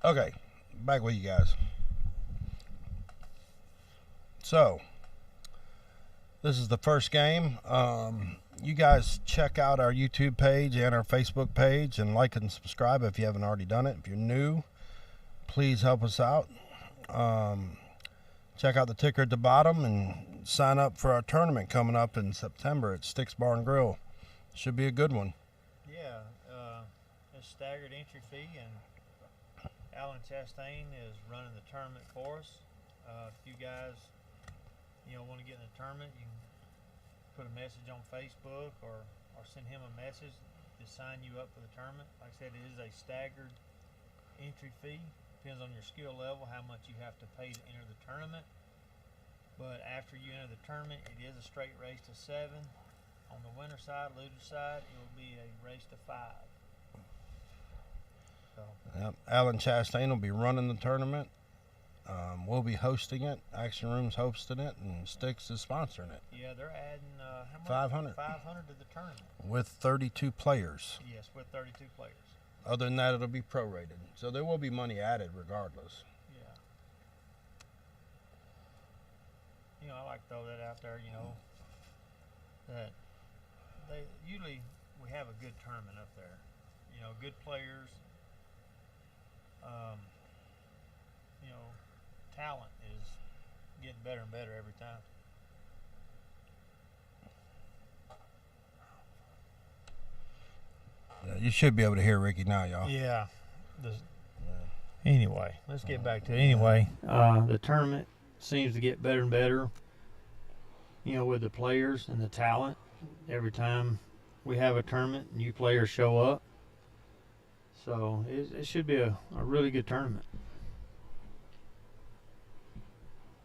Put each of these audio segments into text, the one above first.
Okay, back with you guys. So, this is the first game. You guys check out our YouTube page and our Facebook page and like and subscribe if you haven't already done it. If you're new, please help us out. Check out the ticker at the bottom and sign up for our tournament coming up in September at Sticks Bar and Grill. Should be a good one. Yeah, it's staggered entry fee, and Alan Chastain is running the tournament for us. If you guys, want to get in the tournament, you can put a message on Facebook or send him a message to sign you up for the tournament. Like I said, it is a staggered entry fee. Depends on your skill level, how much you have to pay to enter the tournament. But after you enter the tournament, it is a straight race to 7. On the winner side, loser side, it will be a race to 5. So, Yep. Alan Chastain will be running the tournament. We'll be hosting it. Action Room's hosting it, and Sticks is sponsoring it. yeah, they're adding how much? 500. 500 to the tournament. With 32 players. Yes, with 32 players. Other than that, it'll be prorated. So there will be money added regardless. Yeah. I like to throw that out there, that they usually we have a good tournament up there. Good players. Talent is getting better and better every time. Yeah, you should be able to hear Ricky now, y'all. Yeah. Anyway, let's get back to it. Anyway, the tournament seems to get better and better, with the players and the talent. Every time we have a tournament, new players show up. So it should be a really good tournament.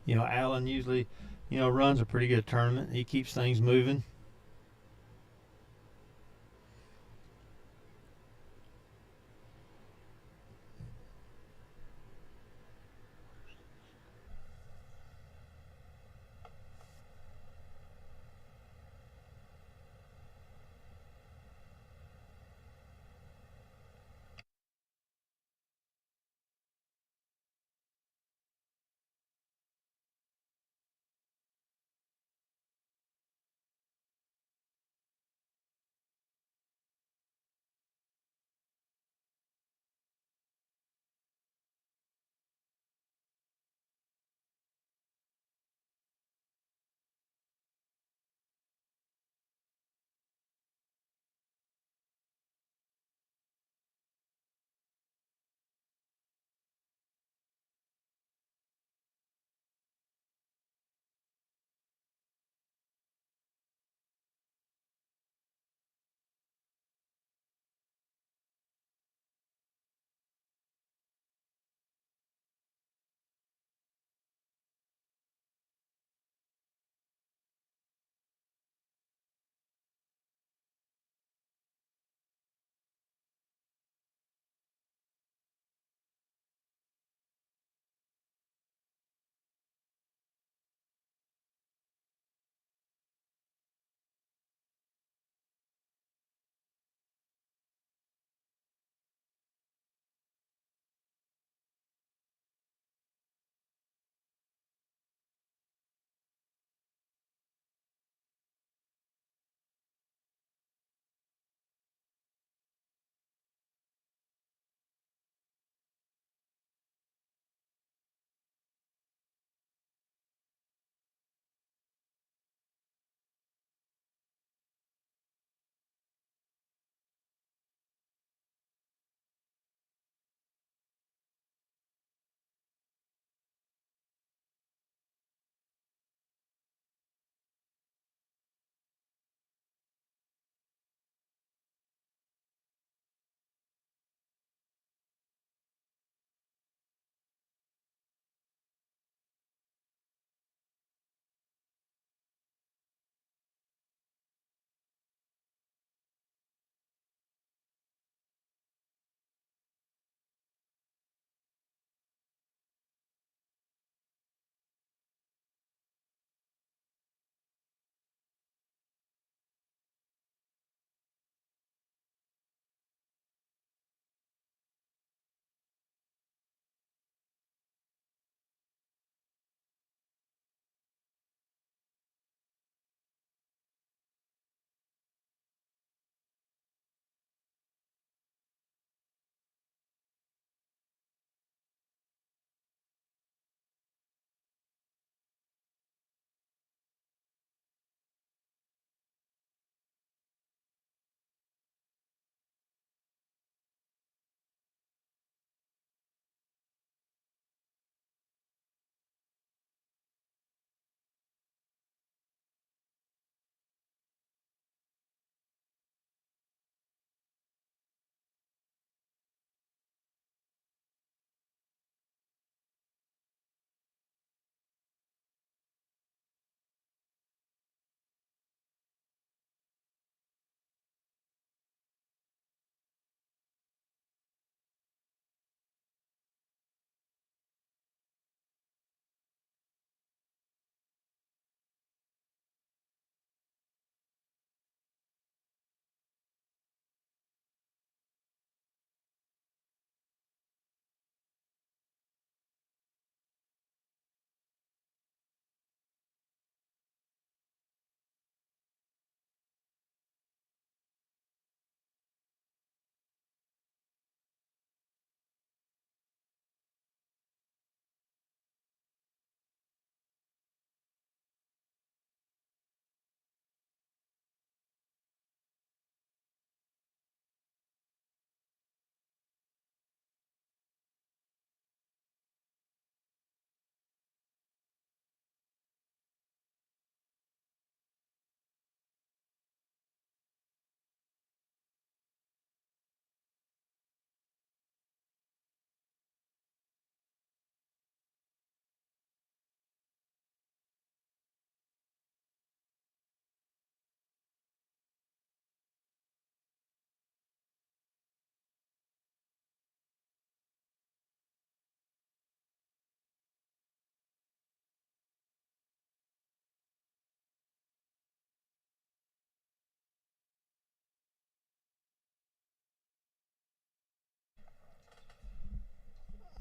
Alan usually, runs a pretty good tournament. He keeps things moving.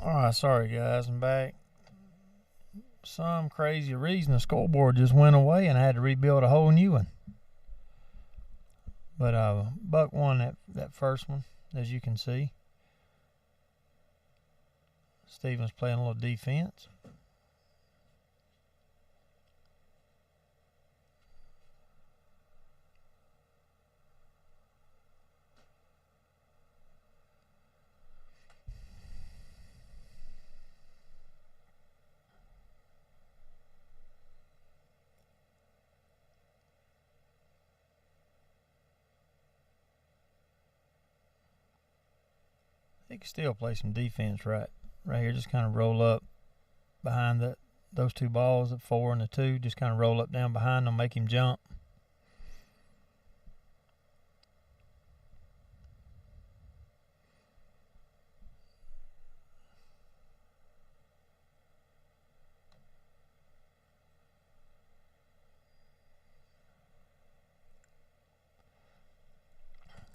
Alright, sorry guys, I'm back. Some crazy reason the scoreboard just went away and I had to rebuild a whole new one. But Buck won that first one, as you can see. Steven's playing a little defense. He can still play some defense right here. Just kind of roll up behind those two balls, the 4 and the 2. Just kind of roll up down behind them, make him jump.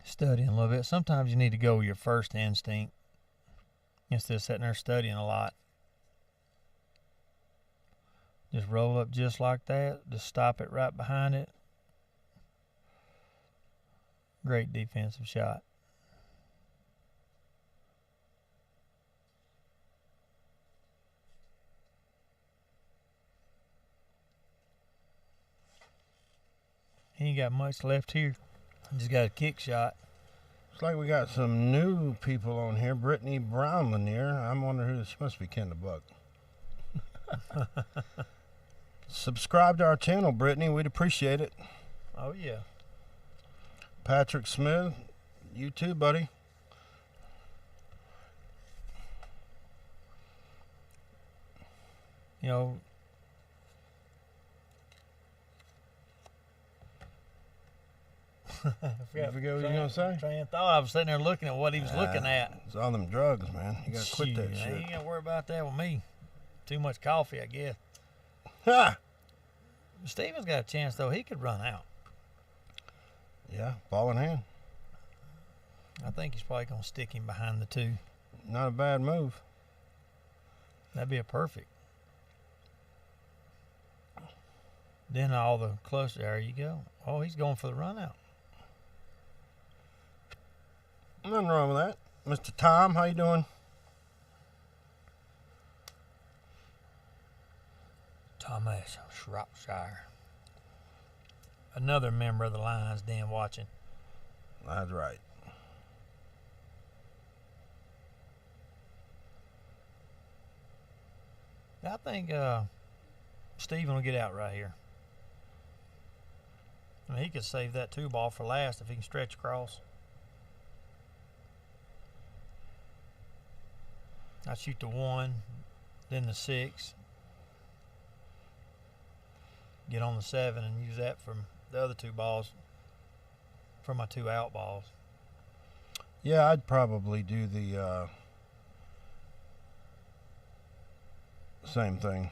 Studying a little bit. Sometimes you need to go with your first instinct instead of sitting there studying a lot. Just roll up just like that. Just stop it right behind it. Great defensive shot. He ain't got much left here. Just got a kick shot. Looks like we got some new people on here. Brittany Brown Lanier. I'm wondering who this must be. Ken the Buck. Subscribe to our channel, Brittany. We'd appreciate it. Oh yeah. Patrick Smith, you too, buddy. You know, I forget what you were gonna say. Train of thought. I was sitting there looking at what he was looking at. It's all them drugs, man. You gotta quit that shit. You ain't gotta worry about that with me. Too much coffee, I guess. Ha! Steven's got a chance though. He could run out. Yeah, ball in hand. I think he's probably gonna stick him behind the 2. Not a bad move. That'd be a perfect. Then all the cluster. There you go. Oh, he's going for the run out. Nothing wrong with that. Mr. Tom, how you doing? Thomas Shropshire. Another member of the Lions Den watching. That's right. I think Steven will get out right here. I mean, he could save that 2 ball for last if he can stretch across. I shoot the 1, then the 6. Get on the 7 and use that from the other 2 balls for my 2 out balls. Yeah, I'd probably do the same thing.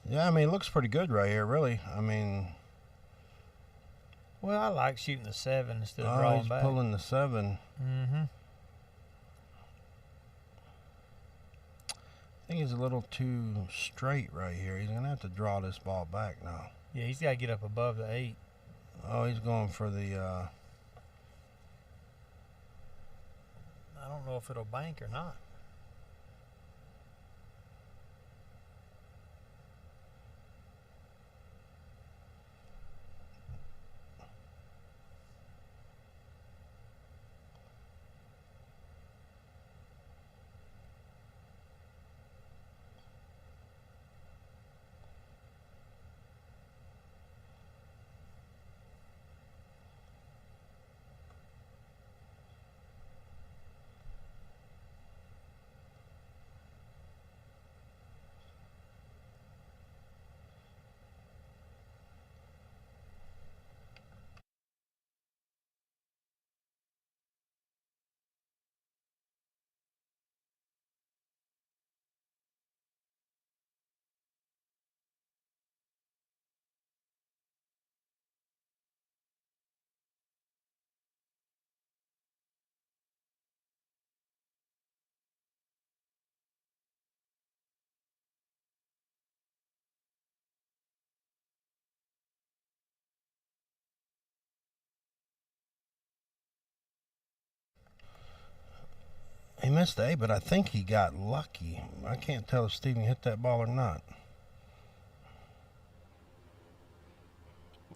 Yeah, I mean, it looks pretty good right here, really. I mean... Well, I like shooting the 7 instead of drawing he's back. Pulling the 7. Mm-hmm. I think he's a little too straight right here. He's going to have to draw this ball back now. Yeah, he's got to get up above the 8. Oh, he's going for the... I don't know if it'll bank or not. missed A, but I think he got lucky. I can't tell if Steven hit that ball or not.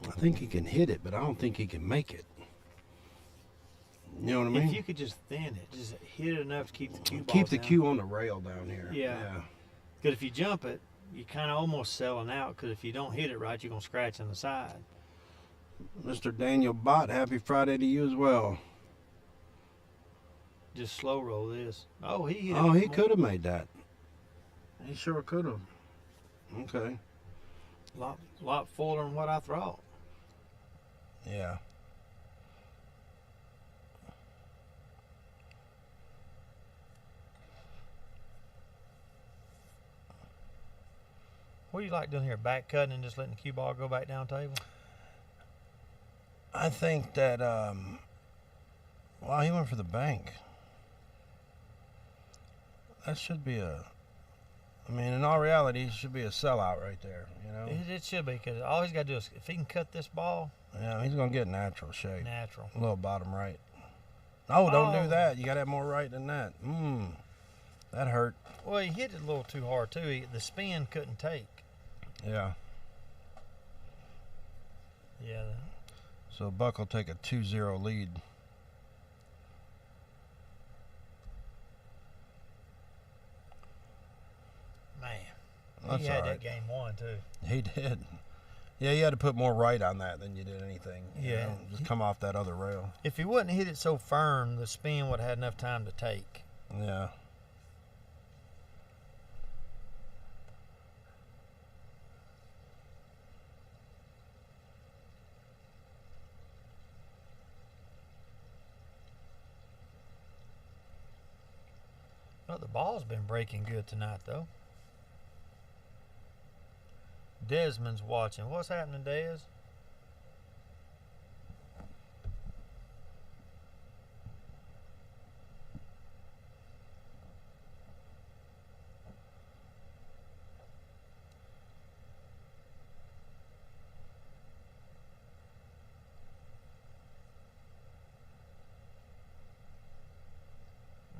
I think he can hit it, but I don't think he can make it. You know what I mean? If you could just thin it, just hit it enough to keep the cue ball Keep the down. cue on the rail down here. Yeah. Because if you jump it, you're kind of almost selling out, because if you don't hit it right, you're going to scratch on the side. Mr. Daniel Bott, happy Friday to you as well. Just slow roll this. Oh, he hit it. Oh, he could have made that. He sure could have. Okay. Lot fuller than what I thought. Yeah. What do you like doing here? Back cutting and just letting the cue ball go back down table? I think that, well, he went for the bank. That should be I mean, in all reality, it should be a sellout right there, you know? It should be, because all he's got to do is, if he can cut this ball. Yeah, he's going to get natural shape. Natural. A little bottom right. Oh, don't Oh. do that. You got to have more right than that. That hurt. Well, he hit it a little too hard, too. The spin couldn't take. Yeah. Yeah. So Buck will take a 2-0 lead. Man. That's He had all right. that game won, too. He did. Yeah, you had to put more right on that than you did anything. you Yeah. know, just come off that other rail. If he wouldn't hit it so firm, the spin would have had enough time to take. Yeah. Well, the ball's been breaking good tonight, though. Desmond's watching. What's happening, Des?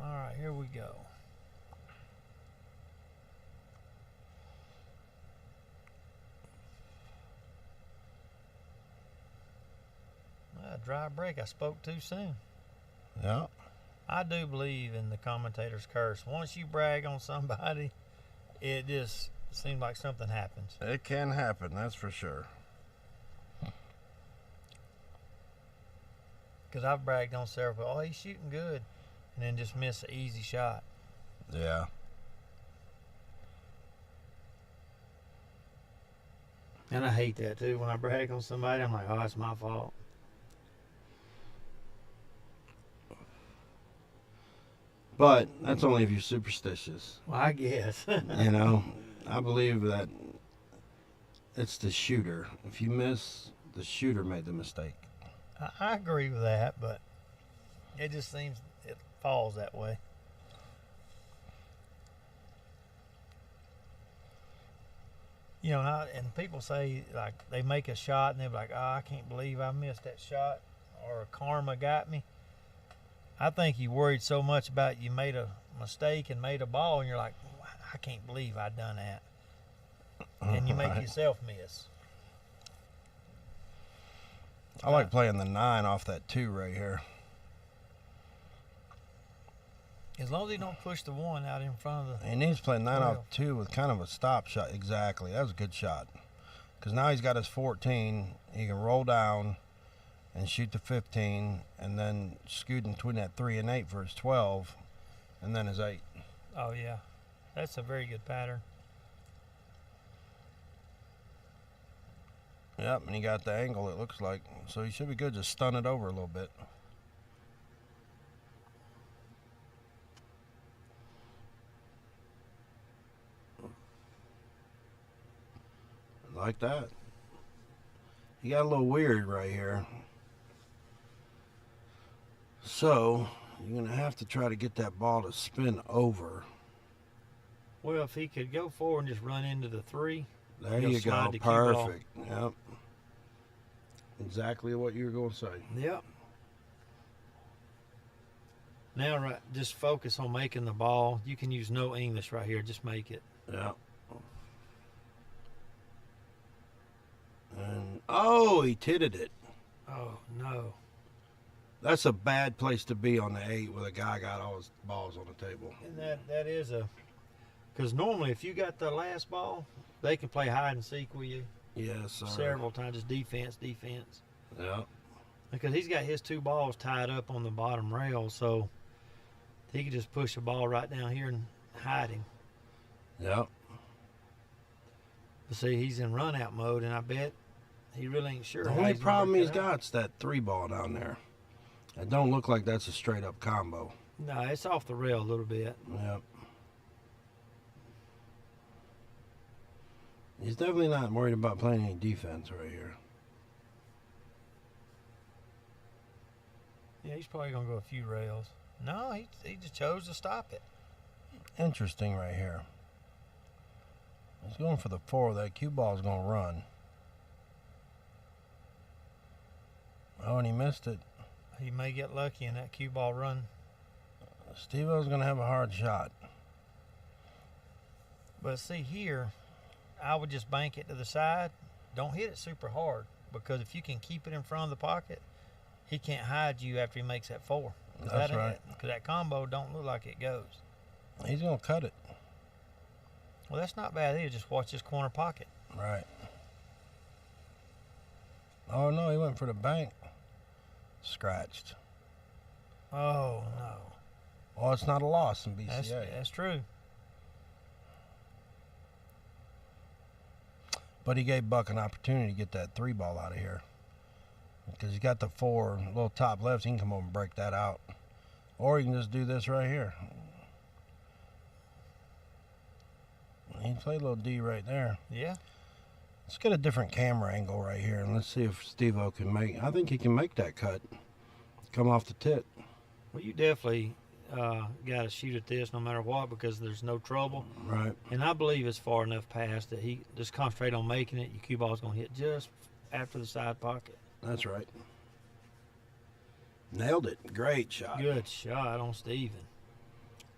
All right, here we go. Dry break. I spoke too soon. Yeah. I do believe in the commentator's curse. Once you brag on somebody, it just seems like something happens. It can happen, that's for sure. Because I've bragged on several people, oh, he's shooting good, and then just miss an easy shot. Yeah. And I hate that too. When I brag on somebody, I'm like, oh, it's my fault. But that's only if you're superstitious. Well, I guess. You know, I believe that it's the shooter. If you miss, the shooter made the mistake. I agree with that, but it just seems it falls that way. You know, and people say, like, they make a shot and they're like, oh, I can't believe I missed that shot, or karma got me. I think you worried so much about you made a mistake and made a ball, and you're like, I can't believe I done that. And you make yourself miss. I like playing the 9 off that 2 right here. As long as he don't push the 1 out in front of the... He needs to play 9 12. off 2 with kind of a stop shot. Exactly. That was a good shot. Because now he's got his 14. He can roll down and shoot the 15, and then scoot in between that 3 and 8 for his 12, and then his 8. Oh, yeah. That's a very good pattern. Yep, and he got the angle, it looks like. So he should be good. Just stun it over a little bit. Like that. He got a little weird right here. So you're going to have to try to get that ball to spin over. Well, if he could go forward and just run into the 3. There He'll you go. slide the cue ball. Perfect. Yep. Exactly what you were going to say. Yep. Now, right, just focus on making the ball. You can use no English right here. Just make it. Yeah. And oh, he titted it. Oh no. That's a bad place to be on the 8 with a guy got all his balls on the table. And that is a, because normally if you got the last ball, they can play hide and seek with you. Yes, sir. Several times, just defense. Yeah. Because he's got his 2 balls tied up on the bottom rail, so he could just push a ball right down here and hide him. Yep. But see, he's in run out mode, and I bet he really ain't sure. The only problem he's got is that 3 ball down there. It don't look like that's a straight up combo. No, it's off the rail a little bit. Yep. He's definitely not worried about playing any defense right here. Yeah, he's probably going to go a few rails. No, he just chose to stop it. Interesting right here. He's going for the 4. That cue ball is going to run. Oh, and he missed it. He may get lucky in that cue ball run. Steve-O's going to have a hard shot. But see here, I would just bank it to the side. Don't hit it super hard, because if you can keep it in front of the pocket, he can't hide you after he makes that 4. That's right. Because that combo don't look like it goes. He's going to cut it. Well, that's not bad either. Just watch this corner pocket. Right. Oh, no, he went for the bank. Scratched. Oh, no. Well, it's not a loss in BCA. That's true. But he gave Buck an opportunity to get that 3 ball out of here. Because he's got the 4, little top left. He can come over and break that out. Or he can just do this right here. He can play a little D right there. Yeah. Let's get a different camera angle right here, and let's see if Steve-O can make. I think he can make that cut. Come off the tit. Well, you definitely got to shoot at this no matter what, because there's no trouble. Right. And I believe it's far enough past that he just concentrate on making it. Your cue ball's going to hit just after the side pocket. That's right. Nailed it. Great shot. Good shot on Steven.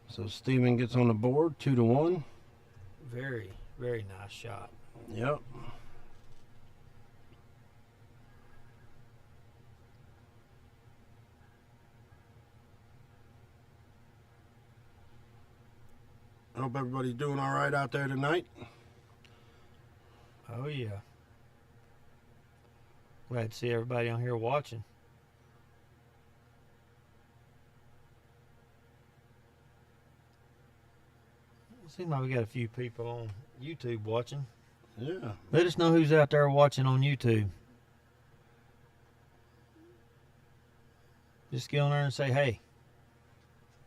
So Steven gets on the board, 2-1. Very, very nice shot. Yep. I hope everybody's doing all right out there tonight. Oh, yeah. Glad to see everybody on here watching. Seems like we got a few people on YouTube watching. Yeah. Let us know who's out there watching on YouTube. Just get on there and say, hey,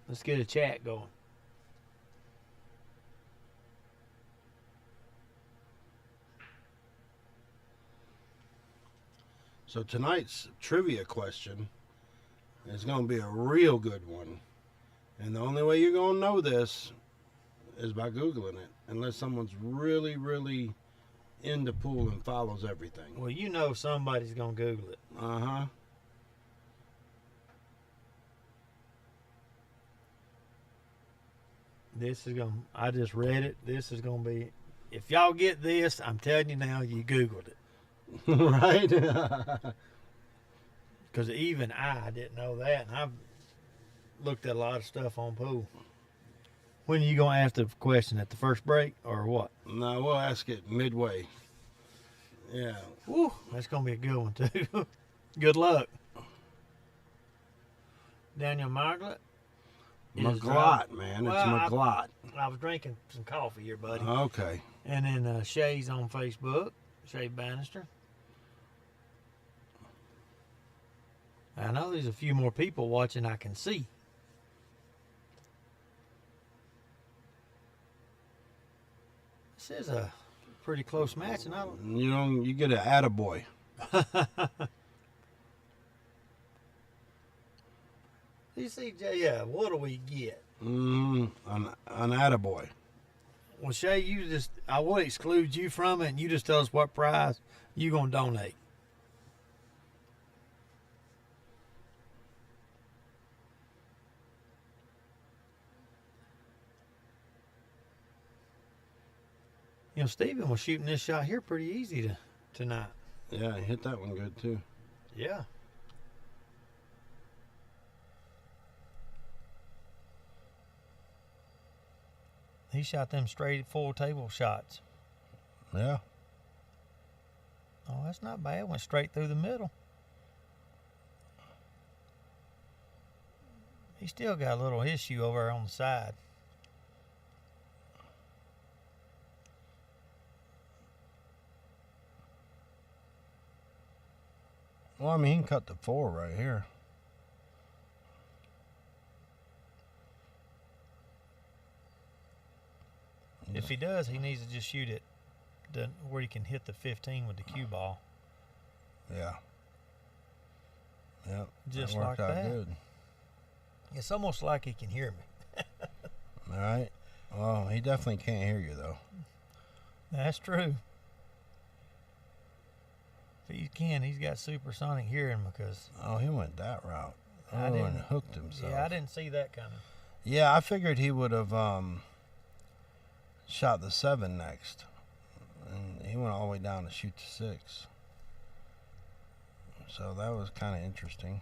let's get a chat going. So tonight's trivia question is going to be a real good one. And the only way you're going to know this is by Googling it. Unless someone's really, really into pool and follows everything. Well, you know somebody's going to Google it. Uh-huh. This is going to, I just read it. This is going to be, if y'all get this, I'm telling you now, you Googled it. Right? Because even I didn't know that. And I've looked at a lot of stuff on pool. When are you going to ask the question? At the first break or what? No, we'll ask it midway. Yeah. Woo, that's going to be a good one, too. Good luck. Daniel Margaret. McGlot, man. It's McGlot. I was drinking some coffee here, buddy. Okay. And then Shay's on Facebook. Shay Bannister. I know there's a few more people watching I can see. This is a pretty close match, and I don't... You get an attaboy. You see, Jay, what do we get? An attaboy. Well, Shay, I will exclude you from it, and you just tell us what prize you going to donate. You know, Steven was shooting this shot here pretty easy tonight. Yeah, he hit that one good too. Yeah. He shot them straight full table shots. Yeah. Oh, that's not bad. Went straight through the middle. He still got a little issue over there on the side. Well, I mean, he can cut the 4 right here. If he does, he needs to just shoot it where he can hit the 15 with the cue ball. Yeah. Yep. Just that worked like out that. Good. It's almost like he can hear me. All right. Well, he definitely can't hear you, though. That's true. If he can, he's got supersonic hearing because... Oh, he went that route. I Oh, didn't- and hooked himself. Yeah, I didn't see that coming. Yeah, I figured he would have shot the 7 next. And he went all the way down to shoot the 6. So that was kind of interesting.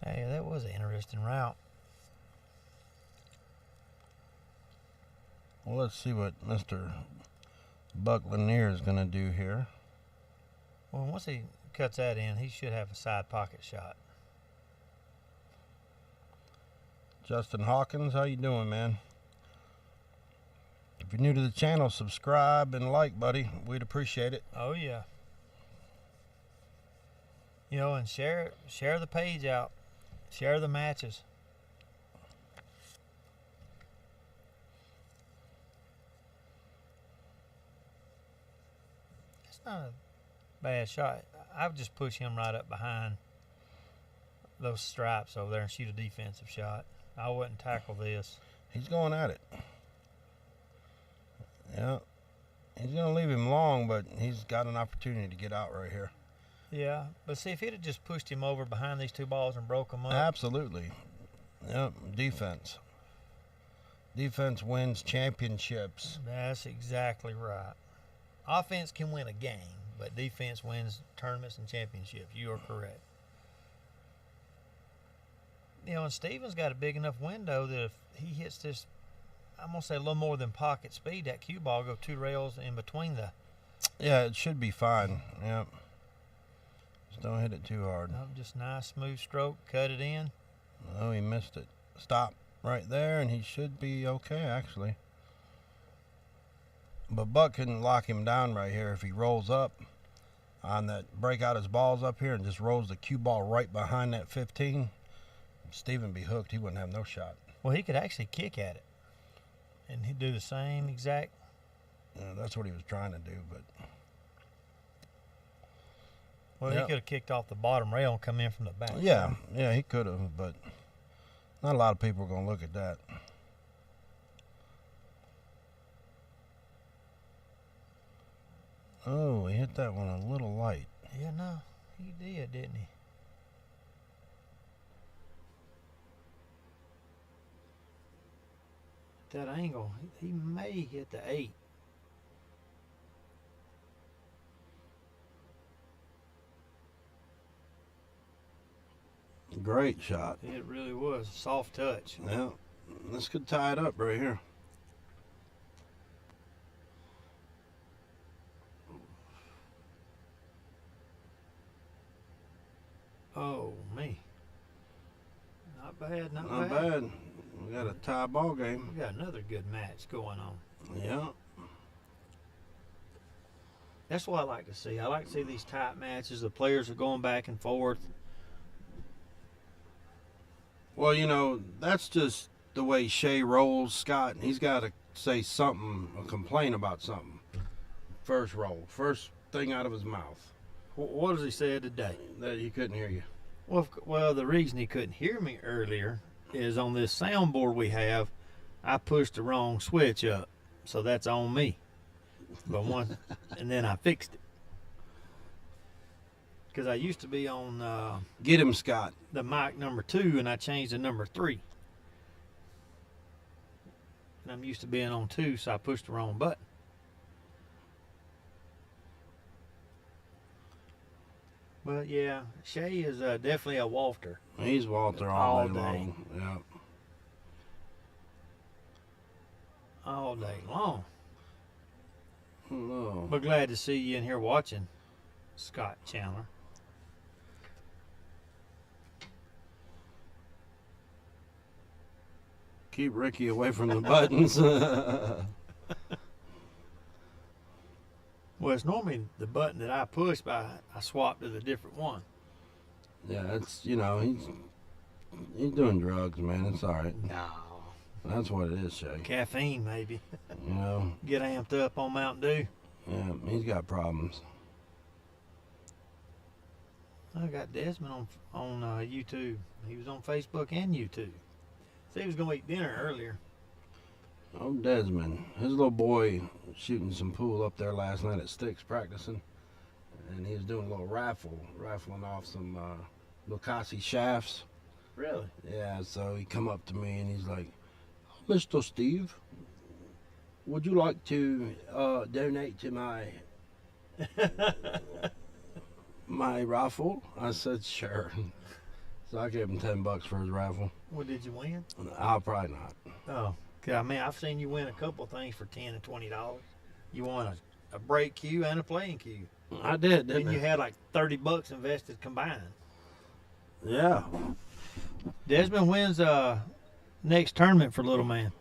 Hey, that was an interesting route. Well, let's see what Mr. Buck Lanier is going to do here. Well, once he cuts that in, he should have a side pocket shot. Justin Hawkins, how you doing, man? If you're new to the channel, subscribe and like, buddy. We'd appreciate it. Oh, yeah. You know, and share the page out. Share the matches. It's not a bad shot. I would just push him right up behind those stripes over there and shoot a defensive shot. I wouldn't tackle this. He's going at it. Yeah. He's going to leave him long, but he's got an opportunity to get out right here. Yeah, but see, if he'd have just pushed him over behind these two balls and broke them up. Absolutely. Yep, defense. Defense wins championships. That's exactly right. Offense can win a game, but defense wins tournaments and championships. You are correct. You know, and Steven's got a big enough window that if he hits this, I'm going to say a little more than pocket speed, that cue ball go 2 rails in between the... Yeah, it should be fine. Yep. Just don't hit it too hard. No, just nice, smooth stroke, cut it in. Oh, he missed it. Stop right there, and he should be okay, actually. But Buck can lock him down right here if he rolls up on that, break out his balls up here and just rolls the cue ball right behind that 15. Steven be hooked. He wouldn't have no shot. Well, he could actually kick at it, and he'd do the same exact... Yeah, that's what he was trying to do, but... Well, Yep. he could have kicked off the bottom rail and come in from the back. Yeah, yeah, he could have, but not a lot of people are going to look at that. Oh, he hit that one a little light. Yeah, no, he did, didn't he? That angle, he may hit the 8. Great shot. It really was. Soft touch. Yeah, this could tie it up right here. Oh, me. Not bad, not Not bad. bad. We got a tie ball game. We got another good match going on. Yeah. That's what I like to see. I like to see these tight matches. The players are going back and forth. Well, you know, that's just the way Shea rolls, Scott. He's got to say something or complain about something. First roll. First thing out of his mouth. What does he say today? That he couldn't hear you. Well, the reason he couldn't hear me earlier is on this soundboard we have, I pushed the wrong switch up, so that's on me. But once, and then I fixed it. Because I used to be on Get him, Scott. the mic number 2, and I changed to number 3. And I'm used to being on 2, so I pushed the wrong button. But yeah, Shay is definitely a Walter. He's Walter all day long. Yeah. All day long. Oh. But glad to see you in here watching, Scott Chandler. Keep Ricky away from the buttons. Well, it's normally the button that I push, but I swapped to the different one. Yeah, it's, you know, he's doing drugs, man. It's all right. No. That's what it is, Shay. Caffeine, maybe. You know? Get amped up on Mountain Dew. Yeah, he's got problems. I got Desmond on YouTube. He was on Facebook and YouTube. Said he was going to eat dinner earlier. Oh, Desmond. His little boy shooting some pool up there last night at Sticks practicing. And he was doing a little raffling off some Lucasi shafts. Really? Yeah, so he come up to me and he's like, Mr. Steve, would you like to donate to my raffle? I said, sure. So I gave him $10 for his raffle. Well, did you win? I'll probably not. Oh, 'cause, I mean, I've seen you win a couple of things for $10 and $20. You won a brake cue and a playing cue. I did, didn't And you I? had like $30 invested combined. Yeah. Desmond wins next tournament for little man.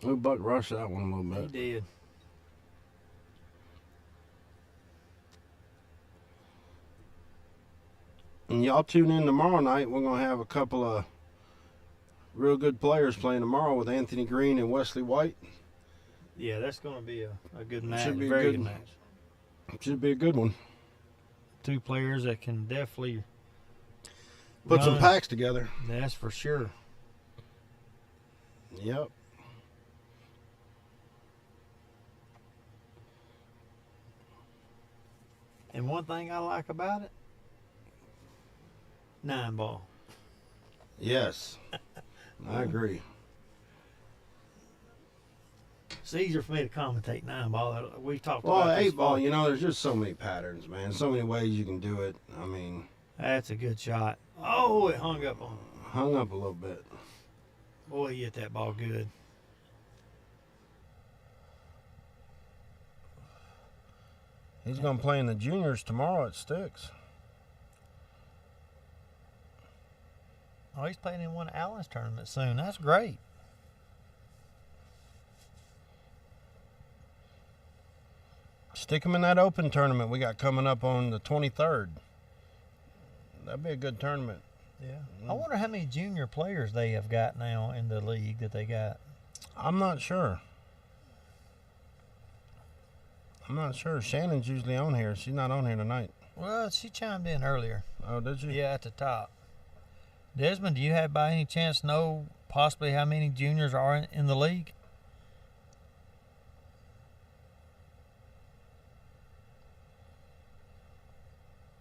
We buck rushed that one a little He bit. did. And y'all tune in tomorrow night. We're going to have a couple of real good players playing tomorrow with Anthony Green and Wesley White. Yeah, that's going to be a good match. Should be a very good. good match. Should be a good one. Two players that can definitely Put some run. packs together. That's for sure. Yep. And one thing I like about it, 9-ball. Yes. I agree. It's easier for me to commentate 9-ball. We talked Well, about this 8-ball, before. you know, there's just so many patterns, man. So many ways you can do it. I mean, That's a good shot. Oh, it hung up on. hung up a little bit. Boy, he hit that ball good. He's going to play in the juniors tomorrow at Sticks. Oh, he's playing in one of Allen's tournaments soon. That's great. Stick him in that open tournament we got coming up on the 23rd. That'd be a good tournament. Yeah. I wonder how many junior players they have got now in the league that they got. I'm not sure. Shannon's usually on here. She's not on here tonight. Well, she chimed in earlier. Oh, did you? Yeah, at the top. Desmond, do you have by any chance know possibly how many juniors are in the league?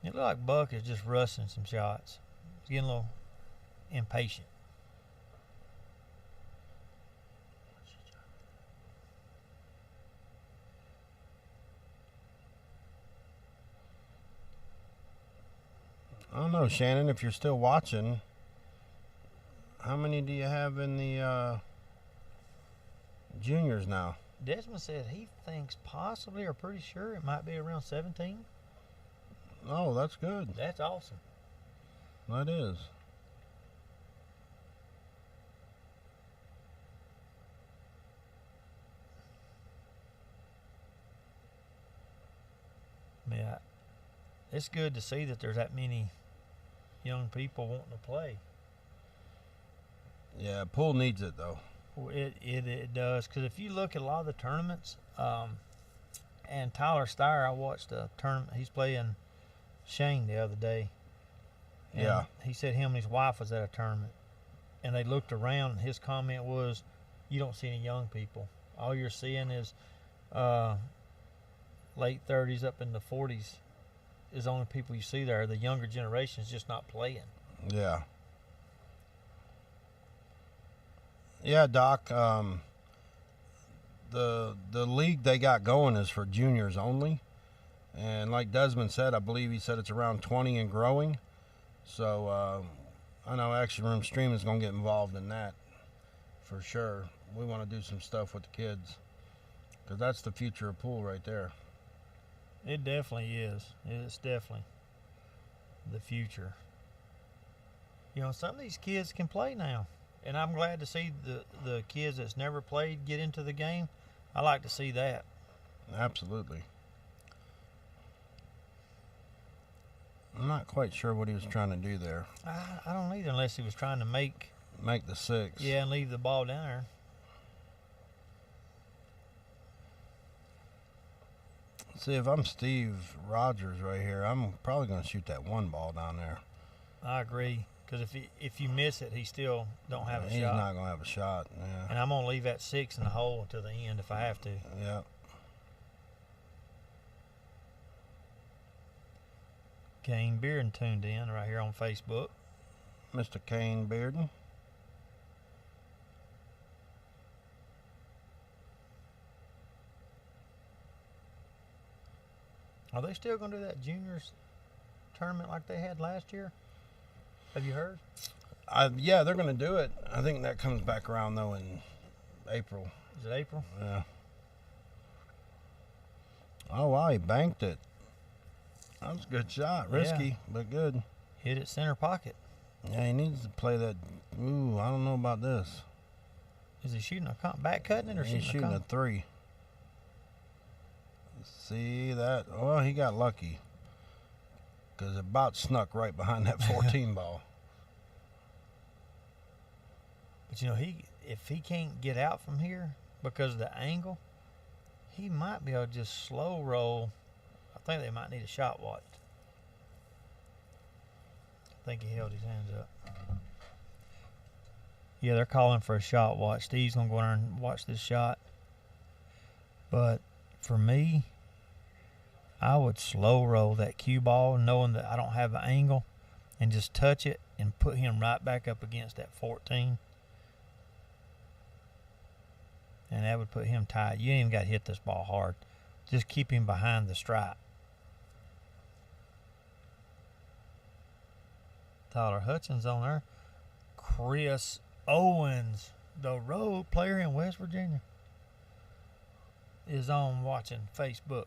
It looked like Buck is just rushing some shots. He's getting a little impatient. I don't know, Shannon, if you're still watching, how many do you have in the juniors now? Desmond said he thinks possibly or pretty sure it might be around 17. Oh, that's good. That's awesome. That is. Yeah, it's good to see that there's that many young people wanting to play. Yeah, pool needs it though. Well, it does, because if you look at a lot of the tournaments, and Tyler Steyer, I watched a tournament. He's playing Shane the other day, And Yeah. he said him and his wife was at a tournament, and they looked around, and his comment was, you don't see any young people. All you're seeing is late 30s up in the 40s is the only people you see there. The younger generation is just not playing. Yeah. Yeah, Doc. The league they got going is for juniors only. And like Desmond said, I believe he said it's around 20 and growing. So I know Action Room Stream is going to get involved in that for sure. We want to do some stuff with the kids because that's the future of pool right there. It definitely is. It's definitely the future. You know, some of these kids can play now, and I'm glad to see the kids that's never played get into the game. I like to see that. Absolutely. I'm not quite sure what he was trying to do there. I don't either, unless he was trying to make the 6. Yeah, and leave the ball down there. See, if I'm Steve Rogers right here, I'm probably going to shoot that 1 ball down there. I agree, because if you miss it, he still don't have a shot. He's not going to have a shot. Yeah. And I'm going to leave that 6 in the hole until the end if I have to. Yeah. Kane Bearden tuned in right here on Facebook. Mr. Kane Bearden. Are they still going to do that juniors tournament like they had last year? Have you heard? Yeah, they're going to do it. I think that comes back around, though, in April. Is it April? Yeah. Oh, wow, he banked it. That was a good shot. Risky, but good. Hit it center pocket. Yeah, he needs to play that. Ooh, I don't know about this. Is he shooting a back cutting it or He's shooting a a 3. See that? Well, he got lucky because it about snuck right behind that 14 ball. But you know, if he can't get out from here because of the angle, he might be able to just slow roll. I think they might need a shot watch. I think he held his hands up. Yeah, they're calling for a shot watch. Steve's going to go in there and watch this shot. But for me, I would slow roll that cue ball knowing that I don't have an angle and just touch it and put him right back up against that 14. And that would put him tight. You ain't even got to hit this ball hard. Just keep him behind the stripe. Tyler Hutchins on there. Chris Owens, the road player in West Virginia, is on watching Facebook.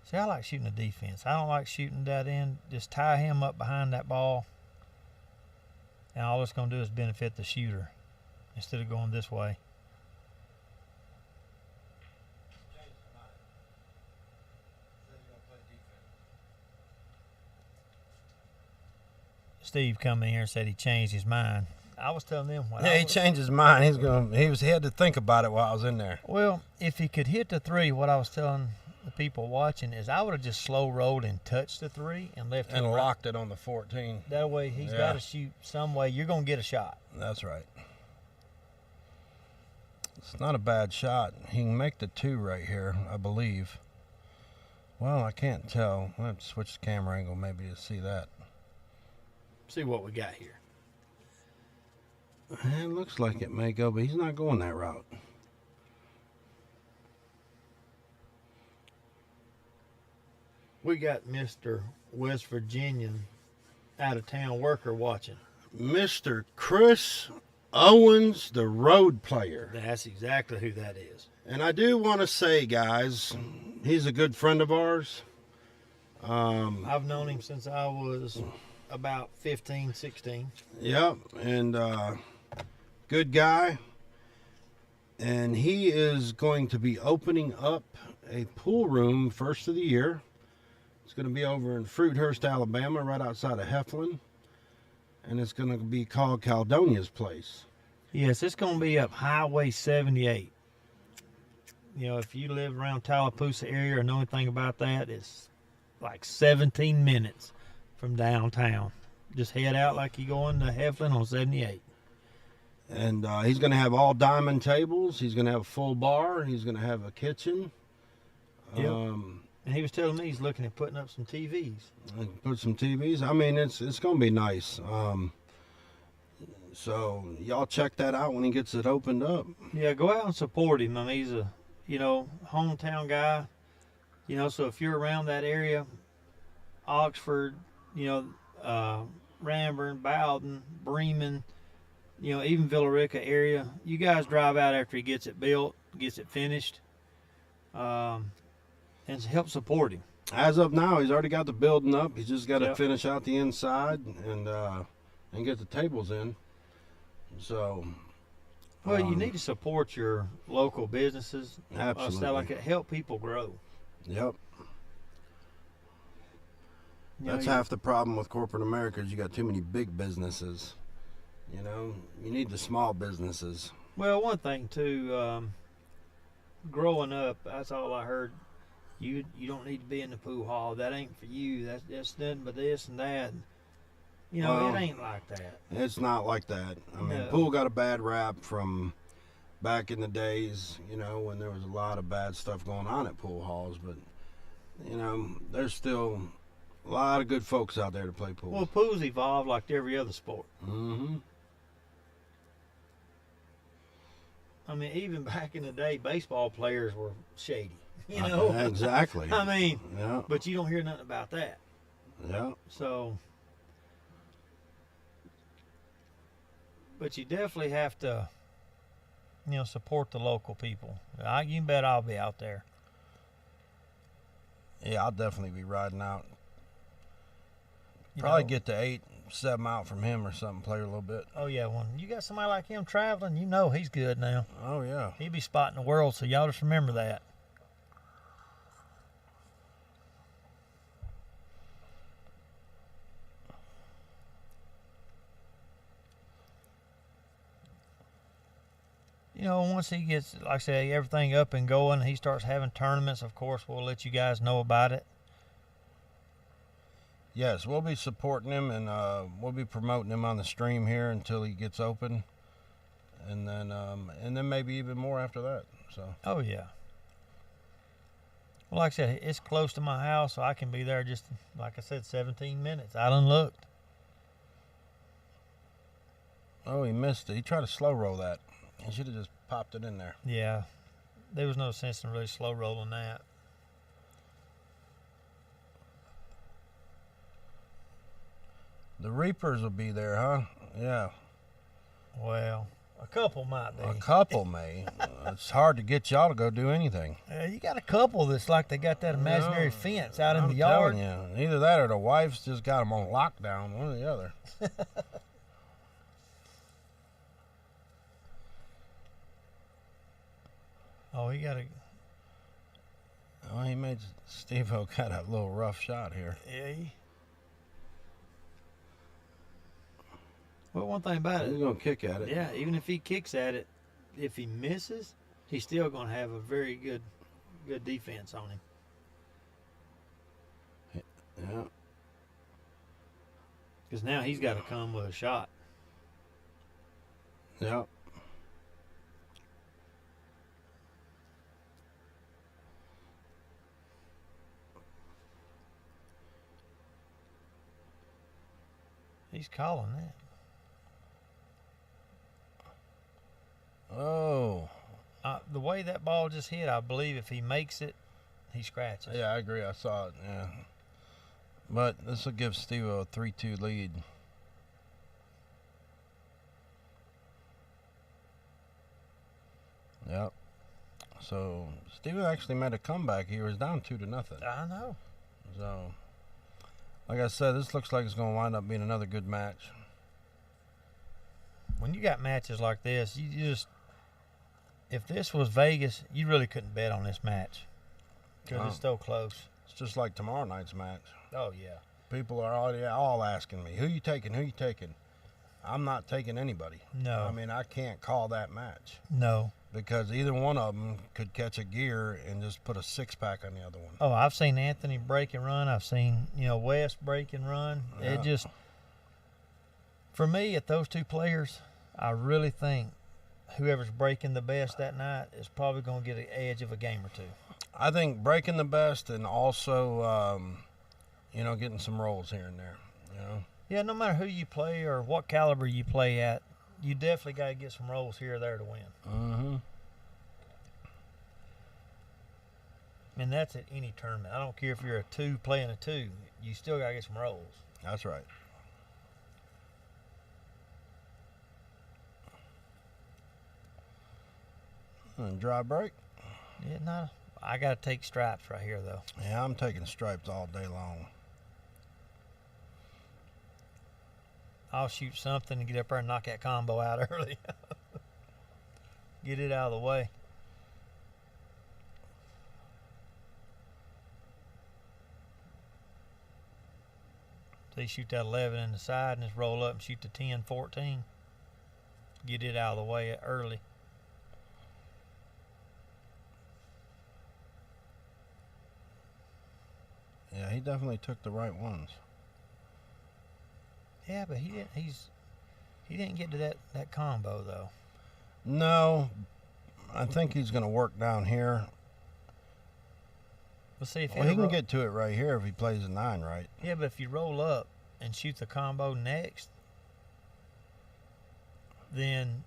See, I like shooting the defense. I don't like shooting that in. Just tie him up behind that ball, and all it's going to do is benefit the shooter instead of going this way. Steve come in here and said he changed his mind. I was telling them what. Yeah, he changed his mind. He had to think about it while I was in there. Well, if he could hit the 3, what I was telling the people watching is I would have just slow rolled and touched the 3 and left him and locked it on the 14. That way he's got to shoot some way. You're going to get a shot. That's right. It's not a bad shot. He can make the 2 right here, I believe. Well, I can't tell. I'll have to switch the camera angle maybe to see that. See what we got here. It looks like it may go, but he's not going that route. We got Mr. West Virginian out-of-town worker watching. Mr. Chris Owens, the road player. That's exactly who that is. And I do want to say, guys, he's a good friend of ours. I've known him since I was about 15, 16. Yep, and good guy. And he is going to be opening up a pool room first of the year. It's going to be over in Fruithurst, Alabama, right outside of Heflin. And it's going to be called Caledonia's Place. Yes, it's going to be up Highway 78. You know, if you live around Tallapoosa area or know anything about that, it's like 17 minutes from downtown. Just head out like you going to Heflin on 78. And he's going to have all diamond tables. He's going to have a full bar. He's going to have a kitchen. Yep. And he was telling me he's looking at putting up some TVs. Put some TVs. I mean, it's going to be nice. So y'all check that out when he gets it opened up. Yeah, go out and support him. I mean, he's a, you know, hometown guy. You know, so if you're around that area, Oxford, you know, Ranburne, Bowden, Bremen, you know, even Villarica area, you guys drive out after he gets it built, gets it finished, and help support him. As of now, he's already got the building up. He's just got to Yep. finish out the inside and get the tables in. So, Well, you need to support your local businesses. Absolutely. Stuff like it, help people grow. Yep. You know, That's half the problem with corporate America is you got too many big businesses. You know, you need the small businesses. Well, one thing too, growing up, that's all I heard. You don't need to be in the pool hall. That ain't for you. That's nothing but this and that. You know, Well, it ain't like that. It's not like that. I mean, No. pool got a bad rap from back in the days, you know, when there was a lot of bad stuff going on at pool halls. But, you know, there's still a lot of good folks out there to play pool. Well, pool's evolved like every other sport. Mm-hmm. I mean, even back in the day, baseball players were shady. You know, Exactly. I mean, Yeah. but you don't hear nothing about that. Yeah. So, but you definitely have to, you know, support the local people. You can bet I'll be out there. Yeah, I'll definitely be riding out. You Probably know. get to 8, 7 out from him or something, play a little bit. Oh yeah, when you got somebody like him traveling, you know he's good now. Oh, yeah. He'll be spotting the world, so y'all just remember that. You know, once he gets, like I say, everything up and going, he starts having tournaments, of course, we'll let you guys know about it. Yes, we'll be supporting him, and we'll be promoting him on the stream here until he gets open, and then maybe even more after that. So. Oh, yeah. Well, like I said, it's close to my house, so I can be there just, like I said, 17 minutes. I done looked. Oh, he missed it. He tried to slow roll that. He should have just popped it in there. Yeah, there was no sense in really slow rolling that. The Reapers will be there, huh? Yeah. Well, a couple might be. A couple may. It's hard to get y'all to go do anything. You got a couple that's like they got that imaginary fence out in I'm the yard. telling you, either that or the wife's just got them on lockdown, one or the other. Oh, he got a. Oh, he made Steve-O got a little rough shot here. Yeah. Well, one thing about He's it, gonna kick at it. yeah, even if he kicks at it, if he misses, he's still going to have a very good defense on him. Yeah. Because now he's got to come with a shot. Yeah. He's calling that. Oh. The way that ball just hit, I believe if he makes it, he scratches. Yeah, I agree. I saw it. Yeah. But this will give Steve-O a 3-2 lead. Yep. So Steve actually made a comeback. He was down 2-0. I know. So, like I said, this looks like it's going to wind up being another good match. When you got matches like this, you just, if this was Vegas, you really couldn't bet on this match because it's so close. It's just like tomorrow night's match. Oh yeah. People are already all asking me, who you taking, who you taking? I'm not taking anybody. No. I mean, I can't call that match. No. Because either one of them could catch a gear and just put a 6-pack on the other one. Oh, I've seen Anthony break and run. I've seen, West break and run. Yeah. It just, for me, at those two players, I really think whoever's breaking the best that night is probably going to get an edge of a game or two. I think breaking the best and also, getting some rolls here and there, Yeah, no matter who you play or what caliber you play at, you definitely got to get some rolls here or there to win. Mm-hmm. And that's at any tournament. I don't care if you're a 2 playing a 2. You still got to get some rolls. That's right. And dry break. Yeah, no. I got to take stripes right here, though. Yeah, I'm taking stripes all day long. I'll shoot something and get up there and knock that combo out early. Get it out of the way. So you shoot that 11 in the side and just roll up and shoot the 10, 14. Get it out of the way early. Yeah, he definitely took the right ones. Yeah, but he didn't. He didn't get to that combo though. No, I think he's going to work down here. We'll see if he can get to it right here if he plays a 9 right. Yeah, but if you roll up and shoot the combo next, then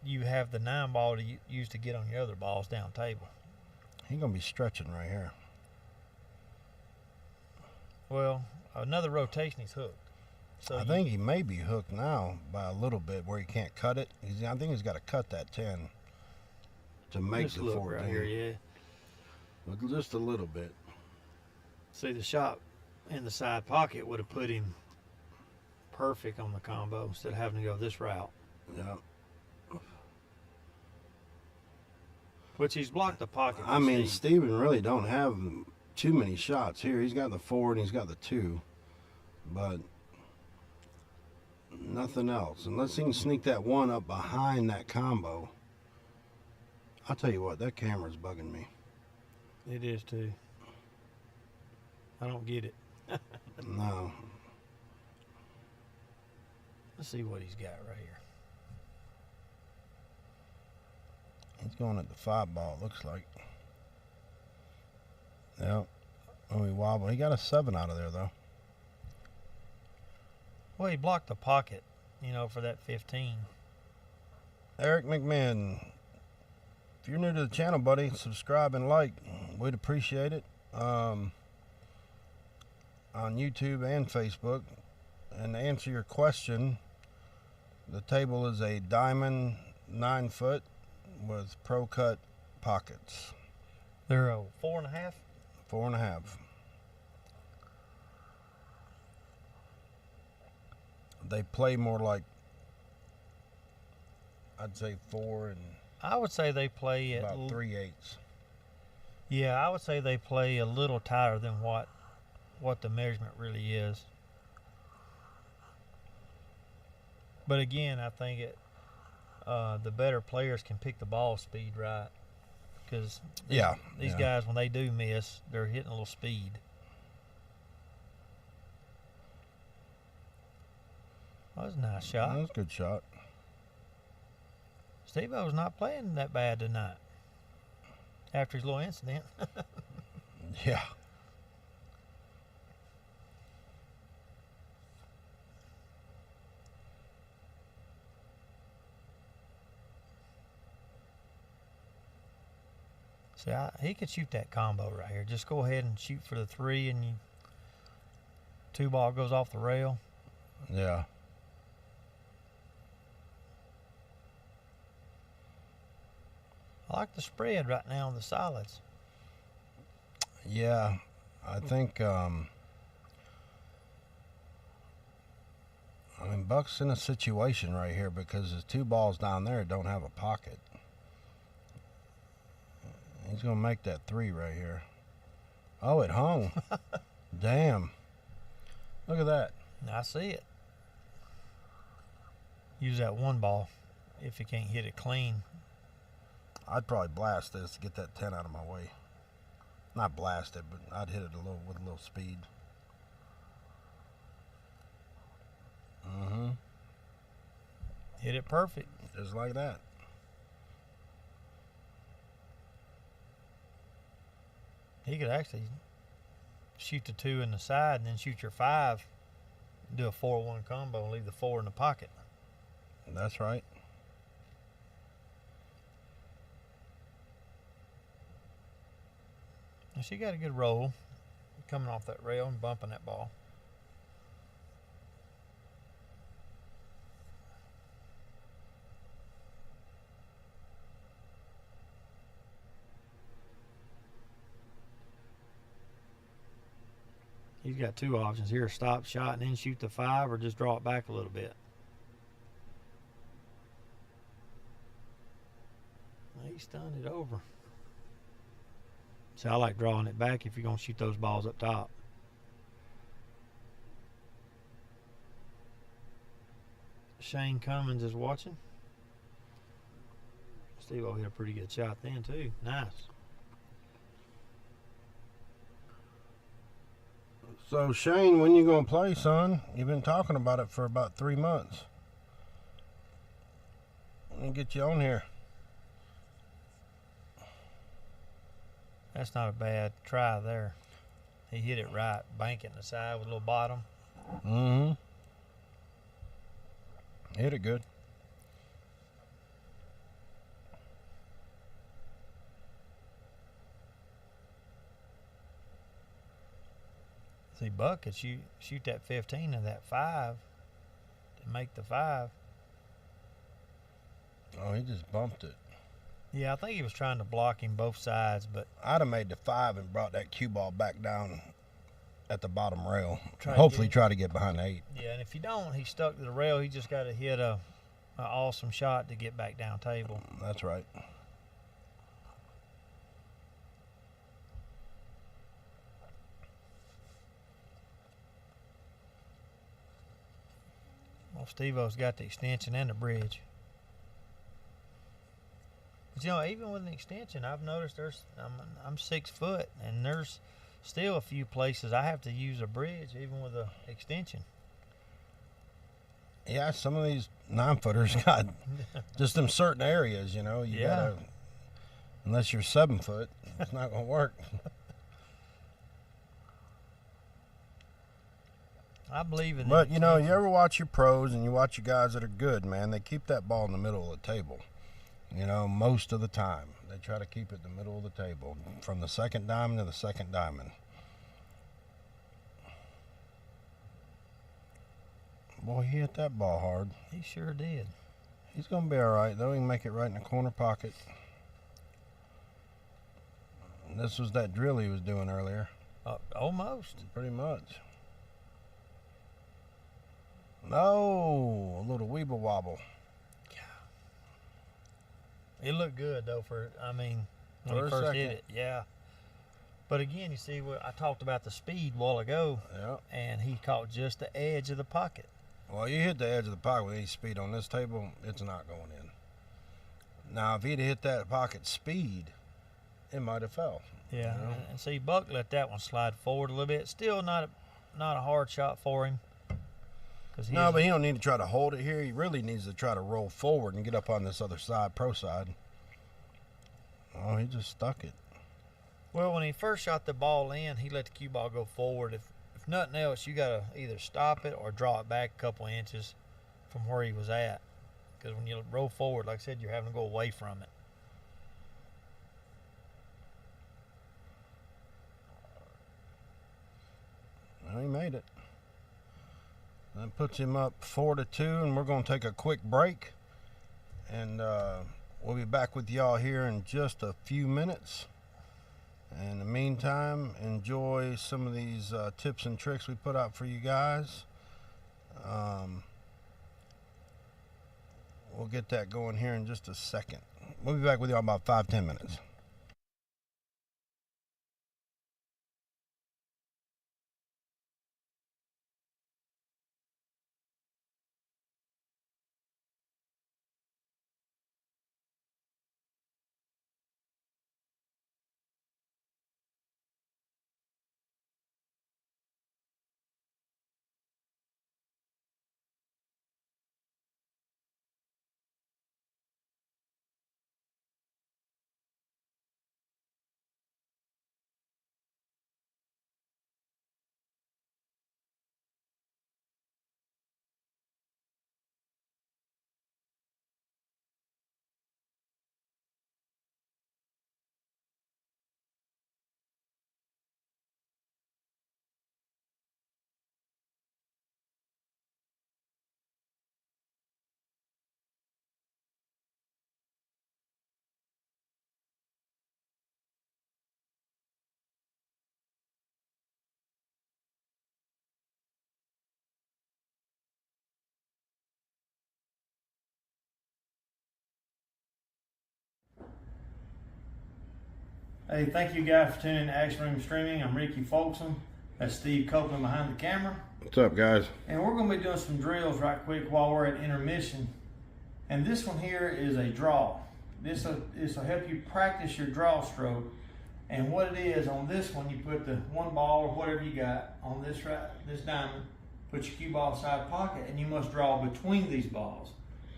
you have the 9 ball to use to get on your other balls down table. He's going to be stretching right here. Well, another rotation, he's hooked. So I think he may be hooked now by a little bit where he can't cut it. I think he's got to cut that 10 to make just the look 14. right here, yeah. But just a little bit. See, the shot in the side pocket would have put him perfect on the combo instead of having to go this route. Yeah. Which he's blocked the pocket. I mean, Steven really don't have too many shots here. He's got the 4 and he's got the 2. But nothing else. Unless he can sneak that 1 up behind that combo. I'll tell you what, that camera's bugging me. It is too. I don't get it. No. Let's see what he's got right here. He's going at the 5 ball, it looks like. Yep. Oh, he wobbled. He got a 7 out of there, though. Well, he blocked the pocket, for that 15. Eric McMahon, if you're new to the channel, buddy, subscribe and like. We'd appreciate it. On YouTube and Facebook. And to answer your question, the table is a diamond 9-foot with pro cut pockets. They're a 4.5? 4.5. They play more like, I'd say 4 and I would say they play at about 3/8. Yeah, I would say they play a little tighter than what the measurement really is. But again, I think the better players can pick the ball speed right, because these guys, when they do miss, they're hitting a little speed. That was a nice shot. That was a good shot. Steve-O's not playing that bad tonight after his little incident. Yeah. See, he could shoot that combo right here. Just go ahead and shoot for the 3, and 2 ball goes off the rail. Yeah. I like the spread right now on the solids. Yeah, I think, Buck's in a situation right here because his 2 balls down there don't have a pocket. He's going to make that 3 right here. Oh, it hung. Damn. Look at that. I see it. use that one ball if you can't hit it clean. I'd probably blast this to get that 10 out of my way. Not blast it, but I'd hit it with a little speed. Mm-hmm. Hit it perfect. Just like that. He could actually shoot the 2 in the side and then shoot your 5, do a 4-1 combo and leave the 4 in the pocket. That's right. And she got a good roll coming off that rail and bumping that ball. He's got 2 options here: stop shot and then shoot the 5, or just draw it back a little bit. He stunned it over. See, I like drawing it back if you're going to shoot those balls up top. Shane Cummins is watching. Steve-O hit a pretty good shot then, too. Nice. So, Shane, when you going to play, son? You've been talking about it for about 3 months. Let me get you on here. That's not a bad try there. He hit it right, bank it in the side with a little bottom. Mm-hmm. Hit it good. See, Buck could shoot that 15 and that 5 to make the 5. Oh, he just bumped it. Yeah, I think he was trying to block him both sides, but I'd have made the 5 and brought that cue ball back down at the bottom rail. Try to get behind the 8. Yeah, and if you don't, he's stuck to the rail. He just got to hit a awesome shot to get back down table. That's right. Well, Steve-O's got the extension and the bridge. But, you know, even with an extension, I've noticed I'm 6 foot, and there's still a few places I have to use a bridge, even with an extension. Yeah, some of these 9-footers got just them certain areas, you know. You gotta, unless you're 7 foot, it's not going to work. I believe in. But you know, you ever watch your pros and you watch your guys that are good, man? They keep that ball in the middle of the table. You know, most of the time they try to keep it in the middle of the table, from the second diamond to the second diamond. Boy, he hit that ball hard. He sure did. He's gonna be all right though. He can make it right in the corner pocket. And this was that drill he was doing earlier. Almost. Pretty much. No, a little weeble wobble. It looked good though when he first hit it. Yeah. But again, you see, I talked about the speed a while ago. Yeah. And he caught just the edge of the pocket. Well, you hit the edge of the pocket with any speed on this table, it's not going in. Now, if he'd hit that pocket speed, it might have fell. Yeah. You know? And see, Buck let that one slide forward a little bit. Still not a hard shot for him. No, but he don't need to try to hold it here. He really needs to try to roll forward and get up on this other side, pro side. Oh, he just stuck it. Well, when he first shot the ball in, he let the cue ball go forward. If nothing else, you got to either stop it or draw it back a couple inches from where he was at. Because when you roll forward, like I said, you're having to go away from it. Well, he made it. That puts him up 4-2, and we're going to take a quick break. And we'll be back with y'all here in just a few minutes. And in the meantime, enjoy some of these tips and tricks we put out for you guys. We'll get that going here in just a second. We'll be back with y'all in about 5-10 minutes. Hey, thank you guys for tuning in to Action Room Streaming. I'm Ricky Folksom. That's Steve Copeland behind the camera. What's up, guys? And we're going to be doing some drills right quick while we're at intermission. And this one here is a draw. This will help you practice your draw stroke. And what it is, on this one, you put the one ball or whatever you got on this diamond, put your cue ball inside the pocket, and you must draw between these balls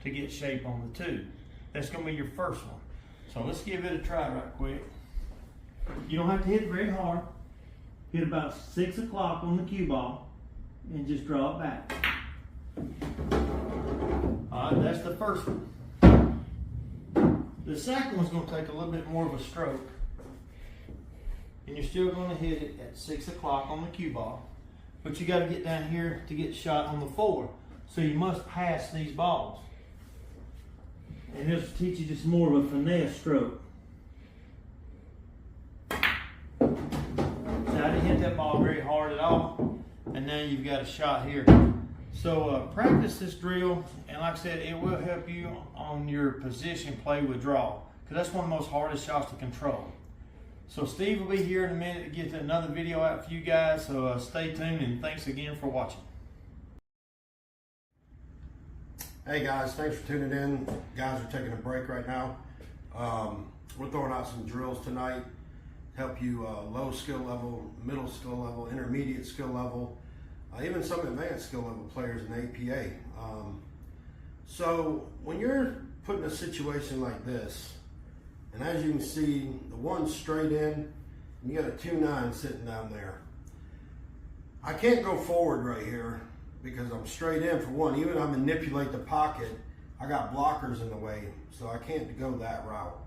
to get shape on the two. That's going to be your first one. So let's give it a try right quick. You don't have to hit very hard. Hit about 6 o'clock on the cue ball and just draw it back. All right, that's the first one. The second one's going to take a little bit more of a stroke. And you're still going to hit it at 6 o'clock on the cue ball. But you got to get down here to get shot on the 4. So you must pass these balls. And this will teach you just more of a finesse stroke. So I didn't hit that ball very hard at all. And now you've got a shot here. So practice this drill. And like I said, it will help you on your position play with draw. Because that's one of the most hardest shots to control. So Steve will be here in a minute to get another video out for you guys. So stay tuned and thanks again for watching. Hey guys, thanks for tuning in. Guys are taking a break right now. We're throwing out some drills tonight to help you low skill level, middle skill level, intermediate skill level, even some advanced skill level players in APA. So when you're put in a situation like this, and as you can see, the one's straight in, and you got a 2-9 sitting down there. I can't go forward right here because I'm straight in for one. Even if I manipulate the pocket, I got blockers in the way, so I can't go that route.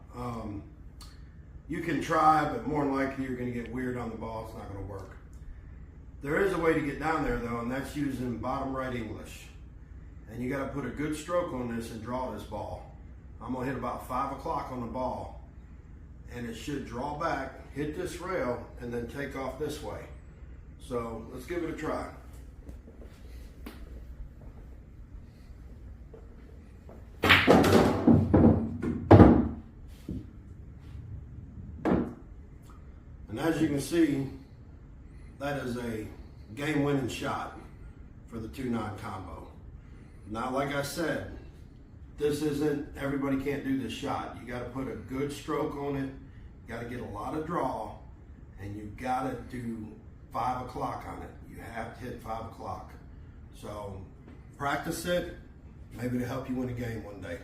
You can try, but more than likely you're gonna get weird on the ball. It's not gonna work. There is a way to get down there though, and that's using bottom right English. And you gotta put a good stroke on this and draw this ball. I'm gonna hit about 5 o'clock on the ball, and it should draw back, hit this rail, and then take off this way. So let's give it a try. And as you can see, that is a game-winning shot for the 2-9 combo. Now, like I said, this isn't, everybody can't do this shot. You gotta put a good stroke on it, you gotta get a lot of draw, and you gotta do 5 o'clock on it. You have to hit 5 o'clock. So practice it, maybe to help you win a game one day.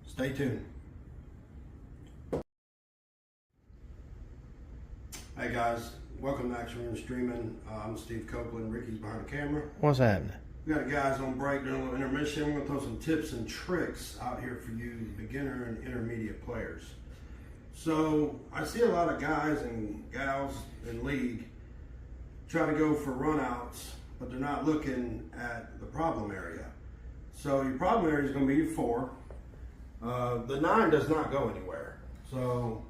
Stay tuned. Hey guys, welcome to Action Room Streaming. I'm Steve Copeland, Ricky's behind the camera. What's happening? We got guys on break doing a little intermission. We're gonna throw some tips and tricks out here for you, beginner and intermediate players. So I see a lot of guys and gals in league try to go for runouts, but they're not looking at the problem area. So your problem area is gonna be your 4. The 9 does not go anywhere. So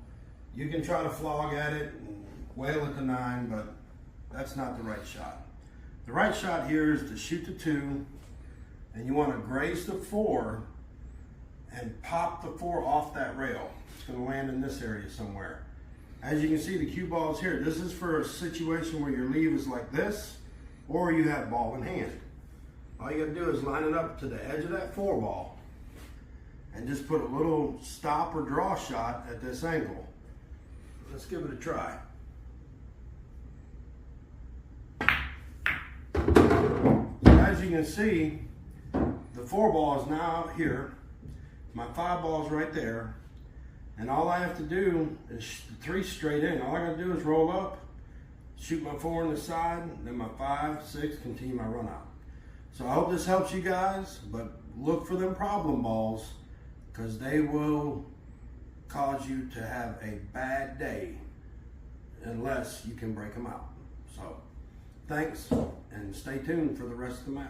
you can try to flog at it and wail at the 9, but that's not the right shot. The right shot here is to shoot the 2, and you want to graze the 4 and pop the 4 off that rail. It's going to land in this area somewhere. As you can see, the cue ball is here. This is for a situation where your leave is like this, or you have ball in hand. All you got to do is line it up to the edge of that 4 ball and just put a little stop or draw shot at this angle. Let's give it a try. As you can see, the 4 ball is now here. My 5 ball is right there. And all I have to do is 3 straight in. All I got to do is roll up, shoot my 4 on the side, then my 5, 6, continue my run out. So I hope this helps you guys, but look for them problem balls because they will cause you to have a bad day unless you can break them out. So thanks, and stay tuned for the rest of the match.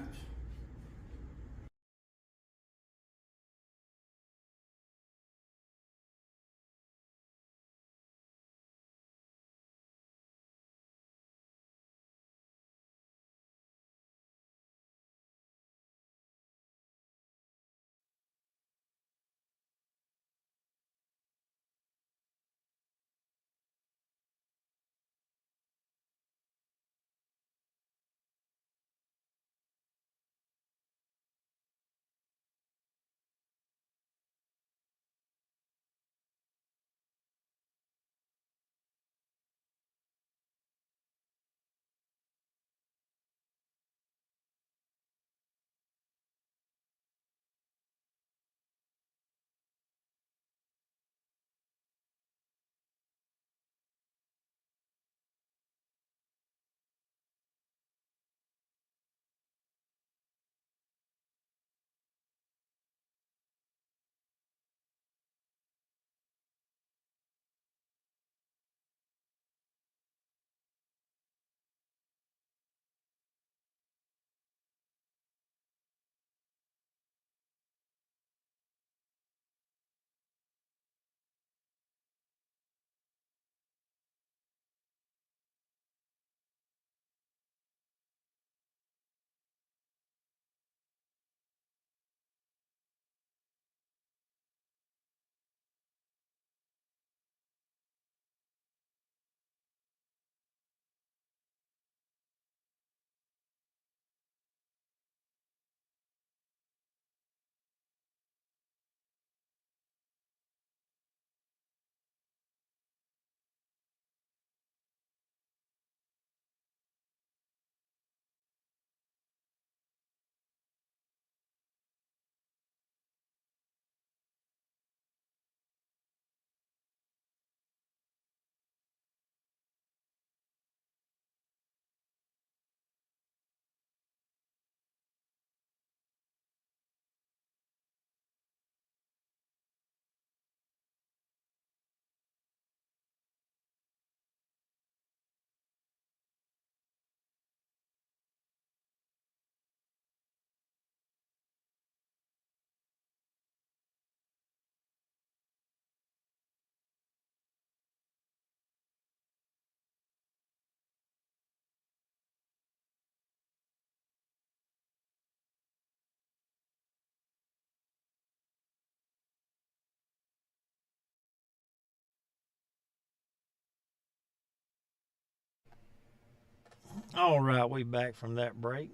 All right, we back from that break.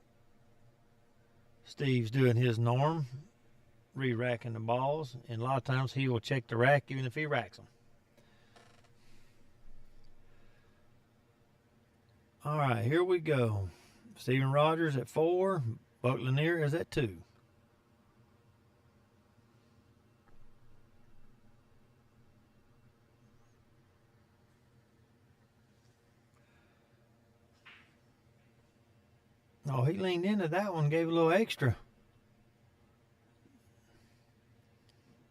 Steve's doing his norm, re-racking the balls, and a lot of times he will check the rack even if he racks them. All right, here we go. Steven Rogers at 4. Buck Lanier is at 2. Oh, he leaned into that one, gave a little extra.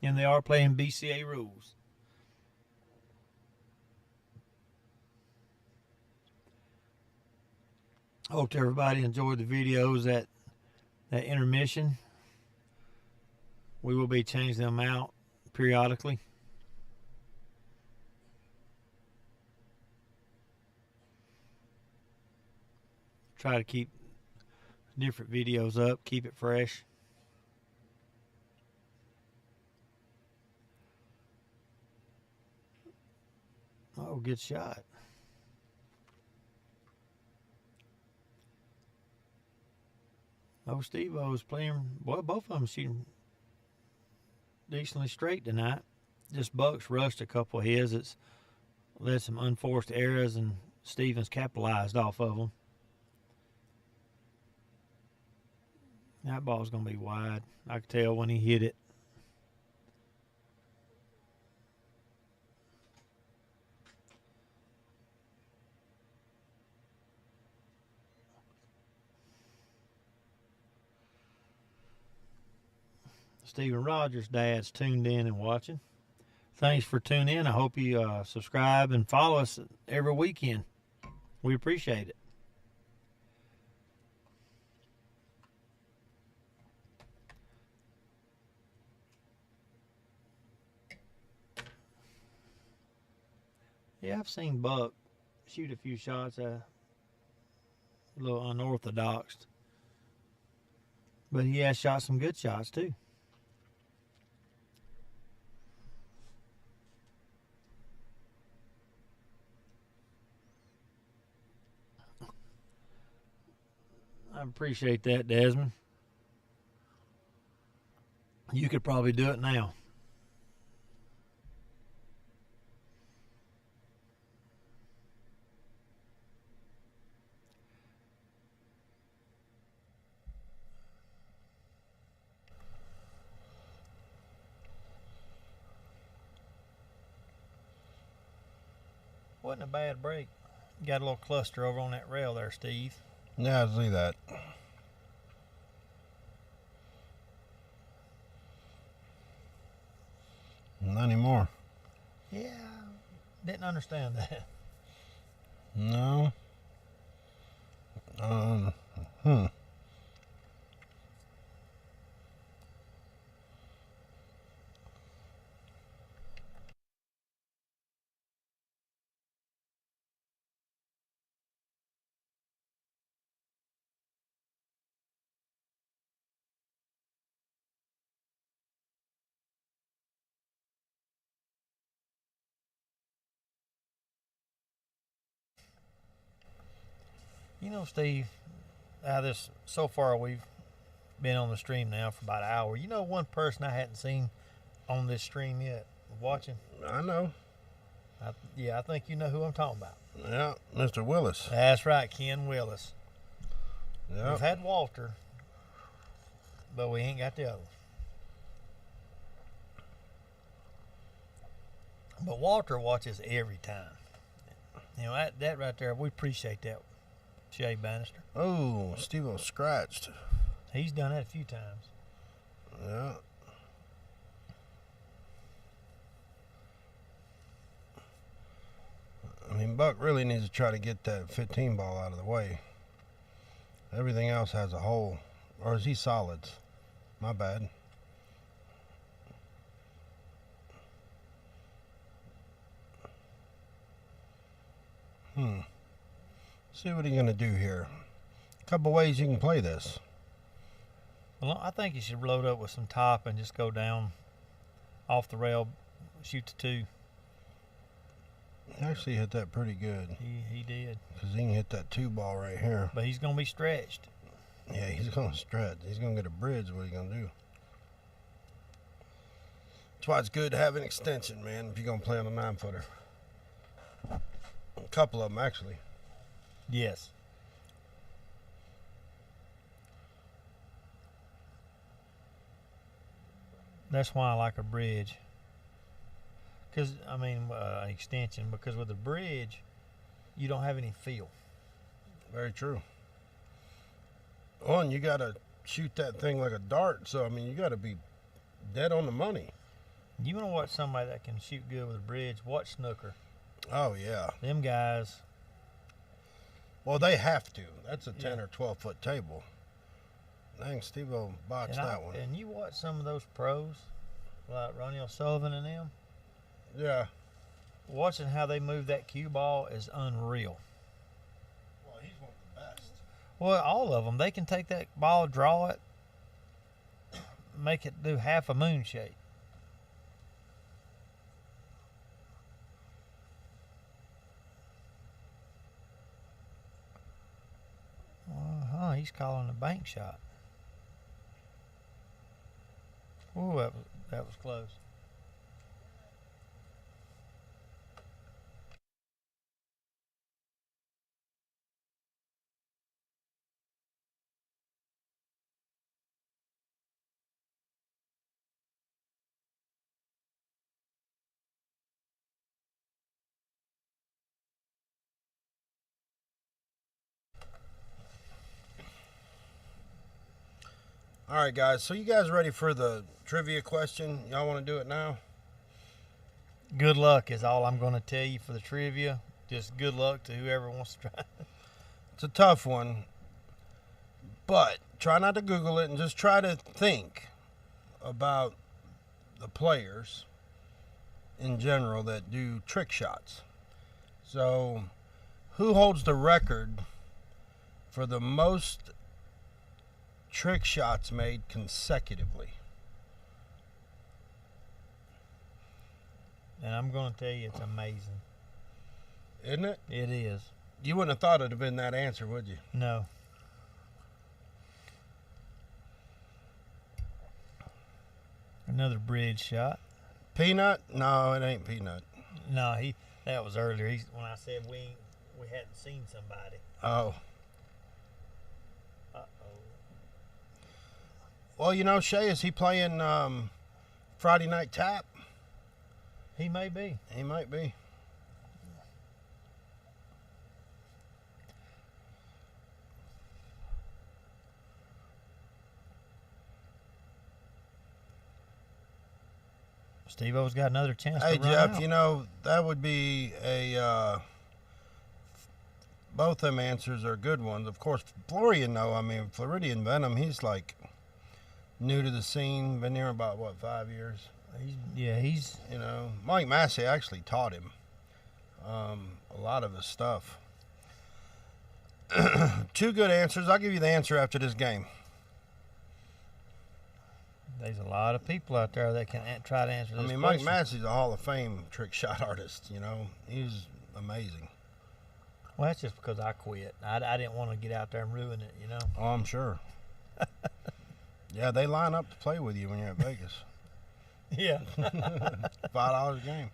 And they are playing BCA rules. Hope everybody enjoyed the videos at that intermission. We will be changing them out periodically. Try to keep different videos up, keep it fresh. Oh, good shot. Oh, Steve-O's playing, well, both of them shooting decently straight tonight. Just Buck's rushed a couple of his. It's led some unforced errors, and Stevens capitalized off of them. That ball's going to be wide. I could tell when he hit it. Steven Rogers' dad's tuned in and watching. Thanks for tuning in. I hope you subscribe and follow us every weekend. We appreciate it. Yeah, I've seen Buck shoot a few shots, a little unorthodox. But he has shot some good shots, too. I appreciate that, Desmond. You could probably do it now. Wasn't a bad break. Got a little cluster over on that rail there, Steve. Yeah, I see that. Not anymore. Yeah, didn't understand that. No. You know, Steve, so far we've been on the stream now for about an hour. You know, one person I hadn't seen on this stream yet watching? I know. I think you know who I'm talking about. Yeah, Mr. Willis. That's right, Ken Willis. Yeah. We've had Walter, but we ain't got the other one. But Walter watches every time. You know, that right there, we appreciate that, Shay Bannister. Oh, Steve-O scratched. He's done that a few times. Yeah. I mean, Buck really needs to try to get that 15 ball out of the way. Everything else has a hole. Or is he solids? My bad. See what he's going to do here. A couple ways you can play this. Well, I think you should load up with some top and just go down off the rail, shoot the 2. He actually hit that pretty good. He did. Because he can hit that 2-ball right here. But he's going to be stretched. Yeah, he's going to stretch. He's going to get a bridge. What are you going to do? That's why it's good to have an extension, man, if you're going to play on a 9-footer. A couple of them, actually. Yes. That's why I like a bridge. Because, I mean, extension. Because with a bridge, you don't have any feel. Very true. And you got to shoot that thing like a dart. So, I mean, you got to be dead on the money. You want to watch somebody that can shoot good with a bridge, watch snooker. Oh, yeah. Them guys. Well, they have to. That's a 10 or 12-foot table. Dang, Steve-O botched that one. And you watch some of those pros, like Ronnie O'Sullivan and them. Yeah. Watching how they move that cue ball is unreal. Well, he's one of the best. Well, all of them. They can take that ball, draw it, make it do half a moon shape. He's calling a bank shot. Ooh, that was close. All right, guys. So you guys ready for the trivia question? Y'all want to do it now? Good luck is all I'm going to tell you for the trivia. Just good luck to whoever wants to try. It's a tough one, but try not to Google it and just try to think about the players in general that do trick shots. So, who holds the record for the most trick shots made consecutively? And I'm going to tell you it's amazing. Isn't it? It is. You wouldn't have thought it'd have been that answer, would you? No. Another bridge shot. Peanut? No, it ain't Peanut. No, that was earlier. When I said we hadn't seen somebody. Oh. Uh-oh. Well, you know, Shay, is he playing Friday Night Tap? He may be. He might be. Steve-O's got another chance Hey, to run Jeff, out. you know, that would be both them answers are good ones. Of course, Florian, though, I mean, Floridian Venom, he's like new to the scene. Been here about, 5 years? He's... You know, Mike Massey actually taught him a lot of his stuff. Two good answers. I'll give you the answer after this game. There's a lot of people out there that can try to answer this question. Mike Massey's a Hall of Fame trick shot artist, you know. He's amazing. Well, that's just because I quit. I didn't want to get out there and ruin it, you know. Oh, I'm sure. Yeah, they line up to play with you when you're at Vegas. Yeah. $5 a game.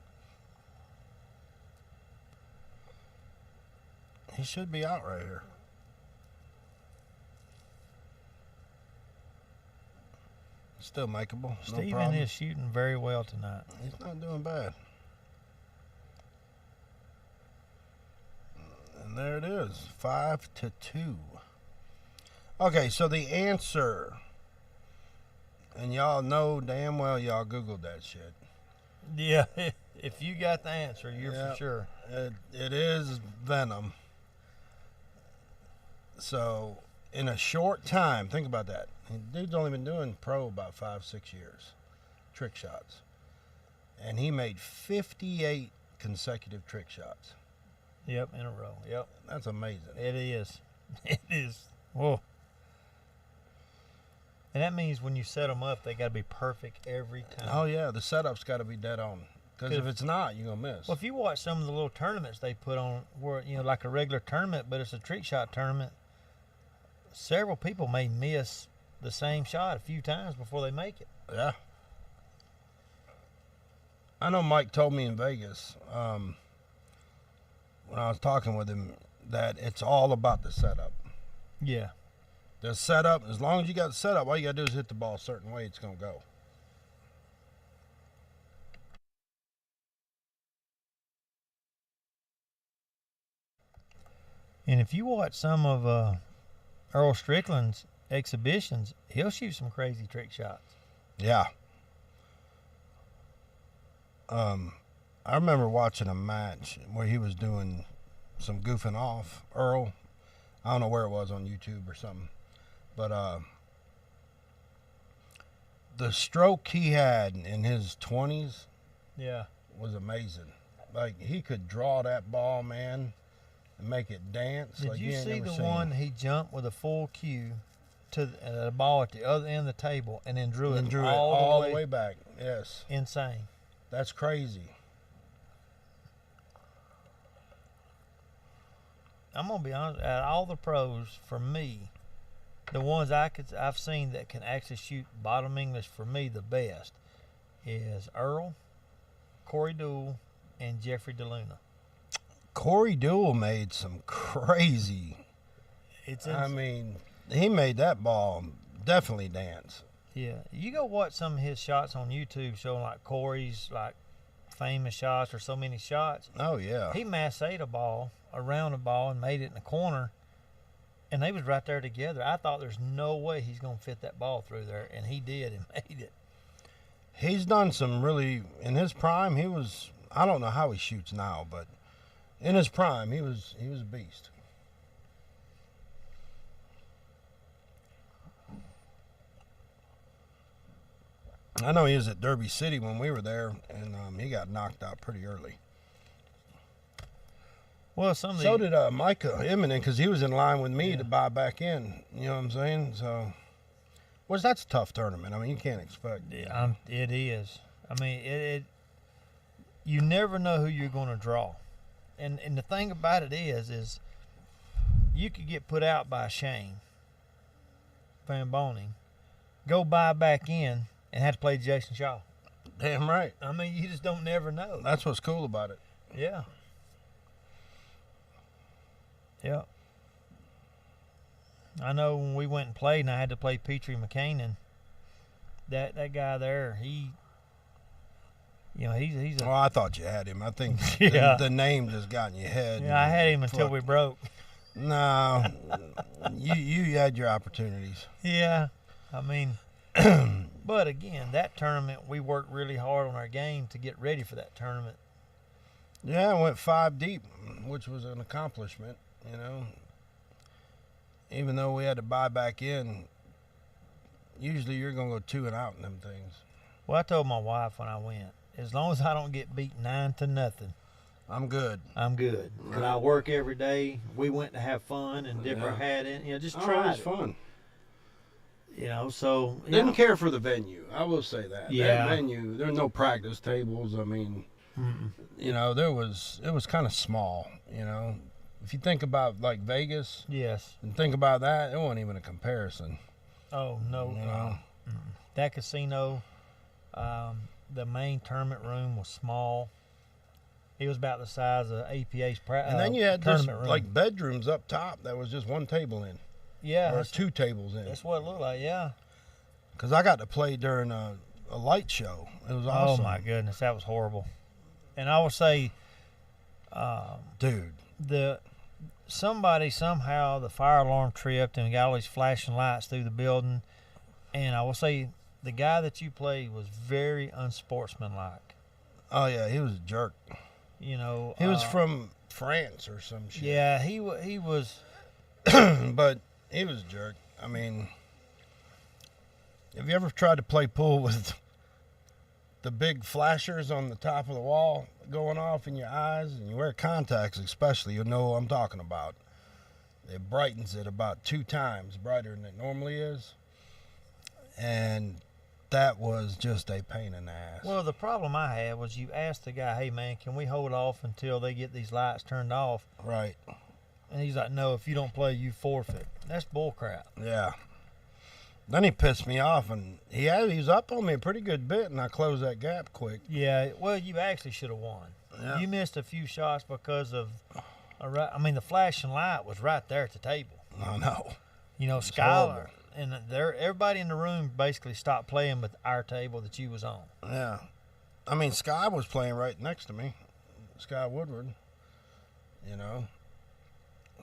He should be out right here. Still makeable. No Steven problem. is shooting very well tonight. He's not doing bad. And there it is, 5-2. Okay, so the answer, and y'all know damn well y'all Googled that shit. Yeah, if you got the answer, you're Yeah. for sure. It is Venom. So, in a short time, think about that. Dude's only been doing pro about 5-6 years, trick shots. And he made 58 consecutive trick shots. Yep, in a row. Yep. That's amazing. It is. It is. Whoa. And that means when you set them up, they got to be perfect every time. Oh, yeah, the setup's got to be dead on. Because if it's not, you're going to miss. Well, if you watch some of the little tournaments they put on, where like a regular tournament, but it's a trick shot tournament, several people may miss the same shot a few times before they make it. Yeah. I know Mike told me in Vegas, when I was talking with him, that it's all about the setup. Yeah. The setup, as long as you got the setup, all you got to do is hit the ball a certain way, it's going to go. And if you watch some of Earl Strickland's exhibitions, he'll shoot some crazy trick shots. Yeah. I remember watching a match where he was doing some goofing off. Earl, I don't know where it was, on YouTube or something, but the stroke he had in his 20s, yeah, was amazing. Like, he could draw that ball, man, and make it dance. Did like you see the seen. one he jumped with a full cue to the ball at the other end of the table and then drew it all the way back? Yes. Insane. That's crazy. I'm gonna be honest. Out of all the pros, for me, the ones I've seen that can actually shoot bottom English, for me, the best is Earl, Corey Deuel, and Jeffrey DeLuna. Corey Deuel made some crazy. I mean, he made that ball definitely dance. Yeah, you go watch some of his shots on YouTube, showing like Corey's like famous shots or so many shots. Oh yeah. He massaged a ball around a ball and made it in the corner, and they was right there together. I thought there's no way he's gonna fit that ball through there, and he did and made it. He's done some really, in his prime. He was, I don't know how he shoots now, but in his prime, he was a beast. I know he was at Derby City when we were there, and he got knocked out pretty early. Well, so did Micah Immonen, because he was in line with me to buy back in. You know what I'm saying? So, that's a tough tournament. I mean, you can't expect. Yeah, it is. I mean, it. You never know who you're going to draw, and the thing about it is you could get put out by Shane Van Boning, go buy back in, and have to play Jason Shaw. Damn right. I mean, you just don't never know. That's what's cool about it. Yeah. Yeah. I know when we went and played, and I had to play Petrie McCannon. That guy there, he's a. Oh, I thought you had him. I think the name just got in your head. Yeah, I had him until we broke. No, you had your opportunities. Yeah, I mean, but again, that tournament, we worked really hard on our game to get ready for that tournament. Yeah, I went 5 deep, which was an accomplishment, you know. Even though we had to buy back in, usually you're going to go 2 and out in them things. Well, I told my wife when I went, as long as I don't get beat 9-0, I'm good. I'm good. And I work every day. We went to have fun and dip our hat in. Just try it. It was fun. So didn't care for the venue. I will say that. Yeah. That venue, there were no practice tables. I mean, it was kind of small. If you think about like Vegas, yes, and think about that, it wasn't even a comparison. Oh no, that casino, the main tournament room was small. It was about the size of APA's and then you had this room. Like bedrooms up top that was just 1 table in. Yeah, or 2 tables in. That's what it looked like. Yeah. Because I got to play during a light show. It was awesome. Oh my goodness, that was horrible. And I will say, dude, somebody somehow the fire alarm tripped and got all these flashing lights through the building. And I will say, the guy that you played was very unsportsmanlike. Oh yeah, he was a jerk. He was from France or some shit. Yeah, he was. But he was a jerk. I mean, have you ever tried to play pool with the big flashers on the top of the wall going off in your eyes, and you wear contacts especially, you'll know what I'm talking about. It brightens it about 2 times brighter than it normally is. And that was just a pain in the ass. Well, the problem I had was you asked the guy, hey, man, can we hold off until they get these lights turned off? Right. And he's like, no, if you don't play, you forfeit. That's bull crap. Yeah. Then he pissed me off, and he was up on me a pretty good bit, and I closed that gap quick. Yeah, well, you actually should have won. Yeah. You missed a few shots because of, the flashing light was right there at the table. I know. You know, Skylar, and everybody in the room basically stopped playing with our table that you was on. Yeah. I mean, Sky was playing right next to me. Sky Woodward. You know.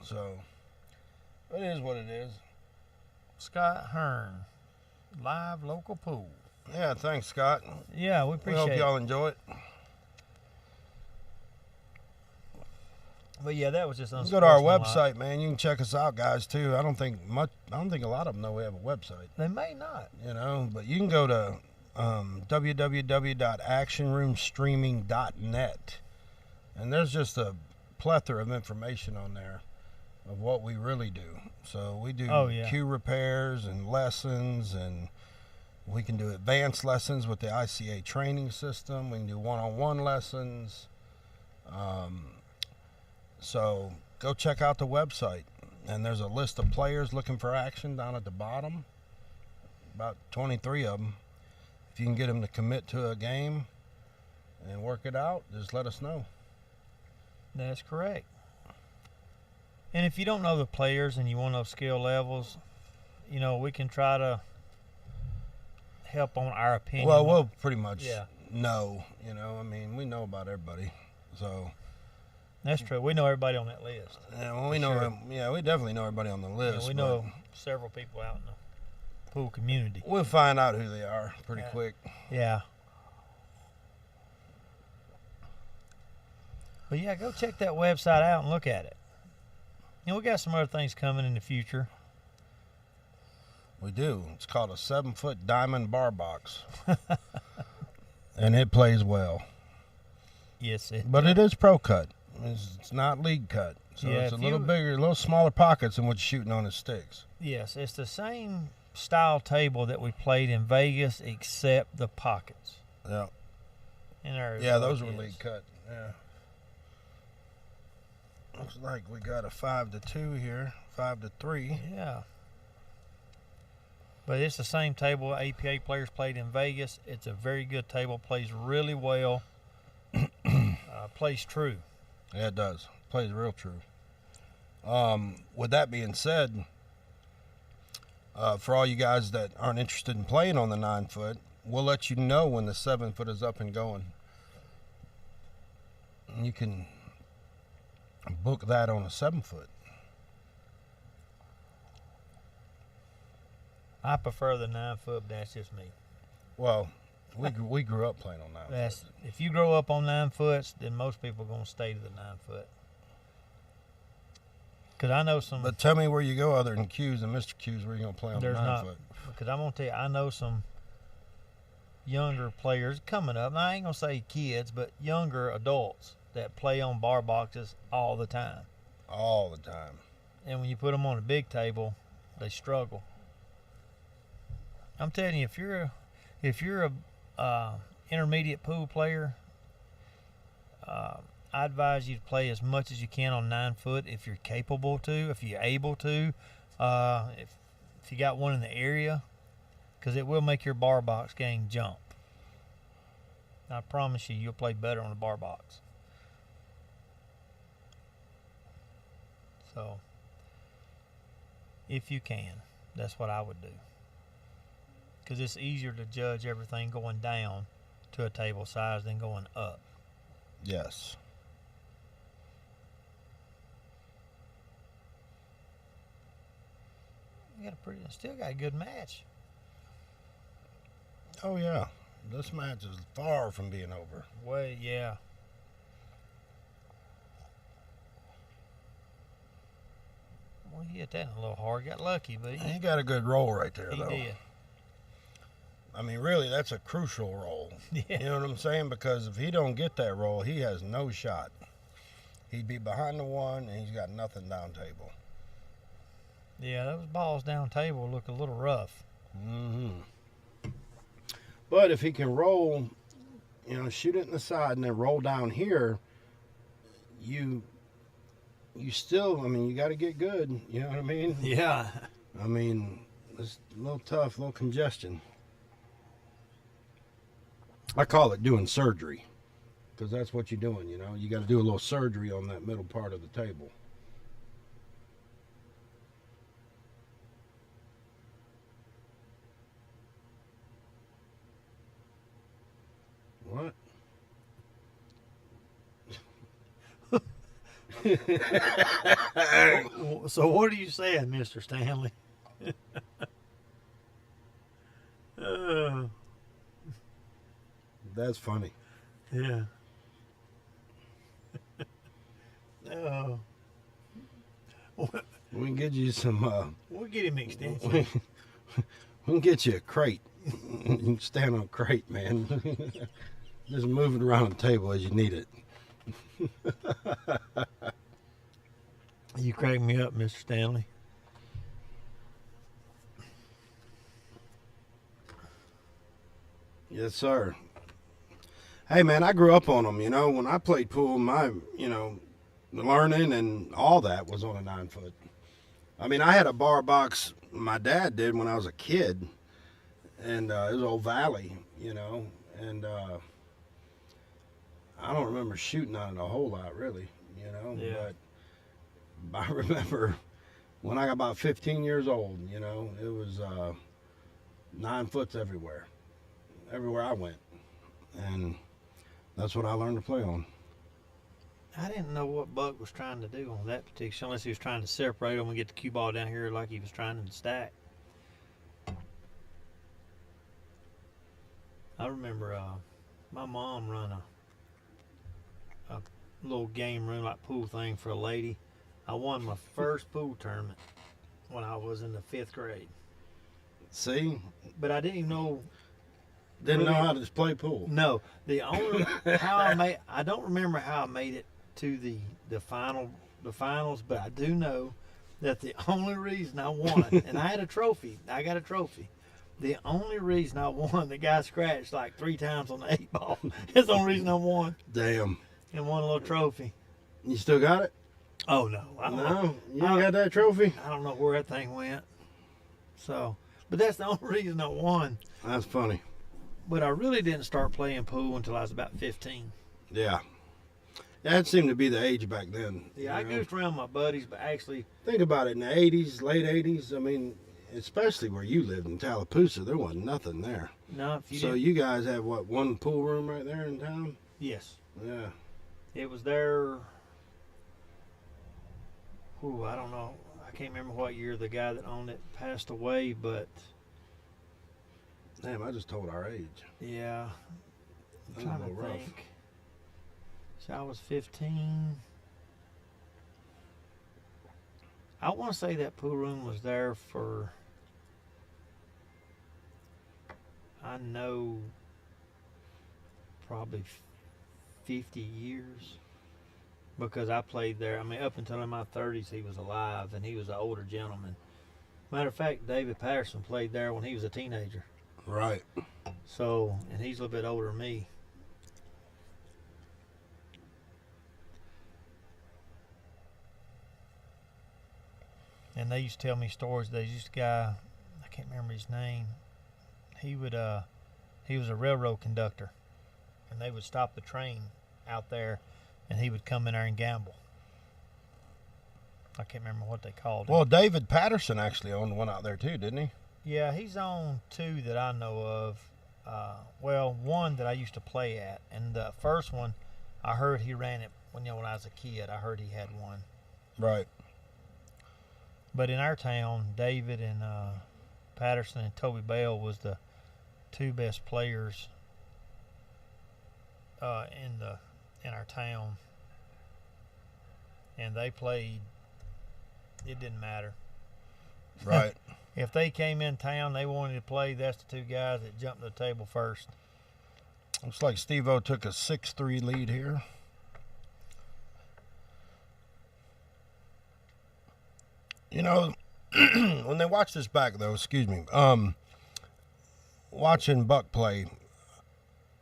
So, it is what it is. Scott Hearn, live local pool. Yeah, thanks, Scott. Yeah, we appreciate it. We hope y'all enjoy it. But yeah, that was just go to our website, man. You can check us out, guys, too. I don't think a lot of them know we have a website. They may not. You know, but you can go to www.actionroomstreaming.net, and there's just a plethora of information on there of what we really do. So we do cue repairs and lessons, and we can do advanced lessons with the ICA training system. We can do one-on-one lessons. So go check out the website, and there's a list of players looking for action down at the bottom, about 23 of them. If you can get them to commit to a game and work it out, just let us know. That's correct. And if you don't know the players and you want to know skill levels, you know, we can try to help on our opinion. Well, we'll pretty much know, you know. I mean, we know about everybody, so. That's true. We know everybody on that list. Yeah, well, we know. Sure. Yeah, we definitely know everybody on the list. Yeah, we know several people out in the pool community. We'll find out who they are pretty quick. Yeah. But yeah, go check that website out and look at it. You know, we got some other things coming in the future. We do. It's called a 7-foot diamond bar box, and it plays well. Yes, but it is pro cut. It's not league cut, so it's a little bigger, a little smaller pockets than what you're shooting on the sticks. Yes, it's the same style table that we played in Vegas, except the pockets. Yeah. Yeah, those were league cut. Yeah. Looks like we got a 5-2 here, 5-3. Yeah. But it's the same table APA players played in Vegas. It's a very good table, plays really well, plays true. Yeah, it does. Plays real true. With that being said, for all you guys that aren't interested in playing on the 9-foot, we'll let you know when the 7-foot is up and going. And you can book that on a 7-foot. I prefer the 9-foot, but that's just me. Well, we grew up playing on 9-foot. If you grow up on 9-foots, then most people are going to stay to the 9-foot. Because I know some. But tell me where you go other than Q's and Mr. Q's where you're going to play on the 9-foot. Because I'm going to tell you, I know some younger players coming up. And I ain't going to say kids, but younger adults that play on bar boxes all the time. All the time. And when you put them on a big table, they struggle. I'm telling you, if you're a intermediate pool player, I advise you to play as much as you can on 9-foot if you're capable to, if you're able to, if you got one in the area, because it will make your bar box game jump. I promise you, you'll play better on a bar box. So, if you can, that's what I would do. Because it's easier to judge everything going down to a table size than going up. Yes. We got still got a good match. Oh yeah, this match is far from being over. Yeah. Well, he hit that a little hard. Got lucky, but he got a good roll right there, though. He did. I mean, really, that's a crucial roll. Yeah. You know what I'm saying? Because if he don't get that roll, he has no shot. He'd be behind the one, and he's got nothing down table. Yeah, those balls down table look a little rough. Mm-hmm. But if he can roll, shoot it in the side and then roll down here, you still, you got to get good. You know what I mean? Yeah. It's a little tough, a little congestion. I call it doing surgery because that's what you're doing, You got to do a little surgery on that middle part of the table. What? So what are you saying, Mr. Stanley? That's funny. Yeah. Oh. We can get you some. We'll get him extension. We can get you a crate. You can stand on a crate, man. Just move it around the table as you need it. You crack me up, Mr. Stanley. Yes, sir. Hey, man, I grew up on them. When I played pool, my, the learning and all that was on a 9-foot. I had a bar box my dad did when I was a kid, and it was Old Valley, and I don't remember shooting on it a whole lot, really, Yeah. But I remember when I got about 15 years old, it was 9 foots everywhere I went, and that's what I learned to play on. I didn't know what Buck was trying to do on that particular, unless he was trying to separate them and get the cue ball down here like he was trying to stack. I remember my mom run a little game room, like pool thing for a lady. I won my first pool tournament when I was in the 5th grade. See? But I didn't even know. Didn't know how to just play pool. No, the only I don't remember how I made it to the finals, but I do know that the only reason I won, and I had a trophy. I got a trophy. The only reason I won, the guy scratched like 3 times on the 8 ball. That's the only reason I won. Damn. And won a little trophy. You still got it? Oh no, No, you ain't got that trophy. I don't know where that thing went. So, but that's the only reason I won. That's funny. But I really didn't start playing pool until I was about 15. Yeah. That seemed to be the age back then. Yeah, I goofed around my buddies, but actually... Think about it, in the 80s, late 80s, especially where you lived in Tallapoosa, there wasn't nothing there. No, if you So didn't... you guys have, what, one pool room right there in town? Yes. Yeah. It was there... Ooh, I don't know. I can't remember what year the guy that owned it passed away, but... Damn, I just told our age. Yeah. I'm That's trying a to little rough. think. So I was 15. I want to say that pool room was there for, I know, probably 50 years. Because I played there. Up until in my 30s, he was alive, and he was an older gentleman. Matter of fact, David Patterson played there when he was a teenager. Right. So, and he's a little bit older than me. And they used to tell me stories. There used a guy, I can't remember his name. He was a railroad conductor, and they would stop the train out there, and he would come in there and gamble. I can't remember what they called it. Well, David Patterson actually owned one out there too, didn't he? Yeah, he's on 2 that I know of. Well, one that I used to play at, and the first one, I heard he ran it when I was a kid. I heard he had one. Right. But in our town, David and Patterson and Toby Bell was the 2 best players in our town, and they played. It didn't matter. Right. If they came in town, they wanted to play. That's the 2 guys that jumped to the table first. Looks like Steve-O took a 6-3 lead here. When they watch this back, though, excuse me, watching Buck play,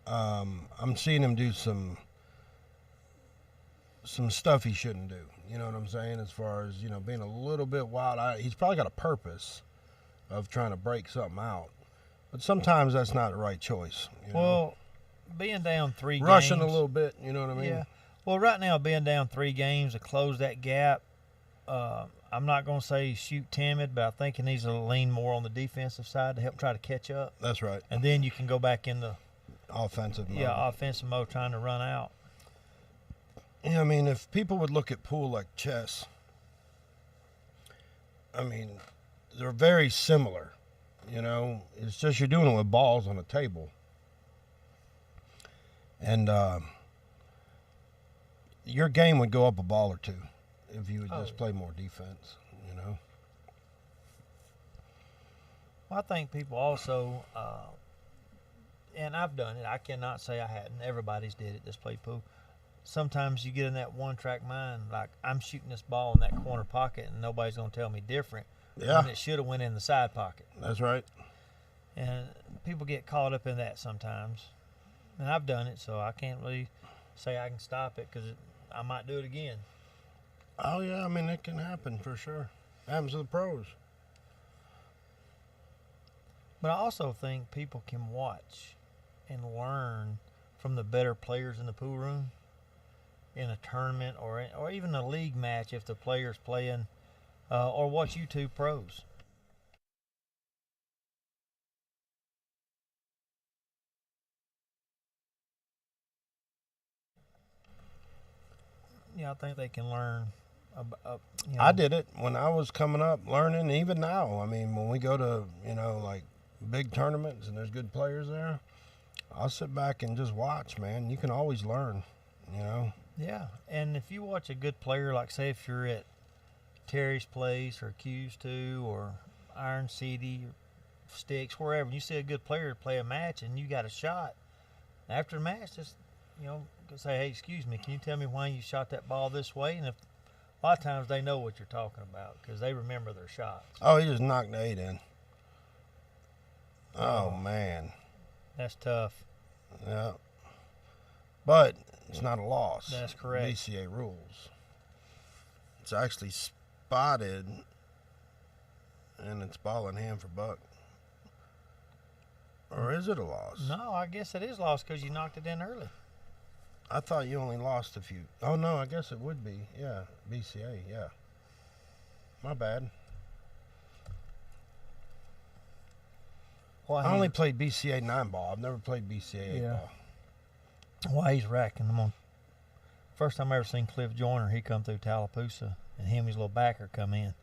I'm seeing him do some stuff he shouldn't do. You know what I'm saying? As far as, being a little bit wild. He's probably got a purpose of trying to break something out. But sometimes that's not the right choice. Well, being down 3 Rushing games. a little bit, you know what I mean? Yeah. Well, right now, being down 3 games to close that gap, I'm not going to say shoot timid, but I think he needs to lean more on the defensive side to help try to catch up. That's right. And then you can go back into offensive mode. Yeah, offensive mode, trying to run out. Yeah, I mean, if people would look at pool like chess, I mean, they're very similar. It's just you're doing it with balls on a table. And your game would go up a ball or two if you would just play more defense, Well, I think people also, and I've done it, I cannot say I hadn't. Everybody's did it, just play pool. Sometimes you get in that one-track mind, like I'm shooting this ball in that corner pocket and nobody's going to tell me different. Yeah. And it should have went in the side pocket. That's right. And people get caught up in that sometimes. And I've done it, so I can't really say I can stop it because I might do it again. Oh, yeah, I mean, it can happen for sure. It happens to the pros. But I also think people can watch and learn from the better players in the pool room in a tournament or even a league match if the player's playing, or watch YouTube pros. Yeah, I think they can learn. I did it when I was coming up, learning. Even now, I mean, when we go to like big tournaments and there's good players there, I'll sit back and just watch. Man, you can always learn. Yeah, and if you watch a good player, like say if you're at Terry's place or Q's 2 or Iron City or Sticks, wherever, and you see a good player play a match and you got a shot, after the match, just say, hey, excuse me, can you tell me why you shot that ball this way? And if a lot of times they know what you're talking about because they remember their shots. Oh, he just knocked the 8 in. Oh, man. That's tough. Yeah. But it's not a loss. That's correct. BCA rules. It's actually spotted, and it's ball in hand for Buck. Or is it a loss? No, I guess it is lost because you knocked it in early. I thought you only lost a few. Oh, no, I guess it would be. Yeah, BCA, yeah. My bad. I only played BCA 9 ball. I've never played BCA 8 ball. Why he's racking them on. First time I ever seen Cliff Joyner, he come through Tallapoosa, and him and his little backer come in.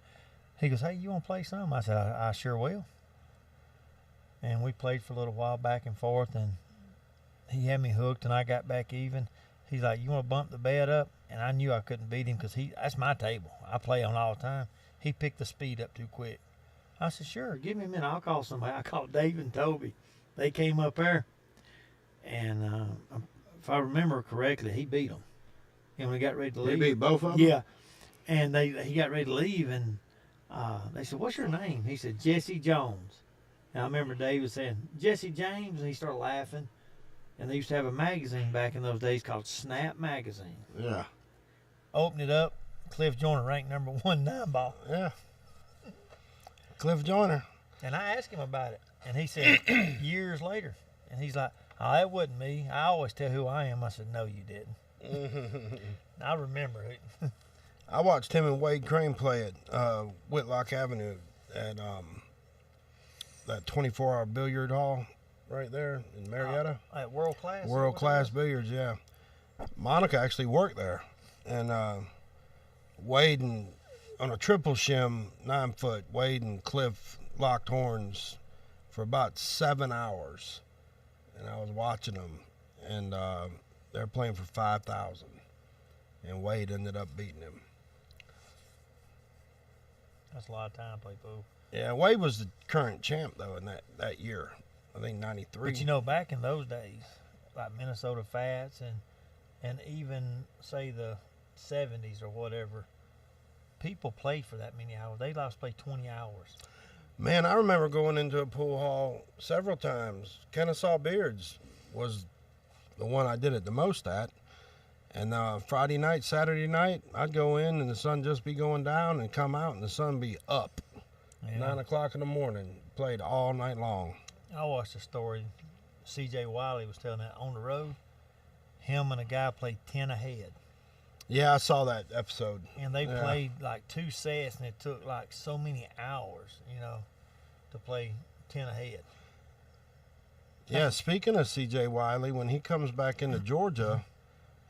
He goes, hey, you want to play some? I said, I sure will. And we played for a little while back and forth, and he had me hooked, and I got back even. He's like, you want to bump the bed up? And I knew I couldn't beat him because that's my table. I play on all the time. He picked the speed up too quick. I said, sure, give me a minute. I'll call somebody. I called Dave and Toby. They came up there, and if I remember correctly, he beat them. And we got ready to leave. He beat both of them? Yeah. And he got ready to leave, and they said, what's your name? He said, Jesse Jones. And I remember Dave was saying, Jesse James, and he started laughing. And they used to have a magazine back in those days called Snap Magazine. Yeah. Opened it up. Cliff Joyner ranked number 1 9-ball. Yeah. Cliff Joyner. And I asked him about it. And he said, years later. And he's like, oh, that wasn't me. I always tell who I am. I said, no, you didn't. I remember it. I watched him and Wade Crane play at Whitlock Avenue at that 24-hour billiard hall right there in Marietta. At World Class? World Class Billiards, yeah. Monica actually worked there. And Wade and, on a triple shim 9-foot, Wade and Cliff locked horns for about 7 hours. And I was watching them. And they were playing for 5,000. And Wade ended up beating him. That's a lot of time to play pool. Yeah, Wade was the current champ, though, in that year. I think 93. But, back in those days, like Minnesota Fats and even, say, the 70s or whatever, people played for that many hours. They lost play 20 hours. Man, I remember going into a pool hall several times. Kennesaw Beards was the one I did it the most at. And Friday night, Saturday night, I'd go in and the sun just be going down and come out and the sun be up. Yeah. 9 o'clock in the morning. Played all night long. I watched a story. C.J. Wiley was telling that on the road, him and a guy played 10 ahead. Yeah, I saw that episode. And they played like 2 sets, and it took like so many hours, to play 10 ahead. Yeah, speaking of C.J. Wiley, when he comes back into Georgia,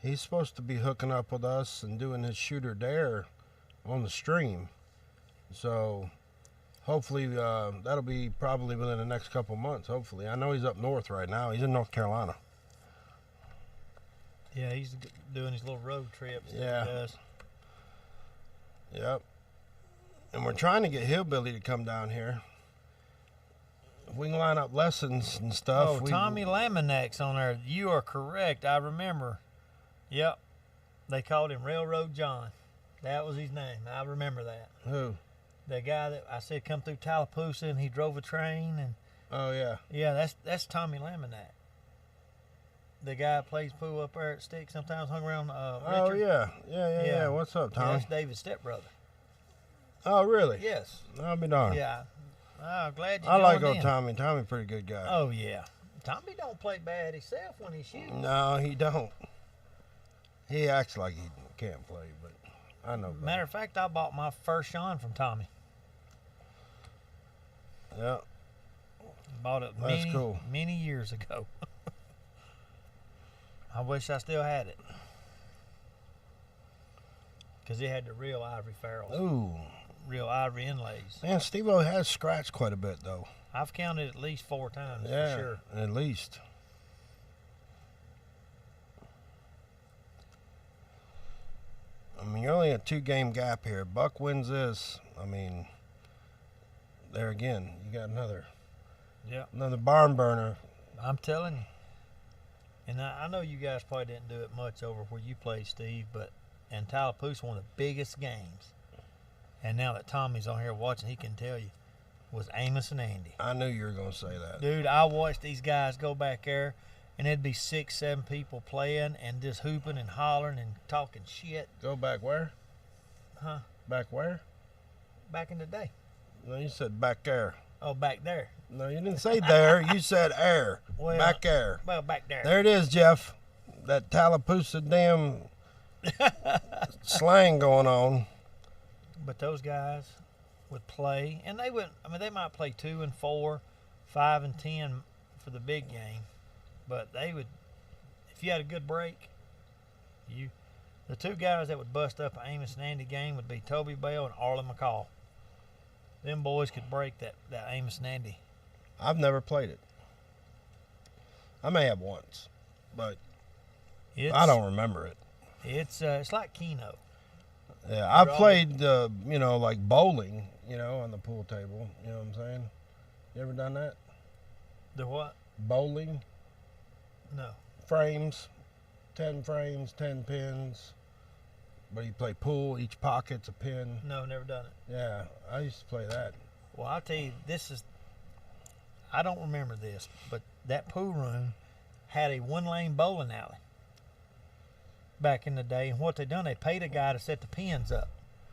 he's supposed to be hooking up with us and doing his shooter dare on the stream. So hopefully that'll be probably within the next couple months, hopefully. I know he's up north right now. He's in North Carolina. Yeah, he's doing his little road trips that Yeah. he does. Yep. And we're trying to get Hillbilly to come down here. If we can line up lessons and stuff. Oh, Tommy Laminak's on there. You are correct. I remember. Yep. They called him Railroad John. That was his name. I remember that. Who? The guy that I said come through Tallapoosa and he drove a train. And Oh, yeah. yeah, that's Tommy Laminak. The guy that plays pool up there at Stick sometimes hung around Oh, Richard. yeah. What's up, Yeah, Tommy? that's David's stepbrother. Oh, really? Yes. I'll be darned. Yeah. I'm glad you I like joined old in. Tommy. Tommy, pretty good guy. Oh, yeah. Tommy don't play bad himself when he shoots. No, he don't. He acts like he can't play, but I know better. Matter of fact, I bought my first shot from Tommy. Yeah. Bought it That's cool. many years ago. I wish I still had it. Because it had the real ivory ferrules. Ooh. Real ivory inlays. Man, Steve-O has scratched quite a bit, though. I've counted at least 4 times Yeah, for sure. at least. I mean, you're only a 2-game gap here. Buck wins this. I mean, there again, you got another barn burner. I'm telling you. And I know you guys probably didn't do it much over where you played, Steve, but in Tallapoosa, one of the biggest games, and now that Tommy's on here watching, he can tell you, was Amos and Andy. I knew you were going to say that. Dude, I watched these guys go back there, and it'd be 6, 7 people playing and just hooping and hollering and talking shit. Go back where? Huh? Back where? Back in the day. No, you said back there. Oh, back there. No, you didn't say there. You said air. Well, back there. Well, back there. There it is, Jeff. That Tallapoosa damn slang going on. But those guys would play, and they would. I mean, they might play 2 and 4, 5 and 10 for the big game, but they would. If you had a good break, the 2 guys that would bust up an Amos and Andy game would be Toby Bell and Arlen McCall. Them boys could break that Amos and Andy. I've never played it. I may have once, but I don't remember it. It's like Keno. Yeah, I've played, like bowling, on the pool table. You know what I'm saying? You ever done that? The what? Bowling. No. Frames, 10 frames, 10 pins. But you play pool, each pocket's a pin. No, never done it. Yeah, I used to play that. Well, I'll tell you, I don't remember this, but that pool room had a 1-lane bowling alley back in the day. And what they done, they paid a guy to set the pins up.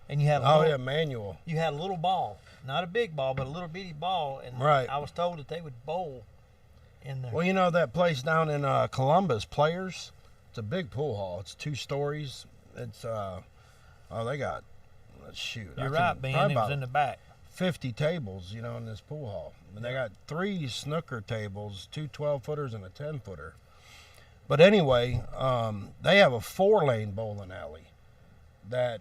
And you had manual. You had a little ball, not a big ball, but a little bitty ball. And right. I was told that they would bowl in there. Well, that place down in Columbus, Players, it's a big pool hall. It's 2 stories. It's, they got, shoot. You're right, Ben. It was in the back. 50 tables, in this pool hall. And they got 3 snooker tables, 2 12-footers and a 10-footer. But anyway, they have a 4-lane bowling alley that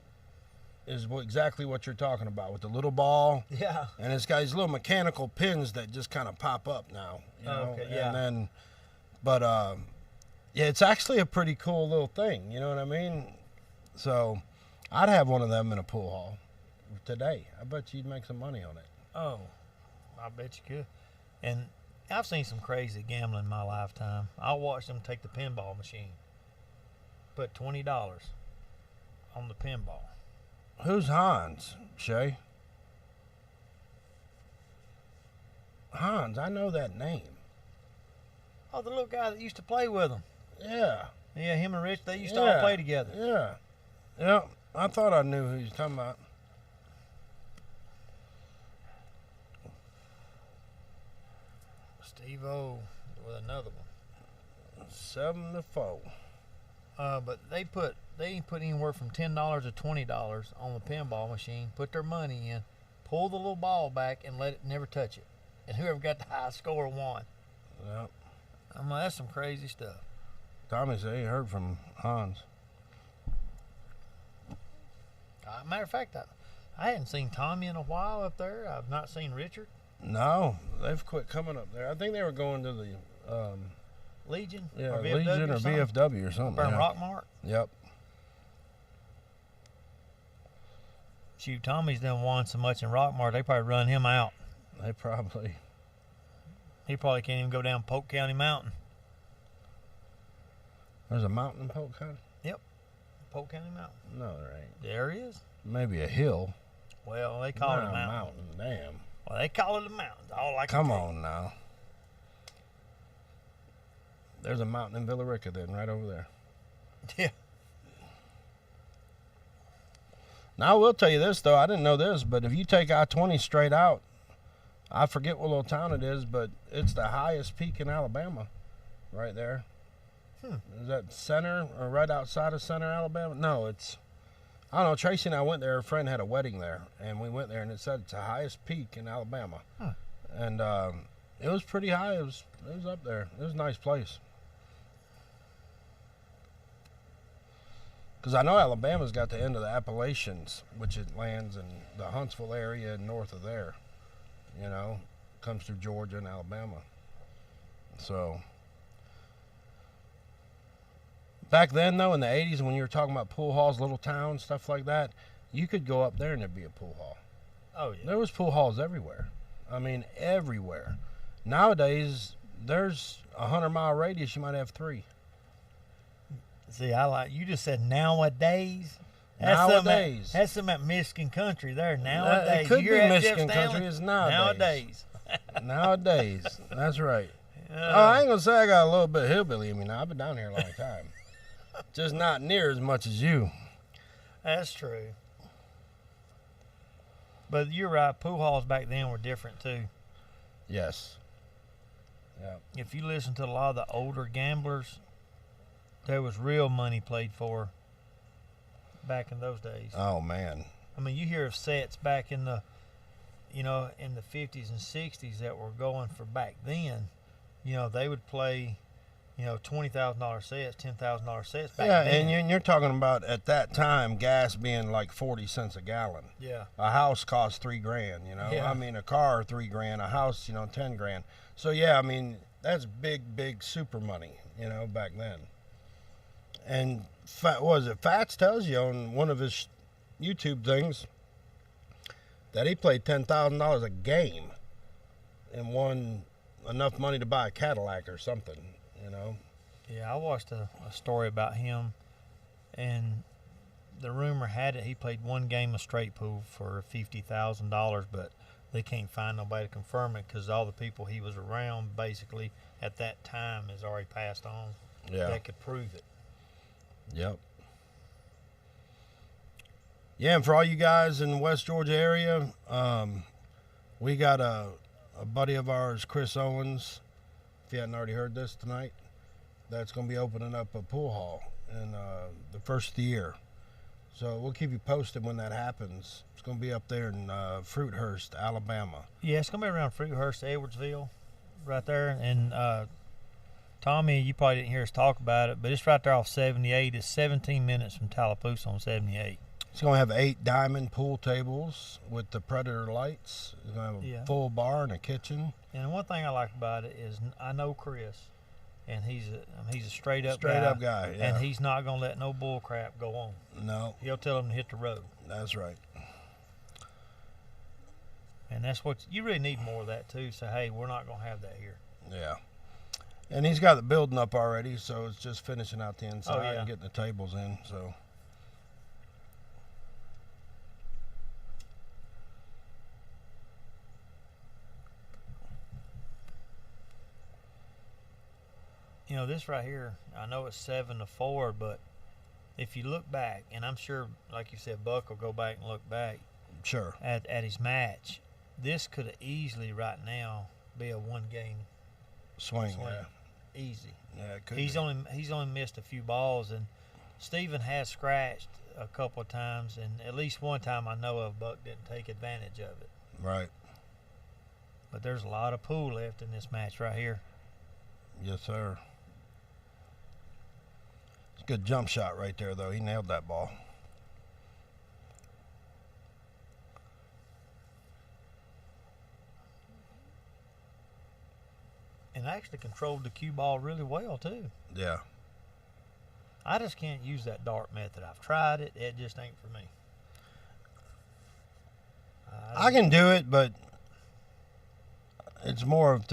is exactly what you're talking about with the little ball. Yeah. And it's got these little mechanical pins that just kind of pop up now. Okay, yeah. And then, but it's actually a pretty cool little thing. You know what I mean? So I'd have one of them in a pool hall today. I bet you'd make some money on it. Oh, I bet you could. And I've seen some crazy gambling in my lifetime. I watched them take the pinball machine, put $20 on the pinball. Who's Hans, Shay? Hans, I know that name. Oh, the little guy that used to play with them. Yeah. Yeah, him and Rich, they used to all play together. Yeah. Yeah. I thought I knew who he was talking about. Steve-O with another one. 7-4. But they put anywhere from $10 to $20 on the pinball machine. Put their money in, pull the little ball back, and let it never touch it. And whoever got the highest score won. Yep. I mean, that's some crazy stuff. Tommy said he heard from Hans. Matter of fact, I hadn't seen Tommy in a while up there. I've not seen Richard. No, they've quit coming up there. I think they were going to the Legion? yeah, or VFW Legion or VFW or something. Burn Yeah. Rockmart? Yep. Shoot, Tommy's done won so much in Rockmart, they probably run him out. They probably. He probably can't even go down Polk County Mountain. There's a mountain in Polk County? Polk County Mountain. No, there ain't. There he is. Maybe a hill. Well, they call it a Not mountain. Damn. Well, they call it a mountain. All I can Come tell on now. There's a mountain in Villarica then, right over there. Yeah. Now, I will tell you this, though. I didn't know this, but if you take I-20 straight out, I forget what little town it is, but it's the highest peak in Alabama right there. Is that center or right outside of center, Alabama? No, it's, I don't know. Tracy and I went there. A friend had a wedding there, and we went there, and it said it's the highest peak in Alabama. And it was pretty high. It was up there. It was a nice place. Because I know Alabama's got the end of the Appalachians, which it lands in the Huntsville area and north of there. You know, comes through Georgia and Alabama. So back then, though, in the 80s, when you were talking about pool halls, little towns, stuff like that, you could go up there and there'd be a pool hall. Oh, yeah. There was pool halls everywhere. I mean, everywhere. Nowadays, there's a 100-mile radius, you might have 3. See, you just said nowadays. Nowadays. That's some at Michigan country there. Nowadays. It could You be hear that, Michigan Jeff Stanley? country. It's nowadays. Nowadays. Nowadays. That's right. I ain't going to say I got a little bit of hillbilly in me now. I've been down here a long time. Just not near as much as you. That's true. But you're right. Pool halls back then were different, too. Yes. Yeah. If you listen to a lot of the older gamblers, there was real money played for back in those days. Oh, man. I mean, you hear of sets back in the, in the 50s and 60s that were going for back then. They would play, $20,000 sets, $10,000 sets back then. Yeah, and you're talking about at that time gas being like 40 cents a gallon. Yeah. A house costs $3,000. Yeah. I mean, a car $3,000, a house $10,000. So yeah, I mean that's big super money back then. And Fats tells you on one of his YouTube things that he played $10,000 a game and won enough money to buy a Cadillac or something. Yeah, I watched a story about him, and the rumor had it he played one game of straight pool for $50,000, but they can't find nobody to confirm it because all the people he was around basically at that time has already passed on. Yeah. That could prove it. Yep. Yeah, and for all you guys in the West Georgia area, we got a buddy of ours, Chris Owens, if you hadn't already heard this tonight, that's going to be opening up a pool hall in the first of the year. So we'll keep you posted when that happens. It's going to be up there in Fruithurst, Alabama. Yeah, it's going to be around Fruithurst, Edwardsville, right there. And Tommy, you probably didn't hear us talk about it, but it's right there off 78. It's 17 minutes from Tallapoosa on 78. It's going to have 8 diamond pool tables with the Predator lights. It's going to have a full bar and a kitchen. And one thing I like about it is I know Chris, and he's a straight up guy, yeah. And he's not going to let no bull crap go on. No. He'll tell him to hit the road. That's right. And that's what you really need more of that too. So hey, we're not going to have that here. Yeah. And he's got the building up already, so it's just finishing out the inside and getting the tables in. So. You know, this right here, I know it's 7-4, but if you look back, and I'm sure, like you said, Buck will go back and look back Sure. at his match, this could have easily right now be a one-game Swing. swing. Yeah. Easy. Yeah, it could He's be. only missed a few balls, and Steven has scratched a couple of times, and at least one time I know of, Buck didn't take advantage of it. Right. But there's a lot of pool left in this match right here. Yes, sir. It's a good jump shot right there, though. He nailed that ball. And actually controlled the cue ball really well, too. Yeah. I just can't use that dart method. I've tried it. It just ain't for me. I can do it, but it's more of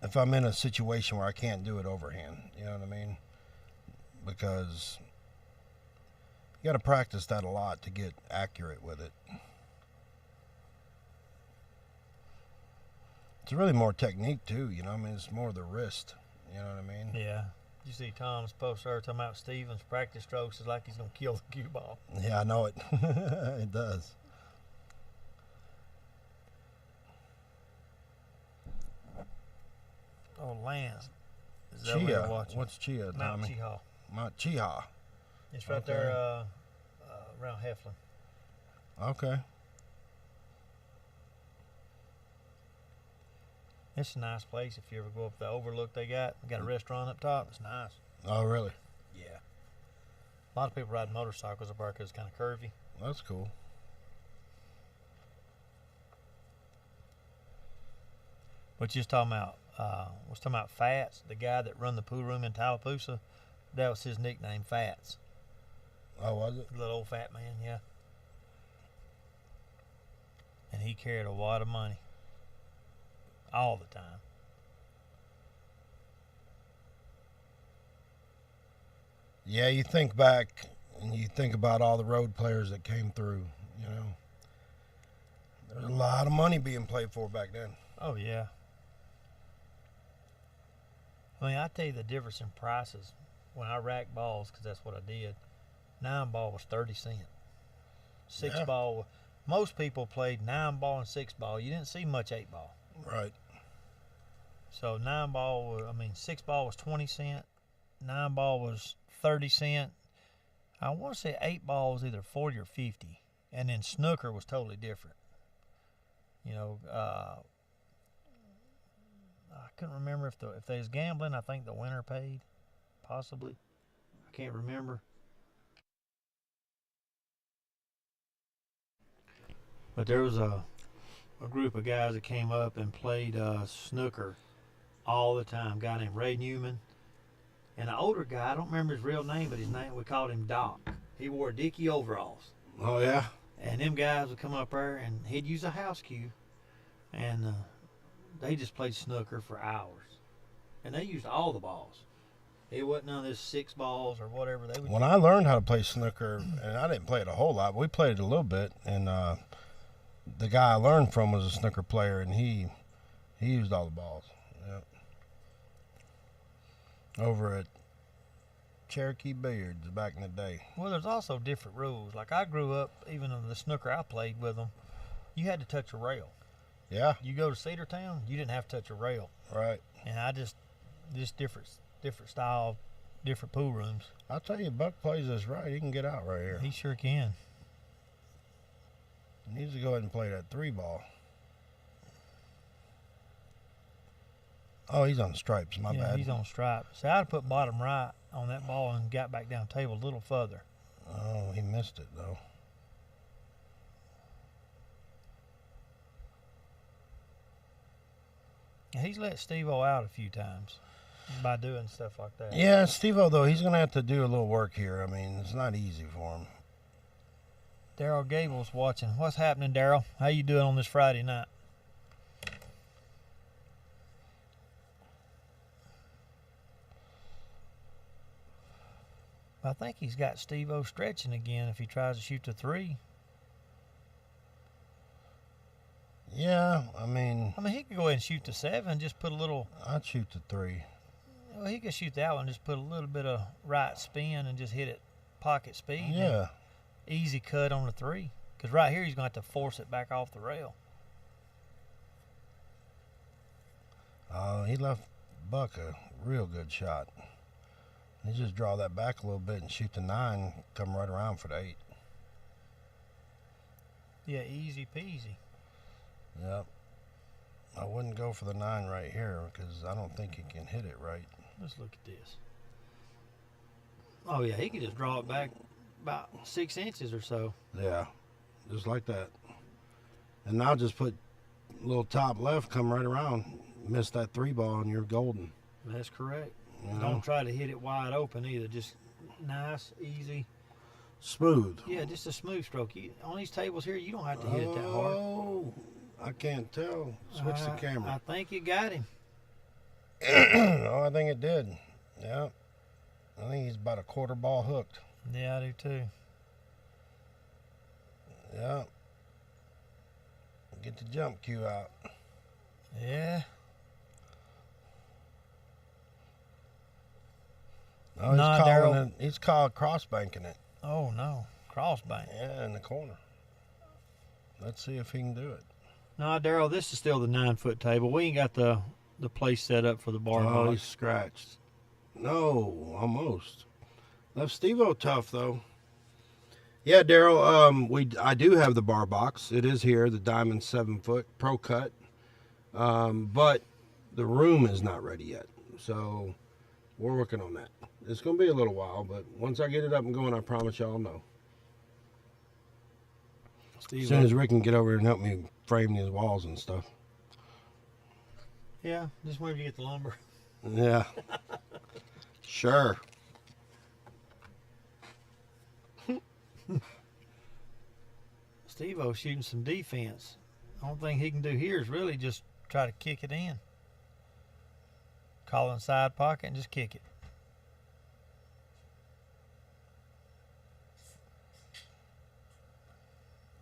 if I'm in a situation where I can't do it overhand. You know what I mean? Because you got to practice that a lot to get accurate with it. It's really more technique too, you know. I mean, it's more the wrist. You know what I mean? Yeah. You see Tom's post there talking about Stevens' practice strokes is like he's gonna kill the cue ball. Yeah, I know it. It does. Oh, Lance. Is that what you're Chia. watching? What's Chia, Mount Tommy? Cheehaw. Mount Cheehaw. It's right Okay. there around Heflin. Okay. It's a nice place if you ever go up the overlook they got. They got a restaurant up top. It's nice. Oh, really? Yeah. A lot of people ride motorcycles up there because it's kind of curvy. That's cool. But you was talking about Fats, the guy that run the pool room in Tallapoosa. That was his nickname, Fats. Oh, was it? Little old fat man, yeah. And he carried a wad of money. All the time. Yeah, you think back and you think about all the road players that came through, you know. There's a lot of money being played for back then. Oh, yeah. I mean, I tell you the difference in prices when I racked balls, because that's what I did. 9 ball was 30 cents. 6 Yeah. ball, most people played 9 ball and 6 ball. You didn't see much 8 ball. Right. So 6 ball was 20 cent. 9 ball was 30 cent. I want to say 8 ball was either 40 or 50. And then snooker was totally different. You know, I couldn't remember if they was gambling. I think the winner paid, possibly. I can't remember. But there was a group of guys that came up and played snooker all the time. A guy named Ray Newman. And an older guy, I don't remember his real name, but we called him Doc. He wore Dickie overalls. Oh, yeah? And them guys would come up there and he'd use a house cue. And they just played snooker for hours. And they used all the balls. It wasn't none of this 6 balls or whatever. They would When I learned how to play snooker, and I didn't play it a whole lot, but we played it a little bit, and the guy I learned from was a snooker player, and he used all the balls. Yep. Over at Cherokee Billiards back in the day. Well, there's also different rules. Like I grew up, even in the snooker I played with them, you had to touch a rail. Yeah. You go to Cedartown, you didn't have to touch a rail. Right. And I just different style, different pool rooms. I'll tell you, Buck plays this right. He can get out right here. He sure can. He needs to go ahead and play that 3 ball. Oh, he's on stripes. My bad. He's on stripe. See, I'd have put bottom right on that ball and got back down table a little further. Oh, he missed it, though. He's let Steve-O out a few times by doing stuff like that. Yeah, Steve-O, though, he's going to have to do a little work here. I mean, it's not easy for him. Daryl Gable's watching. What's happening, Daryl? How you doing on this Friday night? I think he's got Steve-O stretching again if he tries to shoot the 3. Yeah, I mean, He could go ahead and shoot the 7. Just put a little. I'd shoot the 3. Well, he could shoot that one, just put a little bit of right spin and just hit it pocket speed. Yeah. Easy cut on the 3. Because right here he's going to have to force it back off the rail. He left Buck a real good shot. You just draw that back a little bit and shoot the 9, come right around for the 8. Yeah, easy peasy. Yep. I wouldn't go for the 9 right here because I don't think he can hit it right. Let's look at this. Oh, yeah, he could just draw it back about 6 inches or so. Yeah, just like that. And now just put a little top left, come right around. Miss that 3 ball and you're golden. That's correct. You know? Don't try to hit it wide open either. Just nice, easy. Smooth. Yeah, just a smooth stroke. On these tables here, you don't have to hit it that hard. Oh, I can't tell. Switch the camera. I think you got him. Oh, I think it did. Yeah. I think he's about a quarter ball hooked. Yeah, I do too. Yeah. Get the jump cue out. Yeah. Oh, he's called cross banking it. Oh no, cross bank. Yeah, in the corner. Let's see if he can do it. No, Daryl, this is still the 9-foot table. We ain't got the place set up for the bar. Oh, he's scratched. No, almost. Left Steve-O tough though. Yeah, Daryl. I do have the bar box. It is here, the Diamond 7-foot Pro Cut. But the room is not ready yet, so we're working on that. It's going to be a little while, but once I get it up and going, I promise y'all know. As soon as Rick can get over here and help me frame these walls and stuff. Yeah, just whenever you get the lumber. Yeah. Sure. Steve-O shooting some defense. The only thing he can do here is really just try to kick it in. Call inside pocket and just kick it.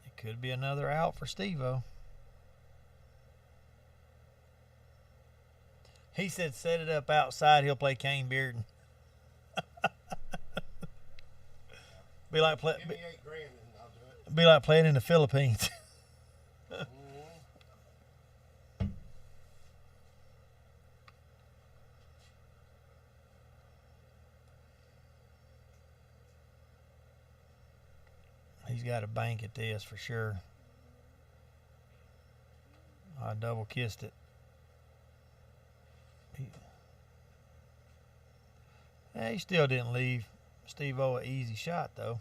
It could be another out for Steve-O. He said set it up outside, he'll play Kane Bearden. Be like Give me $8,000 and I'll do it. Be like playing in the Philippines. He's got to bank at this for sure. I double kissed it. He still didn't leave Steve-O an easy shot though.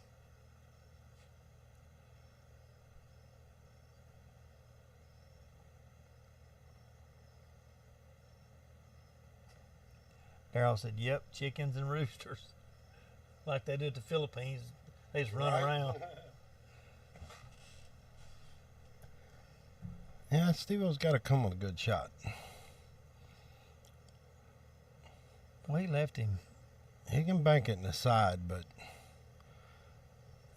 Daryl said, yep, chickens and roosters. Like they do at the Philippines. They just run around. Yeah, Steve-O's got to come with a good shot. Well, he left him. He can bank it in the side, but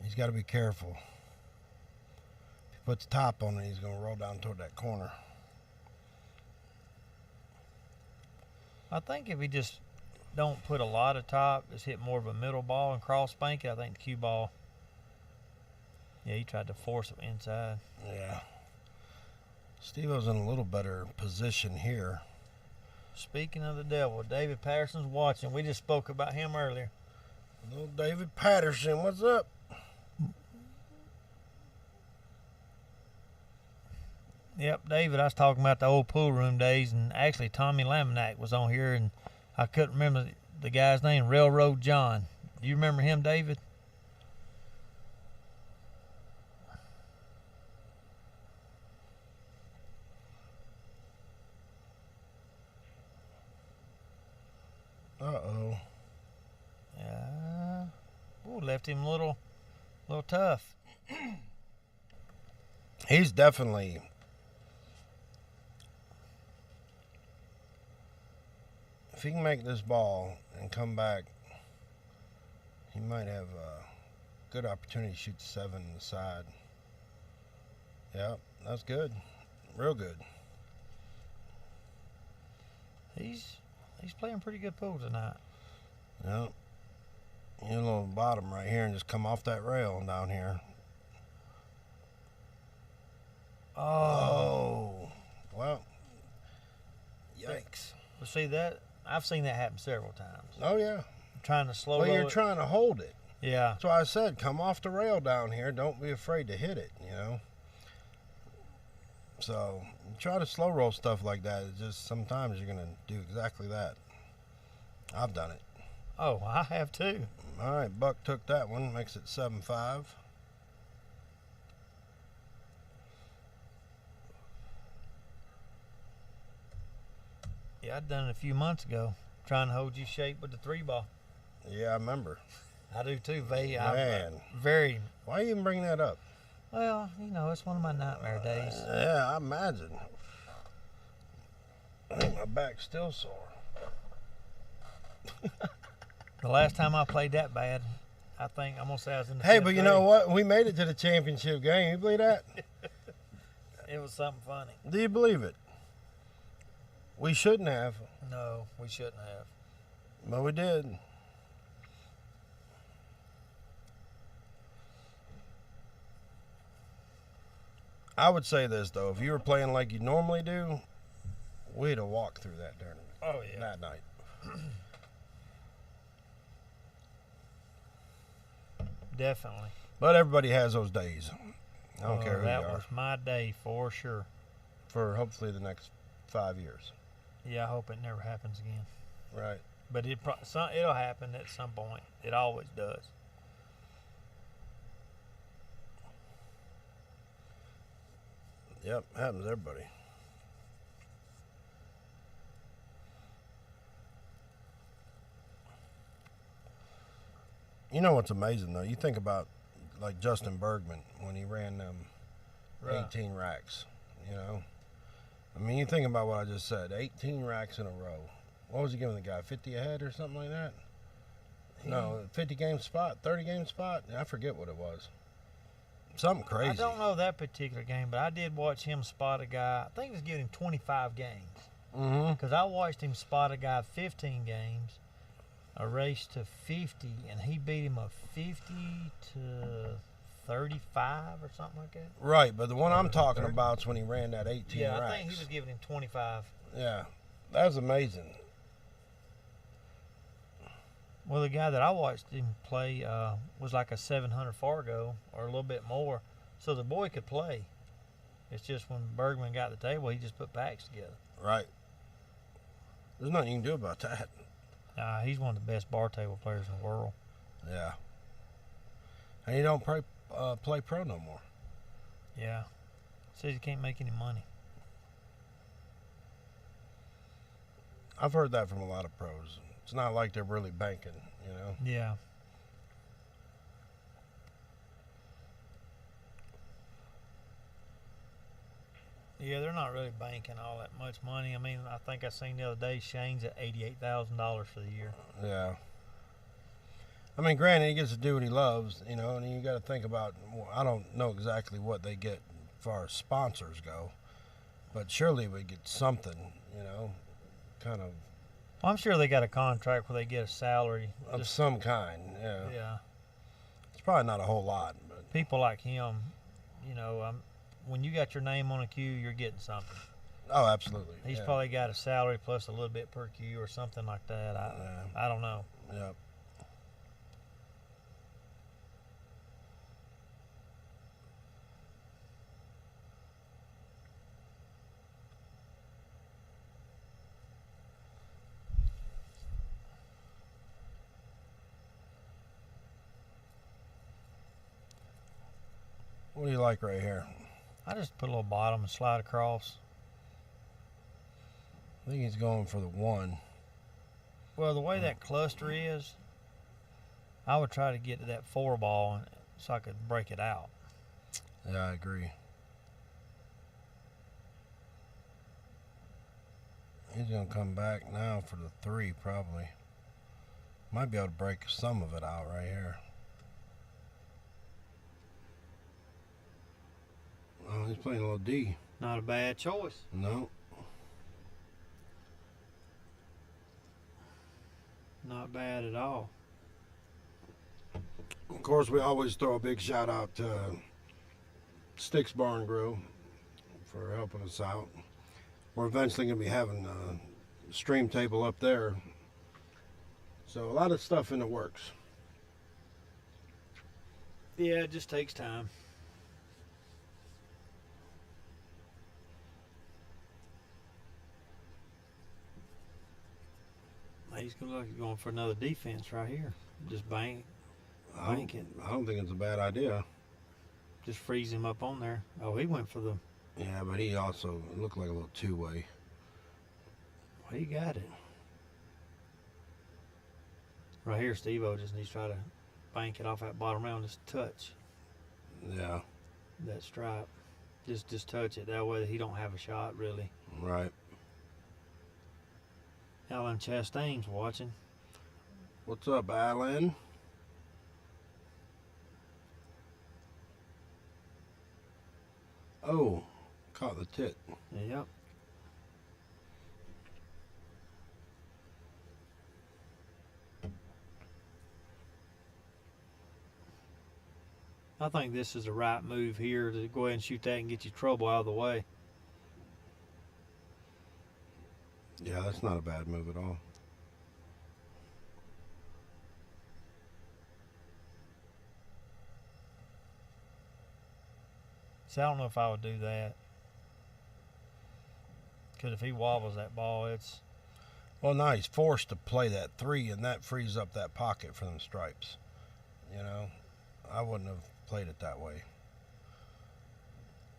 he's got to be careful. If he puts top on it, he's going to roll down toward that corner. I think if he just don't put a lot of top, just hit more of a middle ball and cross bank it, I think the cue ball, yeah, he tried to force it inside. Yeah. Steve-O's in a little better position here. Speaking of the devil, David Patterson's watching. We just spoke about him earlier. Little David Patterson, what's up? Yep, David, I was talking about the old pool room days, and actually Tommy Laminack was on here, and I couldn't remember the guy's name, Railroad John. Do you remember him, David? Uh-oh. Yeah. Ooh, left him a little tough. He's definitely... If he can make this ball and come back, he might have a good opportunity to shoot 7 in the side. Yep, that's good. Real good. He's He's playing pretty good pool tonight. Yep. You little bottom right here and just come off that rail down here. Oh. Well. Yikes. Well, see that? I've seen that happen several times. Oh, yeah. Trying to slow Well, roll you're it. trying to hold it. Yeah. That's why I said come off the rail down here. Don't be afraid to hit it, you know. So, you try to slow roll stuff like that. It's just sometimes you're going to do exactly that. I've done it. Oh, I have too. All right, Buck took that one. Makes it 7-5. Yeah, I'd done it a few months ago, trying to hold you shape with the 3-ball. Yeah, I remember. I do too, Man. Very. Why you even bring that up? Well, you know, it's one of my nightmare days. Yeah, I imagine. I think my back's still sore. The last time I played that bad, I think I'm gonna say I was in the Hey, fifth but you grade. know what? We made it to the championship game. You believe that? It was something funny. Do you believe it? We shouldn't have, No, we shouldn't have. but we did. I would say this, though. If you were playing like you normally do, we'd have walked through that tournament Oh yeah. that night. Definitely. But everybody has those days. I don't care who That you are. was my day for sure. For hopefully the next 5 years. Yeah, I hope it never happens again. Right. But it'll happen at some point. It always does. Yep, happens to everybody. You know what's amazing, though? You think about, like, Justin Bergman when he ran them Right. 18 racks, you know? I mean, you think about what I just said. 18 racks in a row. What was he giving the guy, 50 a head or something like that? No, 50-game spot, 30-game spot? I forget what it was. Something crazy. I don't know that particular game, but I did watch him spot a guy. I think he was giving him 25 games. Mm-hmm. Because I watched him spot a guy 15 games, a race to 50, and he beat him a 50 to 35 or something like that. Right, but the one I'm talking about is when he ran that 18 Yeah, racks. I think he was giving him 25. Yeah, that was amazing. Well, the guy that I watched him play was like a 700 Fargo or a little bit more, so the boy could play. It's just when Bergman got the table, he just put packs together. Right. There's nothing you can do about that. He's one of the best bar table players in the world. Yeah. And he don't play pro no more. Yeah. Says he can't make any money. I've heard that from a lot of pros. It's not like they're really banking, you know? Yeah. Yeah, they're not really banking all that much money. I mean, I think I seen the other day Shane's at $88,000 for the year. Yeah. I mean, granted, he gets to do what he loves, you know, and you got to think about, well, I don't know exactly what they get as far as sponsors go, but surely we get something, you know, kind of I'm sure they got a contract where they get a salary. of Just- some kind, yeah. yeah. It's probably not a whole lot, but People like him, you know, when you got your name on a queue, you're getting something. oh, absolutely. He's yeah. probably got a salary plus a little bit per queue or something like that. Yeah. I don't know. Yeah. What do you like right here? I just put a little bottom and slide across. I think he's going for the one. Well, the way that cluster is, I would try to get to that 4-ball so I could break it out. Yeah, I agree. He's going to come back now for the 3, probably. Might be able to break some of it out right here. Oh, he's playing a little D. Not a bad choice. No. Not bad at all. Of course, we always throw a big shout out to Sticks Bar and Grill for helping us out. We're eventually going to be having a stream table up there. So a lot of stuff in the works. Yeah, it just takes time. He's going for another defense right here. Just bank it. I don't think it's a bad idea. Just freeze him up on there. Oh, he went for the... Yeah, but he also looked like a little two-way. Well, he got it. Right here, Steve-O just needs to try to bank it off that bottom round. Just touch. Yeah. That stripe. Just touch it. That way he don't have a shot, really. Right. Alan Chastain's watching. What's up, Alan? Oh, caught the tit. Yep. I think this is the right move here to go ahead and shoot that and get your trouble out of the way. Yeah, that's not a bad move at all. See, I don't know if I would do that. Because if he wobbles that ball, it's... Well, now he's forced to play that 3, and that frees up that pocket for them stripes. You know, I wouldn't have played it that way.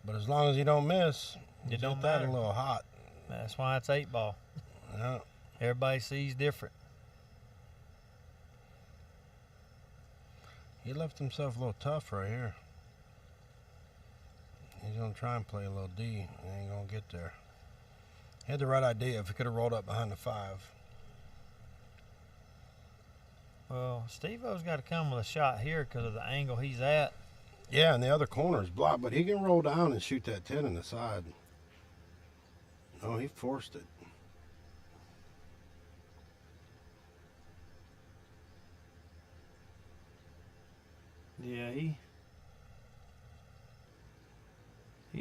But as long as you don't miss, It don't get that matter. a little hot. That's why it's 8 ball. Yeah. Everybody sees different. He left himself a little tough right here. He's going to try and play a little D. He ain't going to get there. He had the right idea if he could have rolled up behind the 5. Well, Steve-O's got to come with a shot here because of the angle he's at. Yeah, and the other corner is blocked, but he can roll down and shoot that 10 in the side. Oh, he forced it. Yeah, he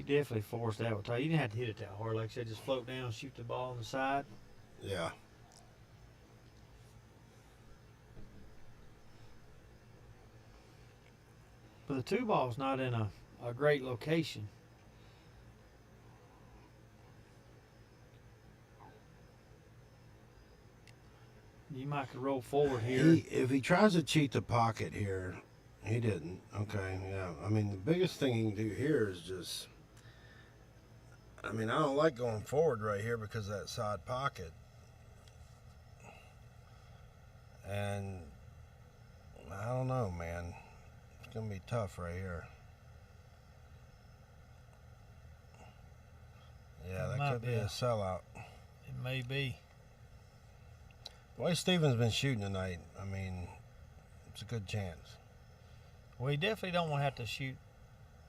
definitely forced that one. You didn't have to hit it that hard. Like I said, just float down, shoot the ball on the side. Yeah. But the 2 ball's not in a great location. You might could roll forward here. If he tries to cheat the pocket here, he didn't. Okay, yeah. I mean, the biggest thing he can do here is just... I mean, I don't like going forward right here because of that side pocket. And I don't know, man. It's going to be tough right here. Yeah, that could be a sellout. It may be. The way Steven's been shooting tonight, I mean, it's a good chance. Well, you definitely don't want to have to shoot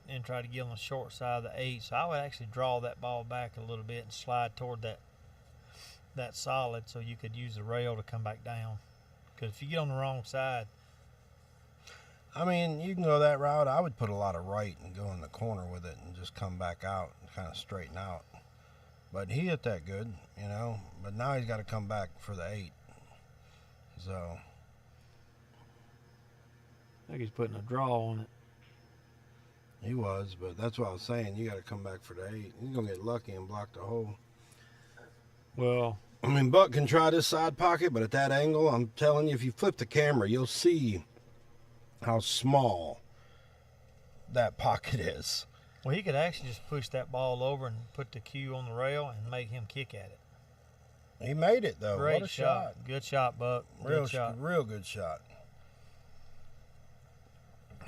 and try to get on the short side of the 8. So I would actually draw that ball back a little bit and slide toward that solid so you could use the rail to come back down. Because if you get on the wrong side... I mean, you can go that route. I would put a lot of right and go in the corner with it and just come back out and kind of straighten out. But he hit that good, you know. But now he's got to come back for the 8. So... I think he's putting a draw on it. He was, but that's what I was saying. You got to come back for the 8. He's going to get lucky and block the hole. Well... I mean, Buck can try this side pocket, but at that angle, I'm telling you, if you flip the camera, you'll see how small that pocket is. Well, he could actually just push that ball over and put the cue on the rail and make him kick at it. He made it, though. Great What a shot. Good shot, Buck. Real Good shot. Real good shot.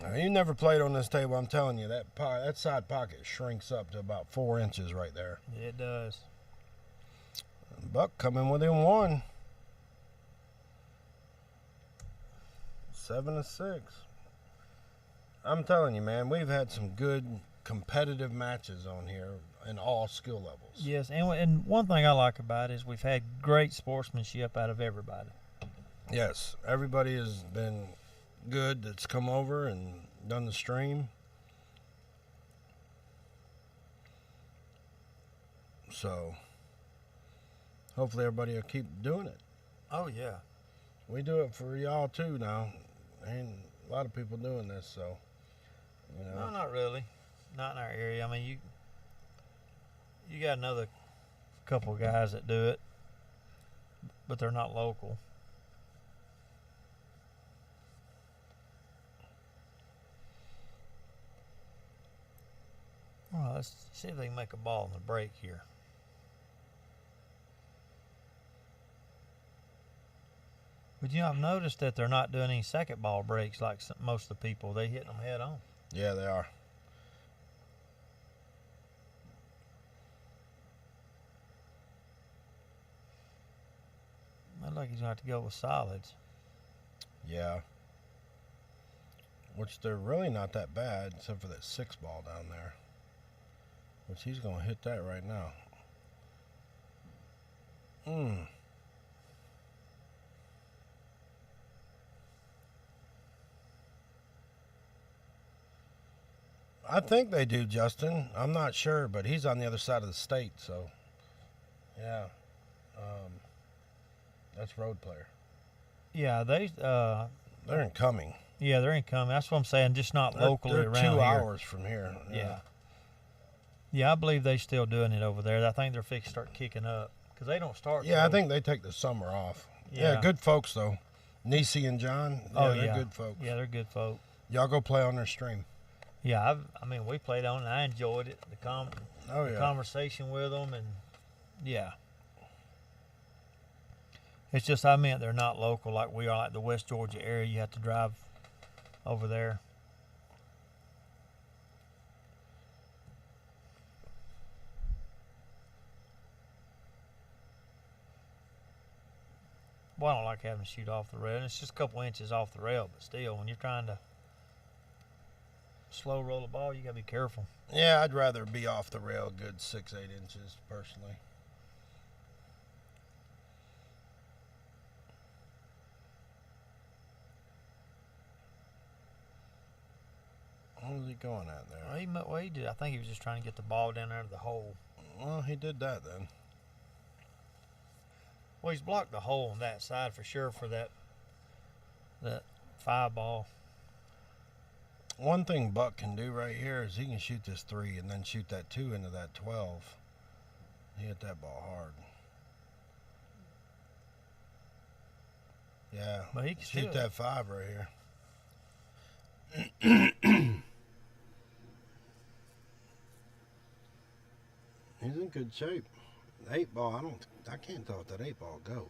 Now, you never played on this table. I'm telling you, that side pocket shrinks up to about 4 inches right there. It does. Buck coming within 1. 7-6. I'm telling you, man, we've had some good competitive matches on here in all skill levels. Yes, and one thing I like about it is we've had great sportsmanship out of everybody. Yes, everybody has been good that's come over and done the stream. So, hopefully everybody will keep doing it. Oh, yeah. We do it for y'all too now. Ain't a lot of people doing this, so, you know. No, not really. Not in our area. I mean, you got another couple guys that do it, but they're not local. Well, let's see if they can make a ball in the break here. But I've noticed that they're not doing any second ball breaks like most of the people. They hitting them head on. Yeah, they are. Looks like he's going to have to go with solids. Yeah. Which they're really not that bad, except for that 6 ball down there. Which he's going to hit that right now. I think they do, Justin. I'm not sure, but he's on the other side of the state, so yeah. That's road player. Yeah, they're incoming. Yeah, they're incoming. That's what I'm saying. Just not locally they're around 2 here. hours from here. Yeah. Yeah, I believe they're still doing it over there. I think they're fixing to start kicking up because they don't start. Yeah, I think they take the summer off. Yeah, good folks though. Nisi and John. Yeah, they're good folks. Yeah, they're good folks. Y'all go play on their stream. Yeah, I mean, we played on it. And I enjoyed it. The conversation with them, and yeah. It's just I meant they're not local like we are, like the West Georgia area. You have to drive over there. Well, I don't like having to shoot off the rail. And it's just a couple inches off the rail, but still, when you're trying to slow roll a ball, you got to be careful. Yeah, I'd rather be off the rail a good 6-8 inches, personally. What was he going at there? Well, he did. I think he was just trying to get the ball down there to the hole. Well, he did that then. Well, he's blocked the hole on that side for sure for that 5 ball. One thing Buck can do right here is he can shoot this 3 and then shoot that 2 into that 12. He hit that ball hard. Yeah, but he can shoot that 5 right here. He's in good shape. The 8 ball, I can't tell if that 8 ball go.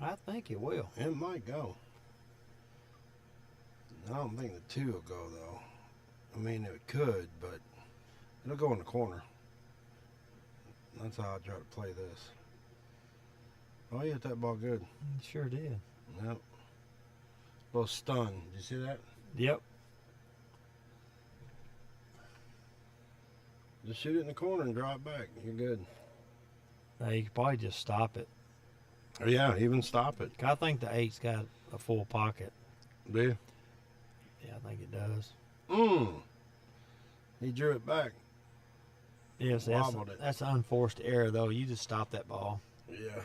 I think it will. It might go. I don't think the 2 will go though. I mean, it could, but it'll go in the corner. That's how I try to play this. Oh, he hit that ball good. He sure did. Yep. A little stun. Did you see that? Yep. Just shoot it in the corner and draw it back. You're good. You could probably just stop it. Oh, yeah, even stop it. I think the 8's got a full pocket. Do you? Yeah, I think it does. He drew it back. Yes, that's an unforced error, though. You just stop that ball. Yeah.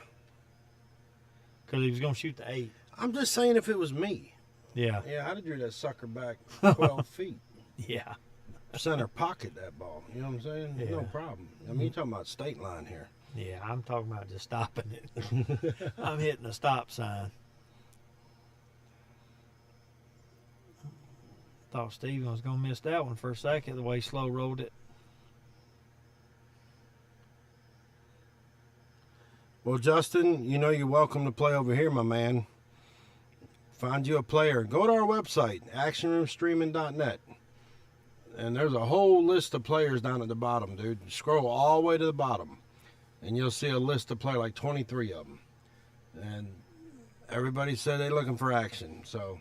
Because he was going to shoot the 8. I'm just saying if it was me. Yeah. Yeah, I'd have drew that sucker back 12 feet. Yeah. Center pocket that ball. You know what I'm saying? Yeah. No problem. I mean, you're talking about state line here. Yeah, I'm talking about just stopping it. I'm hitting a stop sign. Thought Steven was going to miss that one for a second, the way he slow rolled it. Well, Justin, you know you're welcome to play over here, my man. Find you a player. Go to our website, actionroomstreaming.net. And there's a whole list of players down at the bottom, dude. Scroll all the way to the bottom, and you'll see a list of players, like 23 of them. And everybody said they're looking for action. So,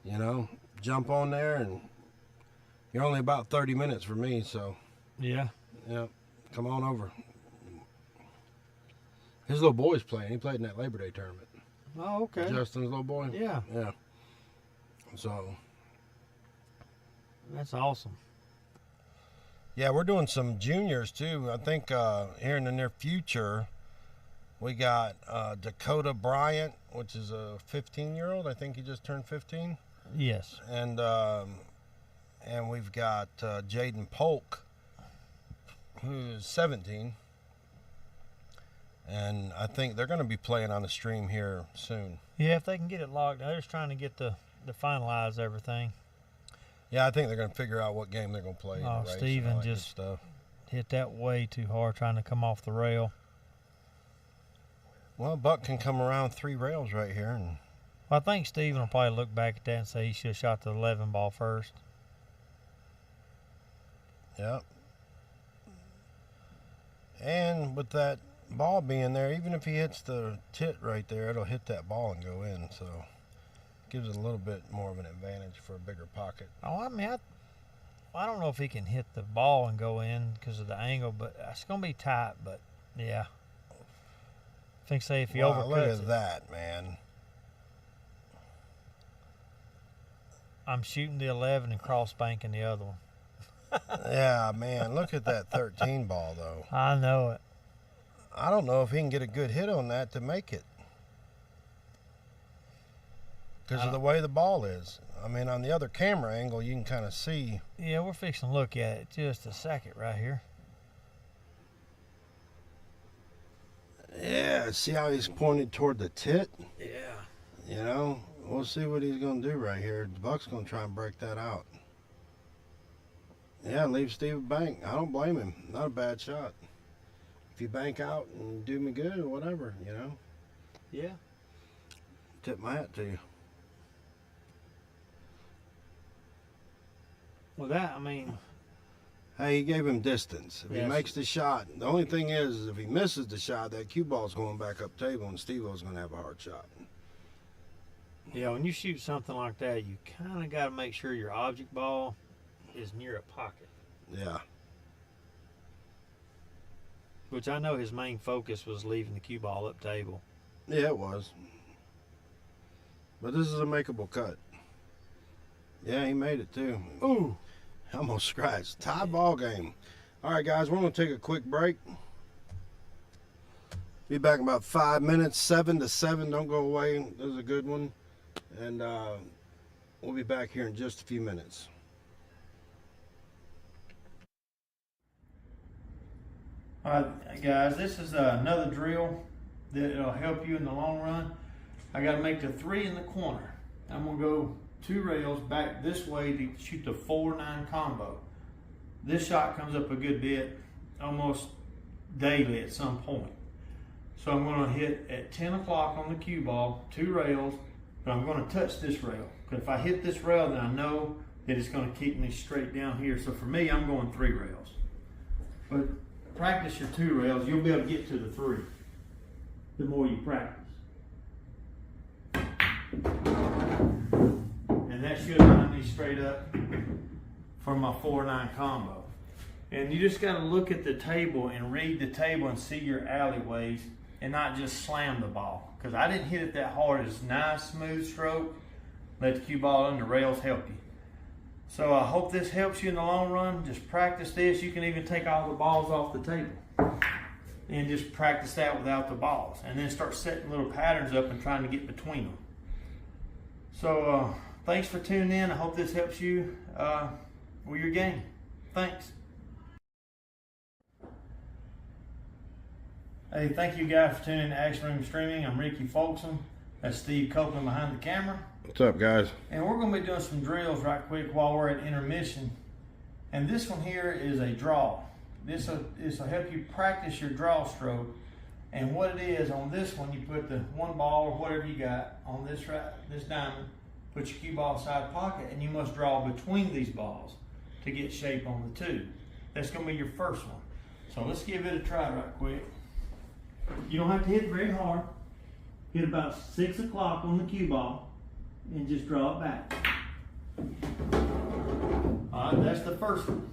you know, jump on there, and you're only about 30 minutes for me, so. Yeah. Yeah, come on over. His little boy's playing. He played in that Labor Day tournament. Oh, okay. Justin's little boy. Yeah. Yeah. So. That's awesome. Yeah, we're doing some juniors too. I think here in the near future, we got Dakota Bryant, which is a 15-year-old. I think he just turned 15. Yes. And we've got Jaden Polk, who's 17. And I think they're going to be playing on the stream here soon. Yeah, if they can get it locked, they're just trying to get to finalize everything. Yeah, I think they're going to figure out what game they're going to play. Oh, Steven just hit that way too hard trying to come off the rail. Well, Buck can come around 3 rails right here. And well, I think Steven will probably look back at that and say he should have shot the 11 ball first. Yep. And with that ball being there, even if he hits the tit right there, it'll hit that ball and go in. So gives it a little bit more of an advantage for a bigger pocket. Oh, I mean, I don't know if he can hit the ball and go in because of the angle, but it's going to be tight. But yeah, I think say if he overcuts look at it, that, man. I'm shooting the 11 and cross banking the other one. Yeah, man, look at that 13 ball though. I know it. I don't know if he can get a good hit on that to make it. Because of the way the ball is. I mean, on the other camera angle, you can kind of see. Yeah, we're fixing to look at it just a second right here. Yeah, see how he's pointed toward the tit? Yeah. You know, we'll see what he's going to do right here. Buck's going to try and break that out. Yeah, leave Steve bank. I don't blame him. Not a bad shot. If you bank out and do me good or whatever, you know. Yeah. Tip my hat to you. Well, that, I mean. Hey, he gave him distance. If Yes. he makes the shot, the only thing is if he misses the shot, that cue ball's going back up table and Steve-O's going to have a hard shot. Yeah, when you shoot something like that, you kind of got to make sure your object ball is near a pocket. Yeah. Which I know his main focus was leaving the cue ball up table. Yeah, it was. But this is a makeable cut. Yeah, he made it too. Ooh. Almost scratched. Tie ball game. All right, guys, we're going to take a quick break. Be back in about 5 minutes. 7 to 7. Don't go away. This is a good one. And we'll be back here in just a few minutes. All right, guys, this is another drill that'll help you in the long run. I got to make the 3 in the corner. I'm going to go 2 rails back this way to shoot the 4-9 combo. This shot comes up a good bit, almost daily at some point. So I'm going to hit at 10 o'clock on the cue ball, 2 rails, but I'm going to touch this rail. Because if I hit this rail, then I know that it's going to keep me straight down here. So for me, I'm going 3 rails. But practice your 2 rails, you'll be able to get to the 3 the more you practice. And that should line me straight up for my 4-9 combo. And you just got to look at the table and read the table and see your alleyways and not just slam the ball. Because I didn't hit it that hard. It's a nice, smooth stroke. Let the cue ball and the rails help you. So I hope this helps you in the long run. Just practice this. You can even take all the balls off the table and just practice that without the balls. And then start setting little patterns up and trying to get between them. So thanks for tuning in. I hope this helps you with your game. Thanks. Hey, thank you guys for tuning in to Action Room Streaming. I'm Ricky Folkson. That's Steve Copeland behind the camera. What's up, guys? And we're going to be doing some drills right quick while we're at intermission. And this one here is a draw. This will help you practice your draw stroke. And what it is, on this one, you put the 1 ball or whatever you got on this diamond, put your cue ball inside the pocket, and you must draw between these balls to get shape on the 2. That's going to be your first one. So let's give it a try right quick. You don't have to hit very hard. Hit about 6 o'clock on the cue ball and just draw it back. All right, that's the first one.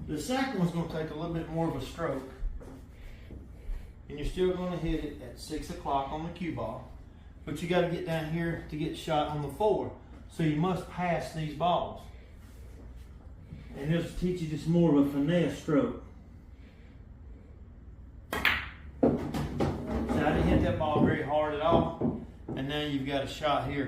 The second one's going to take a little bit more of a stroke. and you're still going to hit it at 6 o'clock on the cue ball. But you got to get down here to get shot on the 4. So you must pass these balls. And this will teach you just more of a finesse stroke. So I didn't hit that ball very hard at all. And now you've got a shot here.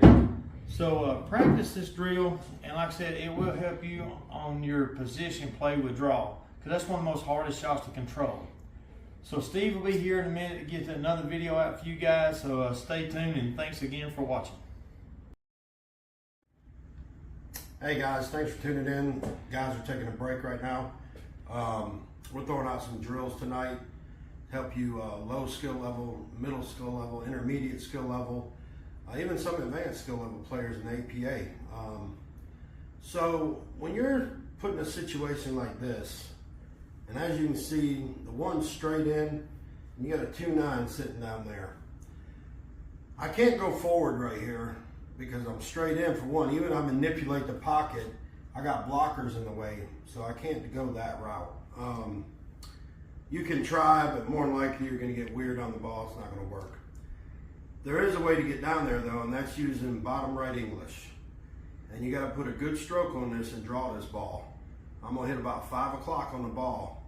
So practice this drill, and like I said, it will help you on your position play withdrawal, because that's one of the most hardest shots to control. So Steve will be here in a minute to get another video out for you guys, so stay tuned, and thanks again for watching. Hey guys, thanks for tuning in. Guys are taking a break right now. We're throwing out some drills tonight to help you low skill level, middle skill level, intermediate skill level, even some advanced skill level players in APA. So when you're put in a situation like this, and as you can see, the one's straight in, and you got a 2-9 sitting down there. I can't go forward right here because I'm straight in for one. Even if I manipulate the pocket, I got blockers in the way, so I can't go that route. You can try, but more than likely you're gonna get weird on the ball. It's not gonna work. There is a way to get down there though, and that's using bottom right English. And you gotta put a good stroke on this and draw this ball. I'm gonna hit about 5 o'clock on the ball,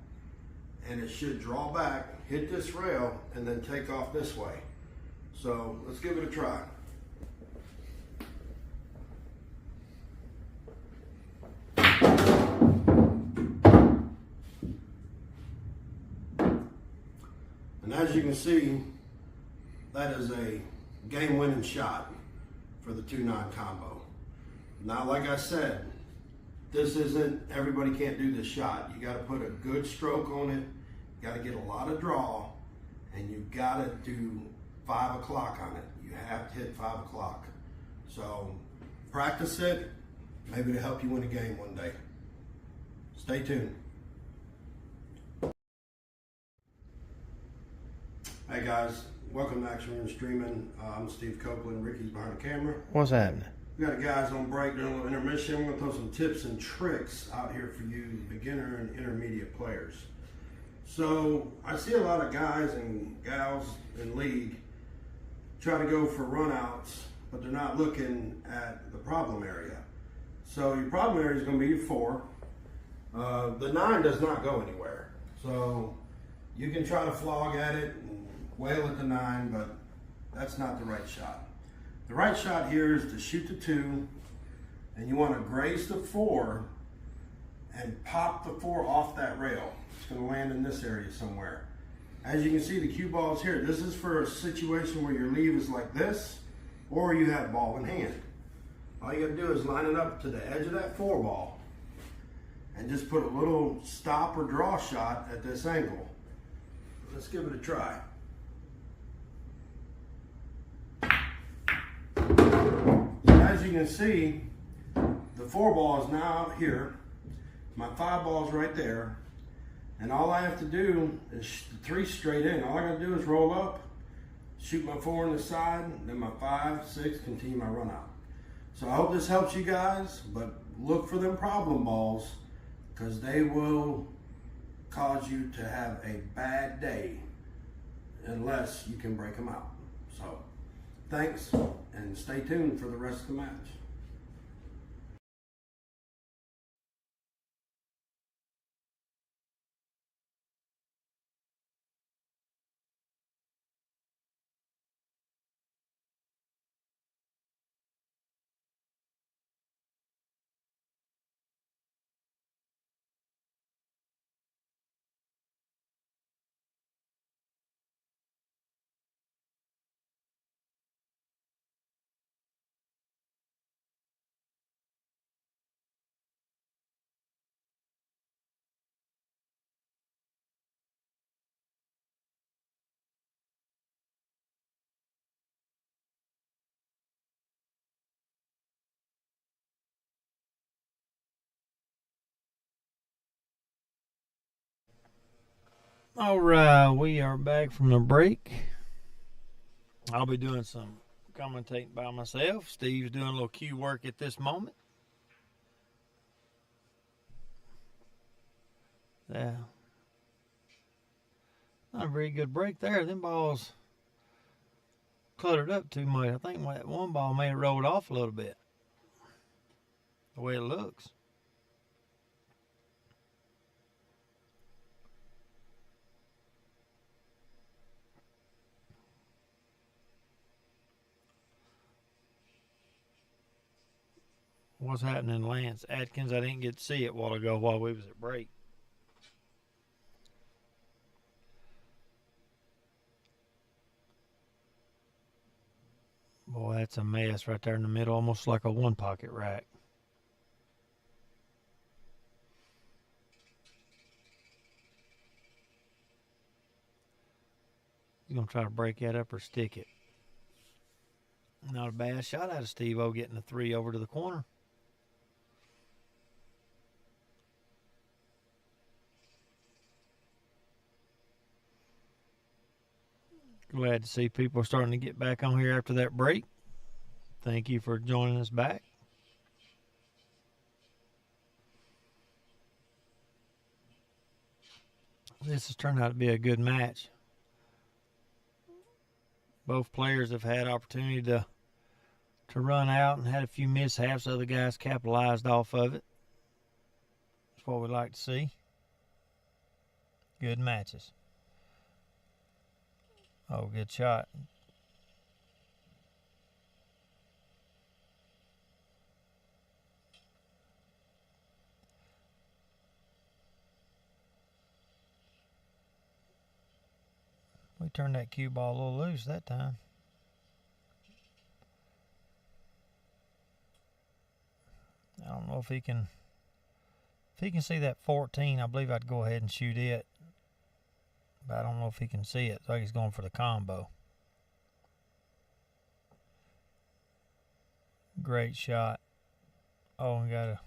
and it should draw back, hit this rail, and then take off this way. So let's give it a try. And as you can see, that is a game-winning shot for the 2-9 combo. Now, like I said, this isn't, everybody can't do this shot. You got to put a good stroke on it. You got to get a lot of draw, and you got to do 5 o'clock on it. You have to hit 5 o'clock. So practice it, maybe to help you win a game one day. Stay tuned. Hey guys, welcome to Action Room Streaming. I'm Steve Copeland. Ricky's behind the camera. What's happening? We got guys on break during a little intermission. We're gonna throw some tips and tricks out here for you, beginner and intermediate players. So I see a lot of guys and gals in league try to go for runouts, but they're not looking at the problem area. So your problem area is gonna be your 4. The 9 does not go anywhere. So you can try to flog at it and wail at the 9, but that's not the right shot. The right shot here is to shoot the 2, and you want to graze the 4 and pop the 4 off that rail. It's going to land in this area somewhere. As you can see, the cue ball is here. This is for a situation where your leave is like this, or you have ball in hand. All you got to do is line it up to the edge of that 4 ball and just put a little stop or draw shot at this angle. Let's give it a try. As you can see, the 4 ball is now here. My 5 ball is right there. And all I have to do is 3 straight in. All I got to do is roll up, shoot my 4 on the side, then my 5, 6, continue my run out. So I hope this helps you guys, but look for them problem balls, because they will cause you to have a bad day unless you can break them out. So thanks, and stay tuned for the rest of the match. All right, we are back from the break. I'll be doing some commentating by myself. Steve's doing a little cue work at this moment. Yeah. Not a very good break there. Them balls cluttered up too much. I think that one ball may have rolled off a little bit. The way it looks. What's happening, Lance Atkins? I didn't get to see it a while ago while we was at break. Boy, that's a mess right there in the middle, almost like a one-pocket rack. He's going to try to break that up or stick it. Not a bad shot out of Steve-O getting the 3 over to the corner. Glad to see people starting to get back on here after that break. Thank you for joining us back. This has turned out to be a good match. Both players have had opportunity to run out and had a few mishaps. Other guys capitalized off of it. That's what we like to see. Good matches. Oh, good shot. We turned that cue ball a little loose that time. I don't know if he can see that 14. I believe I'd go ahead and shoot it. But I don't know if he can see it. So he's going for the combo. Great shot. Oh, and I don't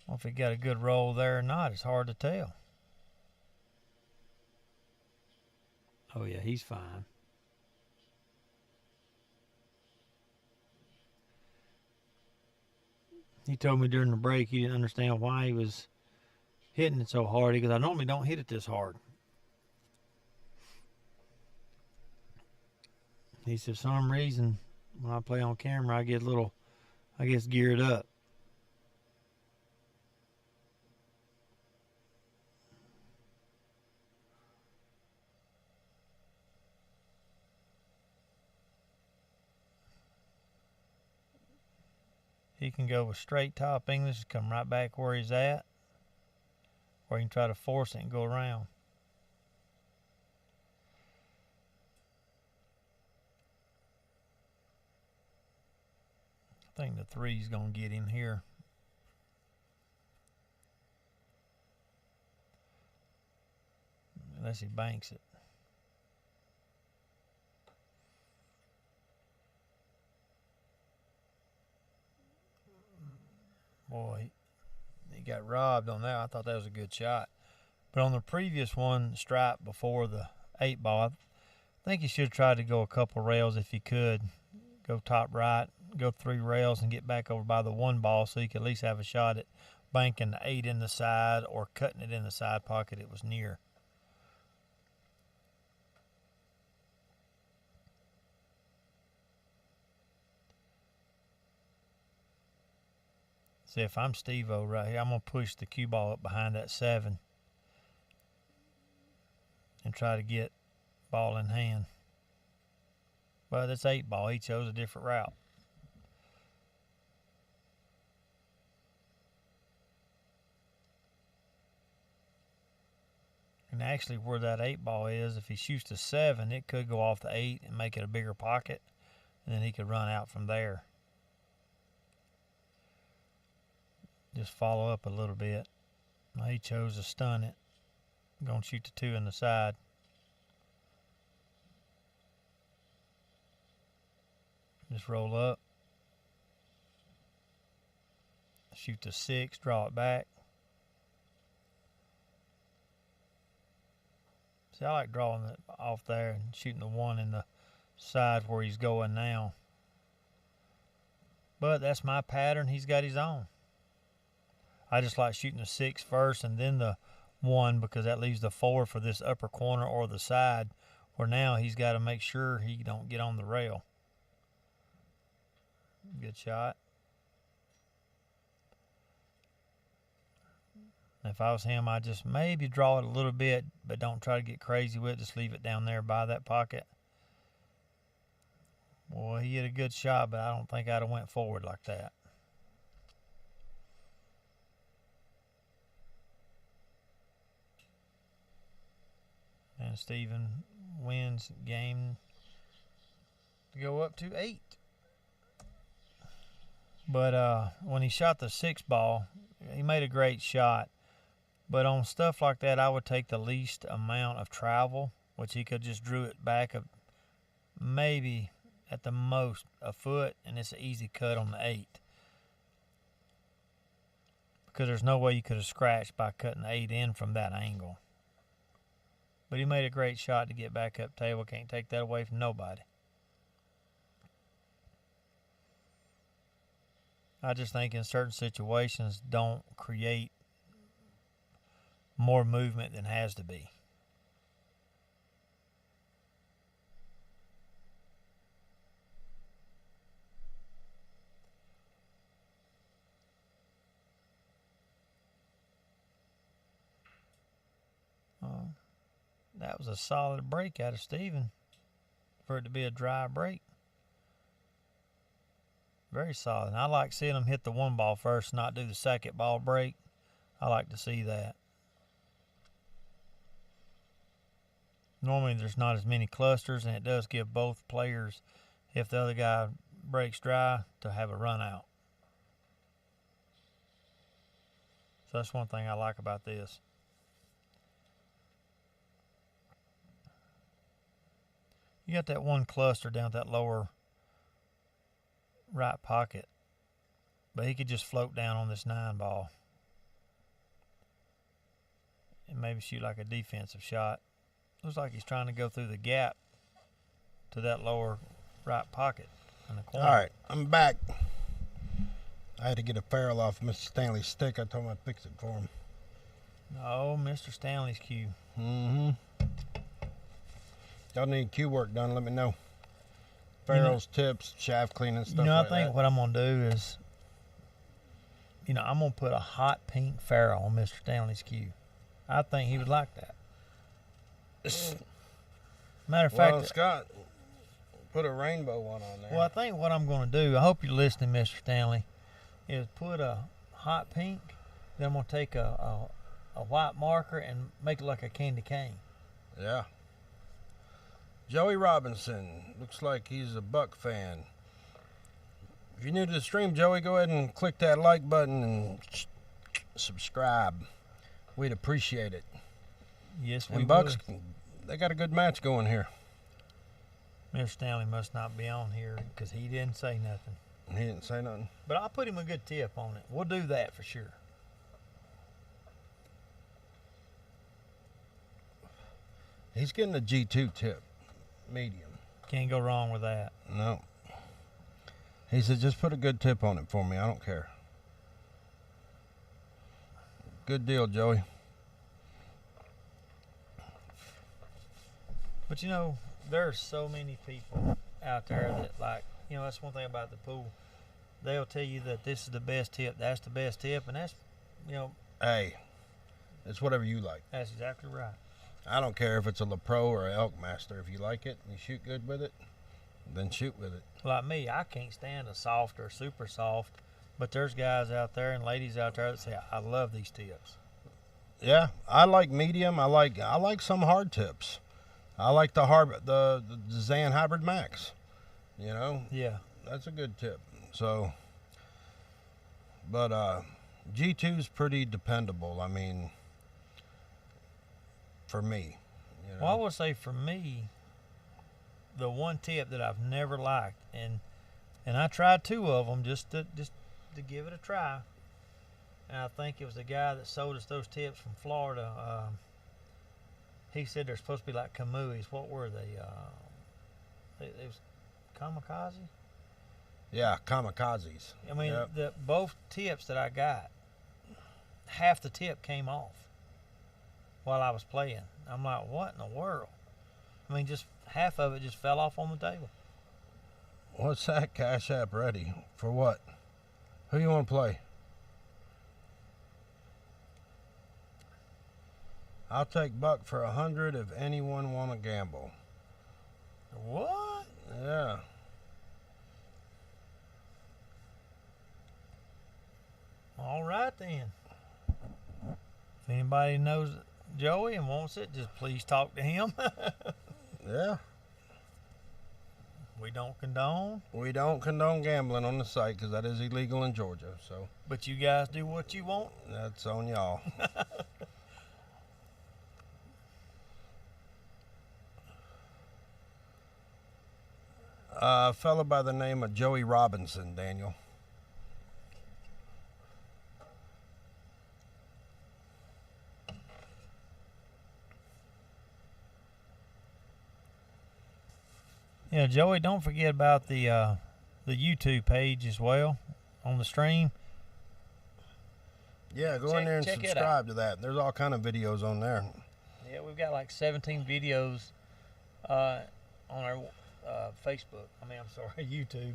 know if he got a good roll there or not. It's hard to tell. Oh, yeah, he's fine. He told me during the break he didn't understand why he was hitting it so hard. He goes, I normally don't hit it this hard. He said, for some reason, when I play on camera, I get a little, I guess, geared up. He can go with straight top English, come right back where he's at, or he can try to force it and go around. I think the 3's going to get him here. Unless he banks it. Boy, he got robbed on that. I thought that was a good shot. But on the previous one, stripe before the 8-ball, I think he should have tried to go a couple rails if he could. Go top right, go 3 rails, and get back over by the 1-ball so he could at least have a shot at banking the 8 in the side or cutting it in the side pocket it was near. See, if I'm Steve-O right here, I'm going to push the cue ball up behind that 7 and try to get ball in hand. But that's 8-ball. He chose a different route. And actually where that 8-ball is, if he shoots the 7, it could go off the 8 and make it a bigger pocket. And then he could run out from there. Just follow up a little bit. Now he chose to stun it. I'm going to shoot the 2 in the side. Just roll up. Shoot the 6, draw it back. See, I like drawing it off there and shooting the 1 in the side where he's going now. But that's my pattern. He's got his own. I just like shooting the 6 first and then the one, because that leaves the 4 for this upper corner or the side, where now he's got to make sure he don't get on the rail. Good shot. If I was him, I'd just maybe draw it a little bit, but don't try to get crazy with it. Just leave it down there by that pocket. Boy, he hit a good shot, but I don't think I'd have went forward like that. And Steven wins game to go up to 8. But when he shot the 6 ball, he made a great shot. But on stuff like that, I would take the least amount of travel, which he could just drew it back maybe at the most a foot, and it's an easy cut on the 8. Because there's no way you could have scratched by cutting the 8 in from that angle. But he made a great shot to get back up table. Can't take that away from nobody. I just think in certain situations, don't create more movement than has to be. That was a solid break out of Steven for it to be a dry break. Very solid. And I like seeing him hit the 1 ball first, not do the 2nd ball break. I like to see that. Normally there's not as many clusters, and it does give both players, if the other guy breaks dry, to have a run out. So that's one thing I like about this. You got that one cluster down at that lower right pocket, but he could just float down on this 9 ball and maybe shoot like a defensive shot. Looks like he's trying to go through the gap to that lower right pocket in the corner. All right, I'm back. I had to get a ferrule off Mr. Stanley's stick. I told him I'd fix it for him. Oh, Mr. Stanley's cue. Mm-hmm. Y'all need cue work done, let me know. Ferrules, tips, shaft cleaning, stuff like that. I think what I'm going to do is, I'm going to put a hot pink ferrule on Mr. Stanley's cue. I think he would like that. Matter of fact, Scott, put a rainbow one on there. Well, I think what I'm going to do, I hope you're listening, Mr. Stanley, is put a hot pink, then I'm going to take a white marker and make it like a candy cane. Yeah. Joey Robinson, looks like he's a Buck fan. If you're new to the stream, Joey, go ahead and click that like button and subscribe. We'd appreciate it. Yes, we and Bucks, would. They got a good match going here. Mr. Stanley must not be on here because he didn't say nothing. He didn't say nothing. But I'll put him a good tip on it. We'll do that for sure. He's getting a G2 tip. Medium. Can't go wrong with that. No. He said, just put a good tip on it for me. I don't care. Good deal, Joey. But there are so many people out there that that's one thing about the pool. They'll tell you that this is the best tip, that's the best tip, and that's, Hey, it's whatever you like. That's exactly right. I don't care if it's a LaPro or an Elk Master. If you like it and you shoot good with it, then shoot with it. Like me, I can't stand a soft or super soft, but there's guys out there and ladies out there that say, I love these tips. Yeah, I like medium. I like some hard tips. I like the Zan Hybrid Max. Yeah, that's a good tip. So, but G2's pretty dependable. I mean, for me. Well, I would say for me, the one tip that I've never liked, and I tried 2 of them just to give it a try. And I think it was the guy that sold us those tips from Florida. He said they're supposed to be like Kamuis. What were they? It was kamikaze? Yeah, kamikazes. I mean, yep. both tips that I got, half the tip came off. while I was playing. I'm like, what in the world? I mean, just half of it just fell off on the table. What's that? Cash App ready. For what? Who you want to play? I'll take Buck for 100 if anyone want to gamble. What? Yeah. All right then. If anybody knows Joey and wants it, just please talk to him. Yeah. We don't condone. We don't condone gambling on the site because that is illegal in Georgia. So. But you guys do what you want. That's on y'all. A fellow by the name of Joey Robinson, Daniel. Yeah, Joey, don't forget about the YouTube page as well on the stream. Yeah, go in there and subscribe to that. There's all kind of videos on there. Yeah, we've got like 17 videos on our Facebook. I'm sorry, YouTube.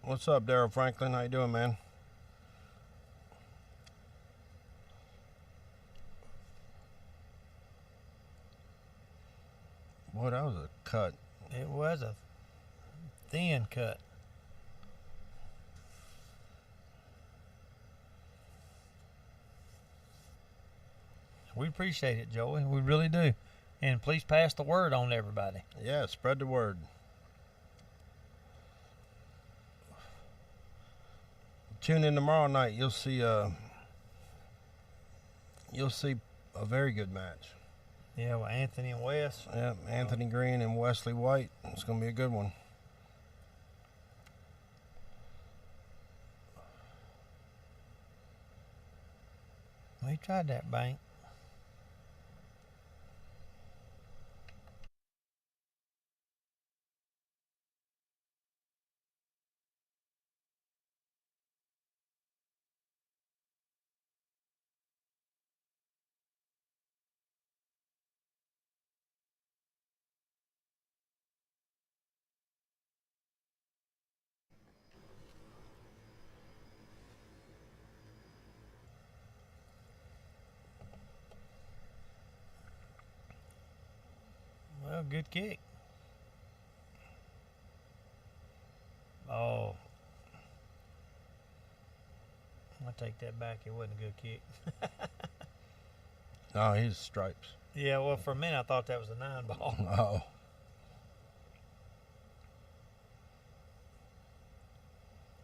What's up, Daryl Franklin? How you doing, man? Boy, that was a cut. It was a thin cut. We appreciate it, Joey. We really do. And please pass the word on to everybody. Yeah, spread the word. Tune in tomorrow night. You'll see a very good match. Yeah, well, Anthony and Wes. Yeah, Anthony Green and Wesley White. It's going to be a good one. We tried that bank. Well, good kick. Oh. I take that back. It wasn't a good kick. No, he's stripes. Yeah, well, for a minute I thought that was a 9-ball. Oh.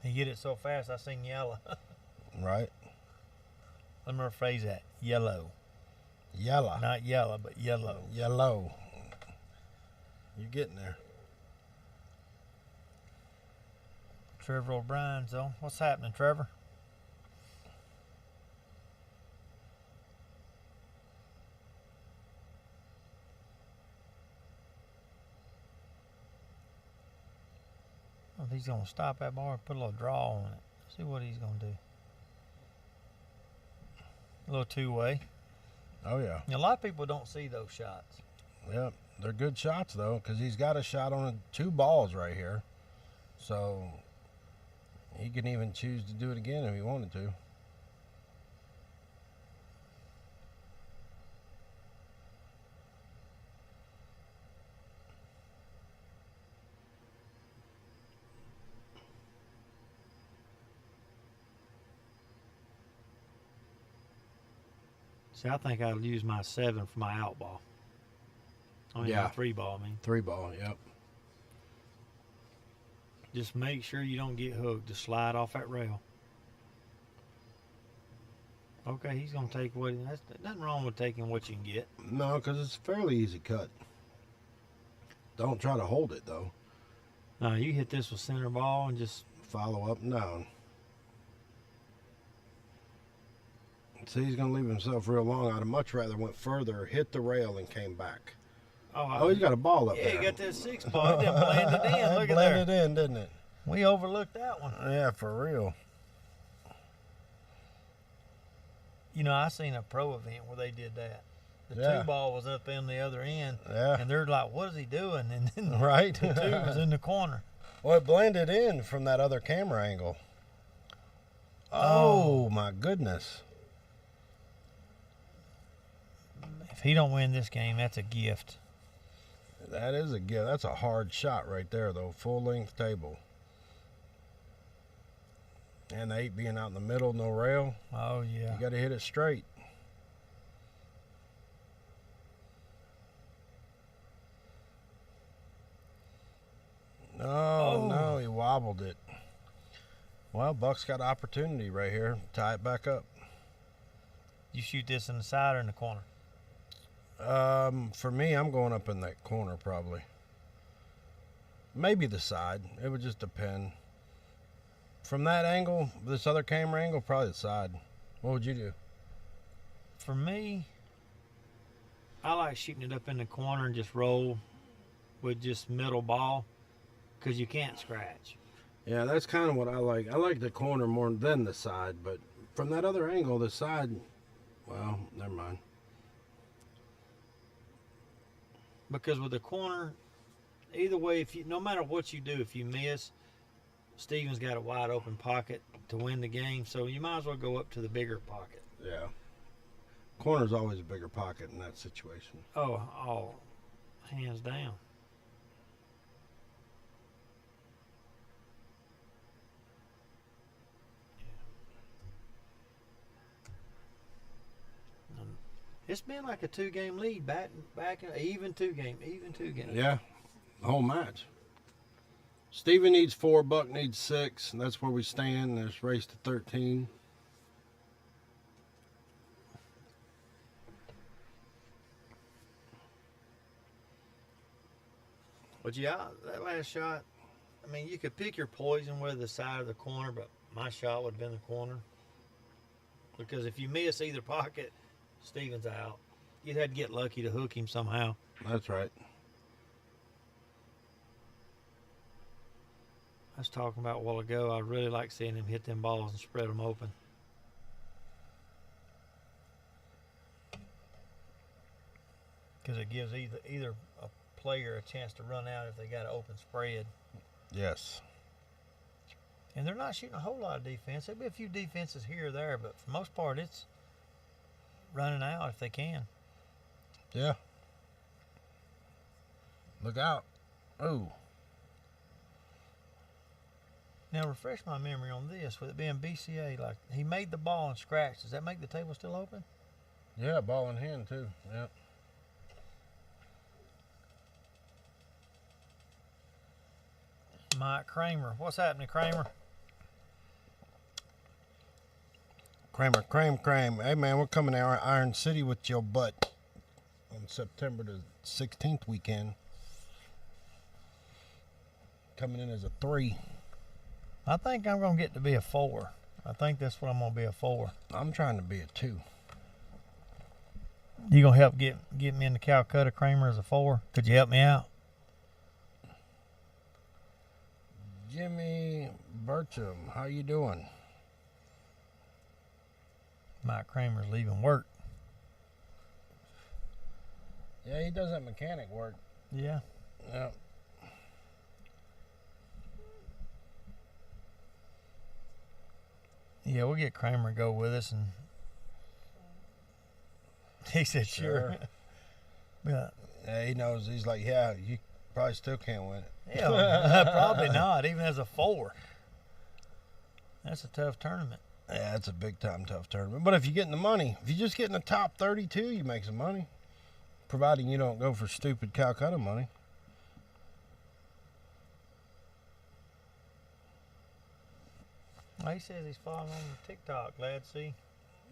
He hit it so fast I seen yellow. Right. Let me rephrase that. Yellow. Yellow. Not yellow, but yellow. Yellow. You're getting there. Trevor O'Brien's on. What's happening, Trevor? Well, he's going to stop that bar and put a little draw on it. See what he's going to do. A little two-way. Oh, yeah. A lot of people don't see those shots. Yep. They're good shots, though, because he's got a shot on 2 balls right here. So he can even choose to do it again if he wanted to. See, I think I'll use my 7 for my out ball. Yeah. My 3 ball, 3 ball, yep. Just make sure you don't get hooked. Just slide off that rail. Okay, he's going to take what... There's nothing wrong with taking what you can get. No, because it's a fairly easy cut. Don't try to hold it, though. No, you hit this with center ball and just... Follow up and down. See, he's going to leave himself real long. I'd have much rather went further, hit the rail, and came back. Oh, he's got a ball up there. Yeah, he got that 6 ball. It done blended in. Look at that. Blended in, didn't it? We overlooked that one. Yeah, for real. You know, I seen a pro event where they did that. The Yeah. 2-ball was up in the other end. Yeah. And they're like, what is he doing? And then Right. the 2 was in the corner. Well, it blended in from that other camera angle. Oh, my goodness. If he don't win this game, that's a gift. That is a gift. That's a hard shot right there, though. Full length table. And the 8 being out in the middle, no rail. Oh, yeah. You got to hit it straight. Oh, no, he wobbled it. Well, Buck's got an opportunity right here. Tie it back up. You shoot this in the side or in the corner? For me, I'm going up in that corner probably. Maybe the side. It would just depend. From that angle, this other camera angle, probably the side. What would you do? For me, I like shooting it up in the corner and just roll with just middle ball because you can't scratch. Yeah, that's kind of what I like. I like the corner more than the side, but from that other angle, the side, well, never mind. Because with the corner, either way, no matter what you do, if you miss, Steven's got a wide open pocket to win the game, so you might as well go up to the bigger pocket. Yeah. Corner's always a bigger pocket in that situation. Oh, hands down. It's been like a 2-game lead, back even 2-game. Yeah, the whole match. Steven needs 4, Buck needs 6, and that's where we stand. There's race to 13. But yeah, that last shot, I mean, you could pick your poison with the side of the corner, but my shot would have been the corner. Because if you miss either pocket, Steven's out. You'd have to get lucky to hook him somehow. That's right. I was talking about a while ago, I really like seeing him hit them balls and spread them open. Because it gives either a player a chance to run out if they got an open spread. Yes. And they're not shooting a whole lot of defense. There'll be a few defenses here or there, but for the most part, it's running out if they can. Yeah. Look out. Oh. Now, refresh my memory on this. With it being BCA, like, he made the ball and scratched. Does that make the table still open? Yeah, ball in hand, too. Yep. Mike Kramer. What's happening, Kramer? Kramer. Hey, man, we're coming to Iron City with your butt on September the 16th weekend. Coming in as a 3. I think I'm going to get to be a 4. I think that's what I'm going to be, a 4. I'm trying to be a 2. You going to help get me into Calcutta, Kramer, as a 4? Could you help me out? Jimmy Burcham, how you doing? Mike Kramer's leaving work. Yeah, he does that mechanic work. Yeah. Yep. Yeah, we'll get Kramer to go with us, and he said sure. Yeah. Yeah, he knows. He's like, yeah, you probably still can't win it. Yeah, probably not, even as a 4. That's a tough tournament. Yeah, it's a big time tough tournament. But if you're getting the money, if you just get in the top 32, you make some money. Providing you don't go for stupid Calcutta money. Well, he says he's following on TikTok. Glad to see.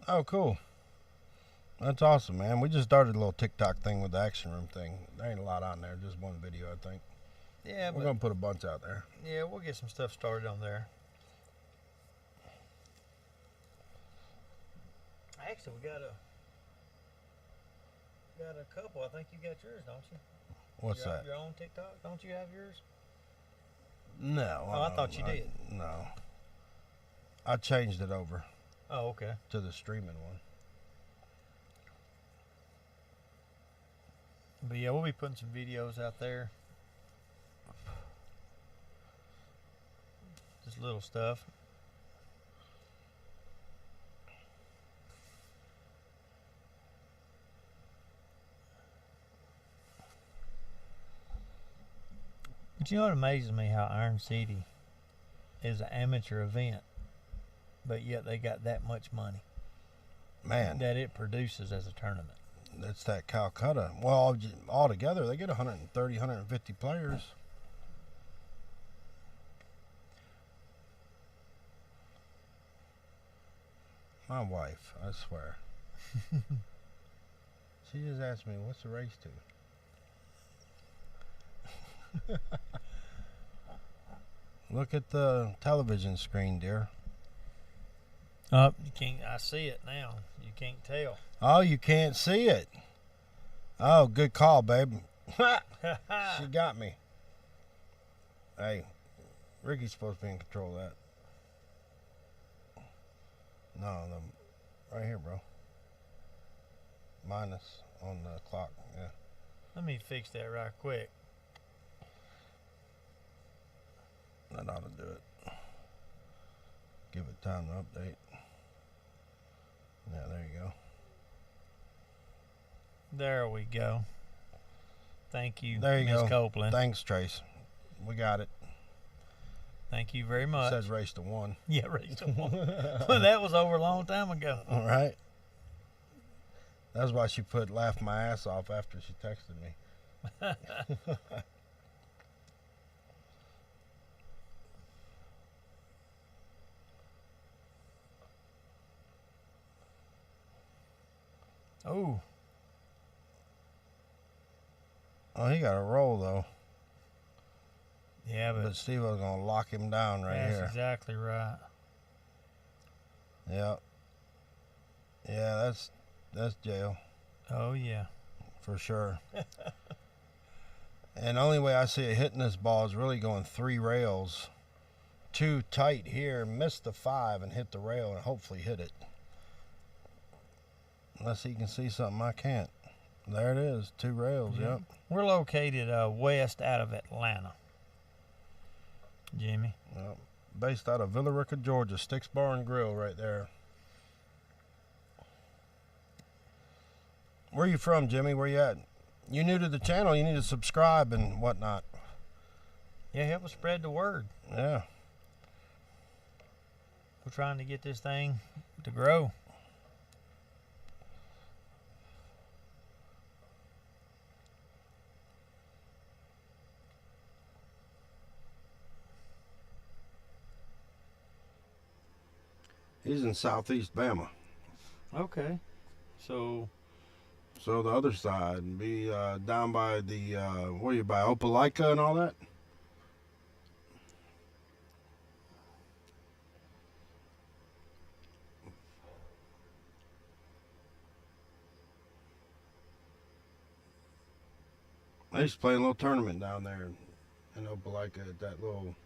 Oh, cool. That's awesome, man. We just started a little TikTok thing with the Action Room thing. There ain't a lot on there, just one video, I think. Yeah, we're gonna put a bunch out there. Yeah, we'll get some stuff started on there. Actually, we got a couple. I think you got yours, don't you? What's that? Your own TikTok? Don't you have yours? No. Oh, I thought you did. No. I changed it over. Oh, okay. To the streaming one. But yeah, we'll be putting some videos out there. Just little stuff. But you know what amazes me? How Iron City is an amateur event, but yet they got that much money. Man. That it produces as a tournament. That's that Calcutta. Well, altogether, they get 130, 150 players. My wife, I swear. She just asked me, what's the race to? Look at the television screen, dear. You can't. I see it now. You can't tell. Oh, you can't see it. Oh, good call, babe. She got me. Hey, Ricky's supposed to be in control of that. No, right here, bro. Minus on the clock, yeah. Let me fix that right quick. That ought to do it. Give it time to update. Yeah, there you go. There we go. Thank you, There you Ms. go. Copeland. Thanks, Trace. We got it. Thank you very much. It says race to 1. Yeah, race to 1. Well, that was over a long time ago. All right. That's why she put laugh my ass off after she texted me. Oh. Oh, he got a roll, though. Yeah, But Steve was going to lock him down right that's here. exactly right. Yeah. Yeah, that's jail. Oh, yeah. For sure. And the only way I see it hitting this ball is really going 3 rails. 2 tight here, miss the 5 and hit the rail and hopefully hit it. Unless he can see something I can't. There it is, 2 rails, yep. We're located west out of Atlanta, Jimmy. Yep. Based out of Villa Rica, Georgia. Sticks Bar and Grill right there. Where you from, Jimmy? Where you at? You new to the channel, you need to subscribe and whatnot. Yeah, help us spread the word. Yeah. We're trying to get this thing to grow. He's in southeast Bama. Okay. So the other side, be down by the, where you by Opelika and all that? I used to play a little tournament down there in Opelika at that little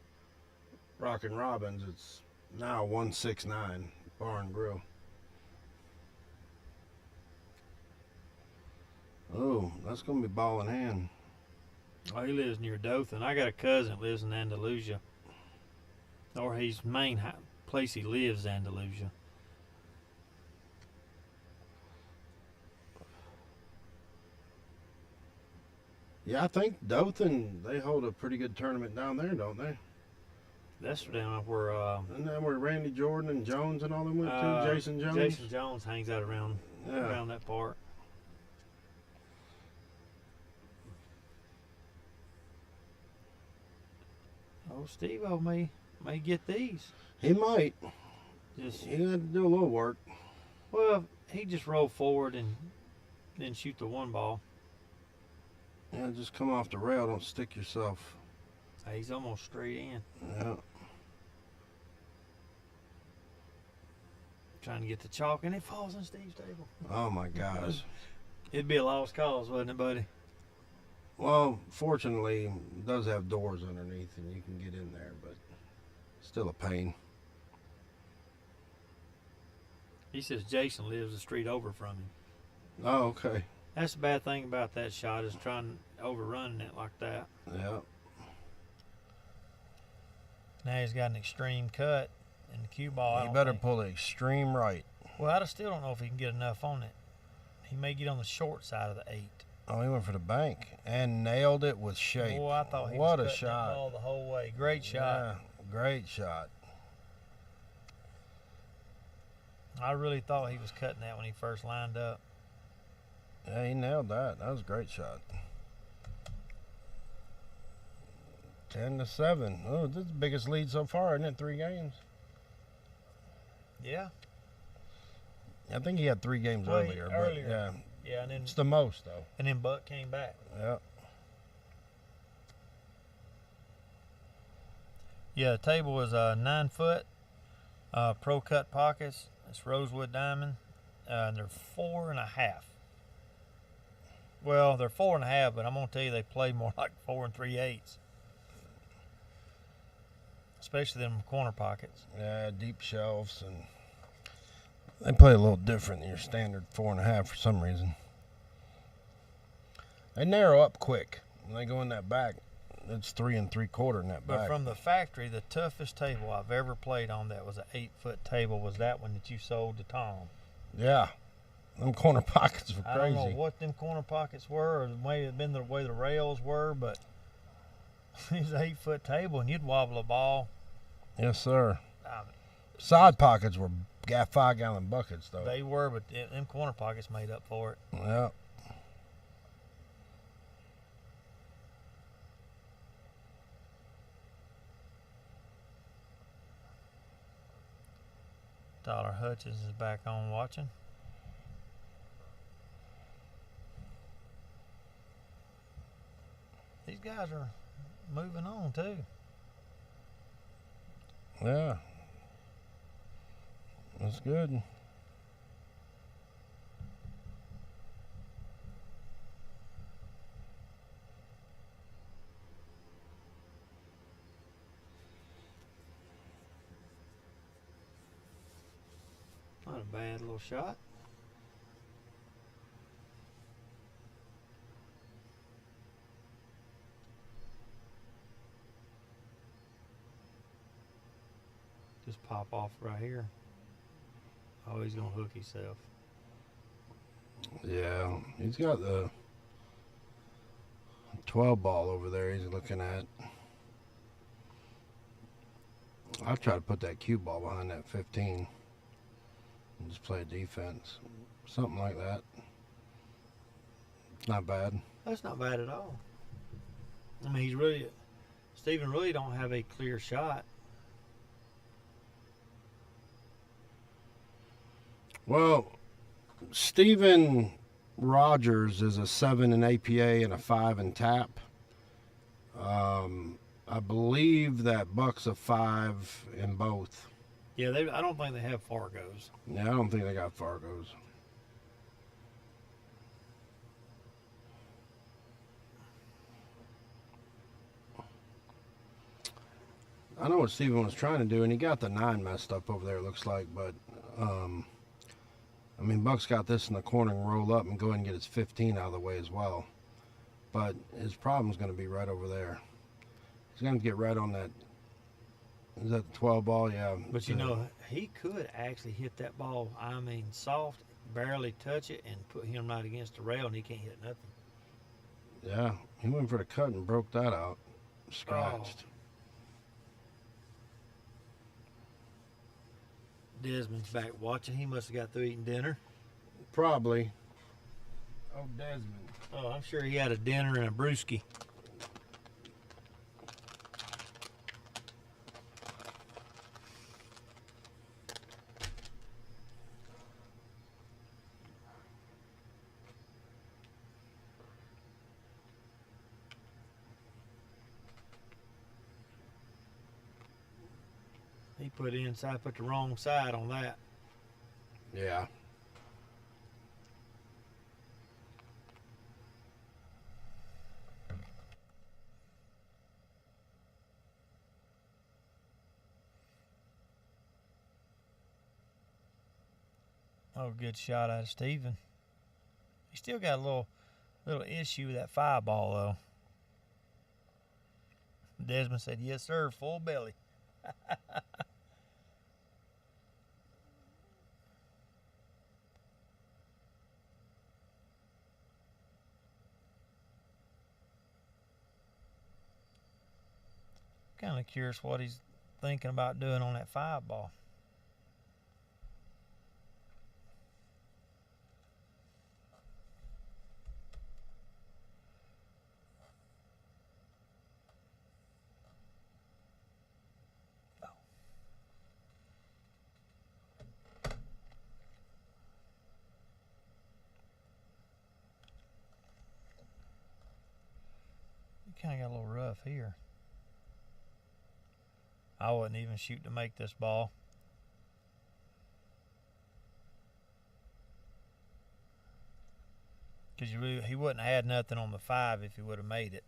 Rockin' Robbins. It's now 169 Bar and Grill. Oh, that's going to be ball in hand. Oh, he lives near Dothan. I got a cousin that lives in Andalusia. Or his main place he lives is Andalusia. Yeah, I think Dothan, they hold a pretty good tournament down there, don't they? That's down where Isn't that where Randy Jordan and Jones and all them went to? Jason Jones? Jason Jones hangs out around that part. Oh, Steve-O may get these. He might. Just He had to do a little work. well, he just roll forward and then shoot the one ball. Yeah, just come off the rail. Don't stick yourself. Hey, he's almost straight in. Yeah. Trying to get the chalk, and it falls on Steve's table. Oh, my gosh. It'd be a lost cause, wouldn't it, buddy? Well, fortunately, it does have doors underneath, and you can get in there, but still a pain. He says Jason lives a street over from him. Oh, okay. That's the bad thing about that shot is trying overrunning it like that. Yeah. Now he's got an extreme cut in the cue ball. You better pull the extreme right. Well, I still don't know if he can get enough on it. He may get on the short side of the 8. Oh, he went for the bank and nailed it with shape. Boy, I thought he what was a cutting shot. that ball the whole way. Great shot. Yeah, great shot. I really thought he was cutting that when he first lined up. Yeah, he nailed that. That was a great shot. 10-7. Oh, this is the biggest lead so far, isn't it? 3 games. Yeah. I think he had 3 games earlier. But yeah. Yeah, and then It's the most though. And then Buck came back. Yeah. Yeah, the table was 9 foot. Pro cut pockets. It's rosewood diamond. And they're 4.5. Well, they're 4.5, but I'm gonna tell you they play more like 4 3/8. Especially them corner pockets. Yeah, deep shelves, and they play a little different than your standard 4.5 for some reason. They narrow up quick when they go in that back. It's 3 3/4 in that back. But from the factory, the toughest table I've ever played on that was an 8-foot table. Was that one that you sold to Tom? Yeah, them corner pockets were crazy. I don't know what them corner pockets were, or it may have been the way the rails were, but it was an 8-foot table, and you'd wobble a ball. Yes, sir. Side pockets were 5-gallon buckets, though. They were, but them corner pockets made up for it. Yeah. Dollar Hutchins is back on watching. These guys are moving on, too. Yeah. That's good. Not a bad little shot. Just pop off right here. Oh, he's gonna hook himself. Yeah, he's got the 12 ball over there he's looking at. I'll try to put that cue ball behind that 15 and just play defense. Something like that. Not bad. That's not bad at all. I mean, Stephen really don't have a clear shot. Well, Steven Rogers is a 7 in APA and a 5 in TAP. I believe that Buck's a 5 in both. Yeah, I don't think they have Fargos. Yeah, I don't think they got Fargos. I know what Steven was trying to do, and he got the 9 messed up over there, it looks like, but I mean, Buck's got this in the corner and roll up and go ahead and get his 15 out of the way as well. But his problem's going to be right over there. He's going to get right on that. Is that the 12 ball? Yeah. But you know, he could actually hit that ball, I mean, soft, barely touch it, and put him right against the rail, and he can't hit nothing. Yeah, he went for the cut and broke that out. Scratched. Desmond's back watching. He must have got through eating dinner. Probably. Oh, Desmond. Oh, I'm sure he had a dinner and a brewski. He put the wrong side on that. Yeah. Oh, good shot out of Steven. He still got a little issue with that 5 ball though. Desmond said, "Yes, sir, full belly." Kind of curious what he's thinking about doing on that 5 ball. Kind of got a little rough here. I wouldn't even shoot to make this ball. Because he wouldn't have had nothing on the 5 if he would have made it.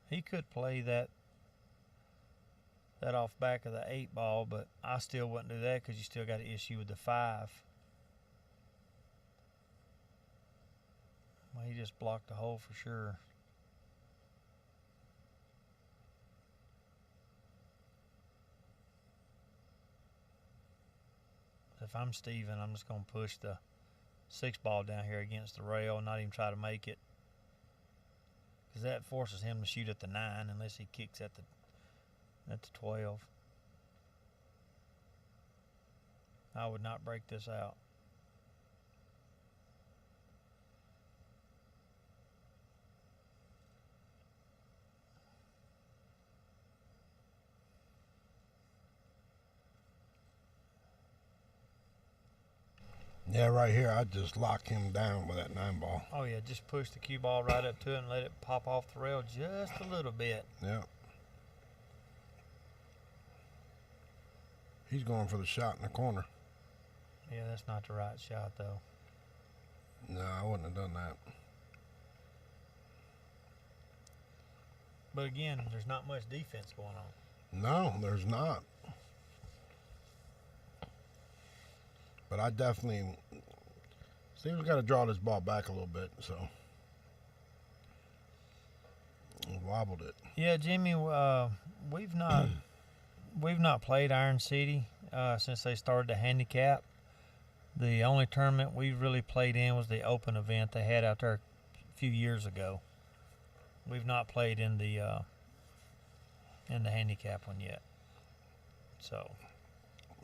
He could play that off back of the 8 ball, but I still wouldn't do that because you still got an issue with the 5. Well, he just blocked the hole for sure. If I'm Steven, I'm just going to push the 6 ball down here against the rail and not even try to make it. Because that forces him to shoot at the 9 unless he kicks at the 12. I would not break this out. Yeah, right here, I'd just lock him down with that 9 ball. Oh yeah, just push the cue ball right up to it and let it pop off the rail just a little bit. Yeah. He's going for the shot in the corner. Yeah, that's not the right shot though. No, I wouldn't have done that. But again, there's not much defense going on. No, there's not. But I definitely... Steve's got to draw this ball back a little bit, so... Wobbled it. Yeah, Jimmy, we've not played Iron City since they started the handicap. The only tournament we really played in was the open event they had out there a few years ago. We've not played in the handicap one yet. So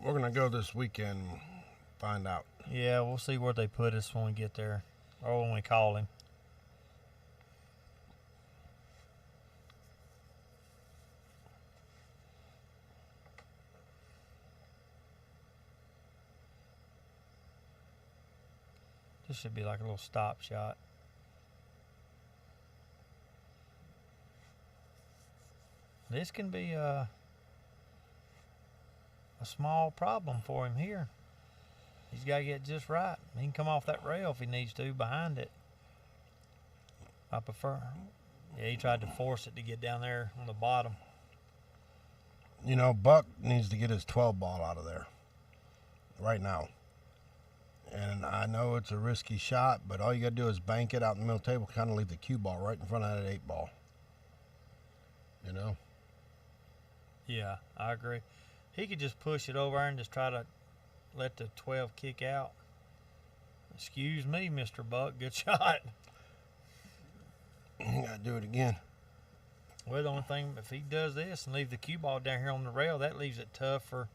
we're gonna go this weekend and find out. Yeah, we'll see where they put us when we get there, or when we call him. This should be like a little stop shot. This can be a small problem for him here. He's got to get just right. He can come off that rail if he needs to behind it. I prefer. Yeah, he tried to force it to get down there on the bottom. You know, Buck needs to get his 12 ball out of there right now. And I know it's a risky shot, but all you got to do is bank it out in the middle table, kind of leave the cue ball right in front of that 8 ball. You know? Yeah, I agree. He could just push it over and just try to let the 12 kick out. Excuse me, Mr. Buck. Good shot. You got to do it again. Well, the only thing, if he does this and leave the cue ball down here on the rail, that leaves it tough for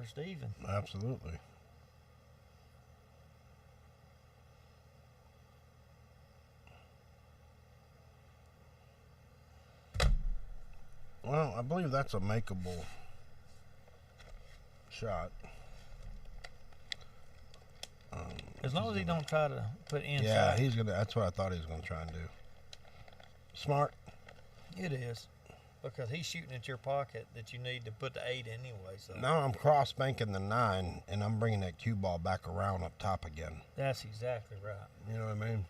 Steven. Absolutely. Well, I believe that's a makeable shot. As long as he don't try to put inside. Yeah, he's gonna. That's what I thought he was gonna try and do. Smart. It is, because he's shooting at your pocket that you need to put the 8 anyway. So now I'm cross banking the 9, and I'm bringing that cue ball back around up top again. That's exactly right. You know what I mean?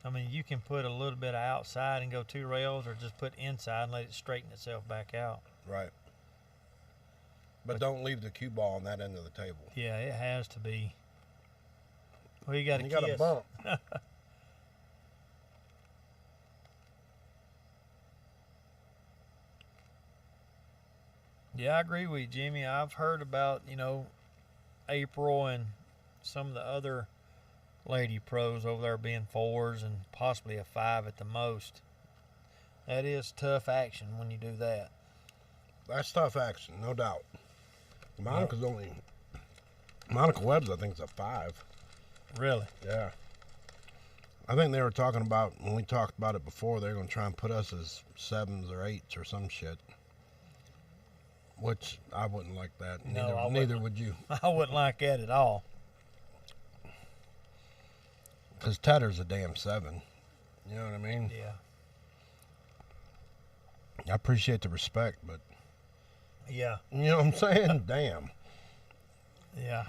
I mean, you can put a little bit of outside and go 2 rails, or just put inside and let it straighten itself back out. Right. But don't leave the cue ball on that end of the table. Yeah, it has to be. Well, you got got a bump. Yeah, I agree with you, Jimmy. I've heard about, April and some of the other lady pros over there being 4s and possibly a 5 at the most. That is tough action when you do that. That's tough action, no doubt. Monica Webb's, I think, is a 5. Really? Yeah. I think they were talking about, when we talked about it before, they're going to try and put us as 7s or 8s or some shit. Which I wouldn't like that. Neither would you. I wouldn't like that at all. Because Tedder's a damn 7. You know what I mean? Yeah. I appreciate the respect, but... Yeah. You know what I'm saying? Damn. Yeah.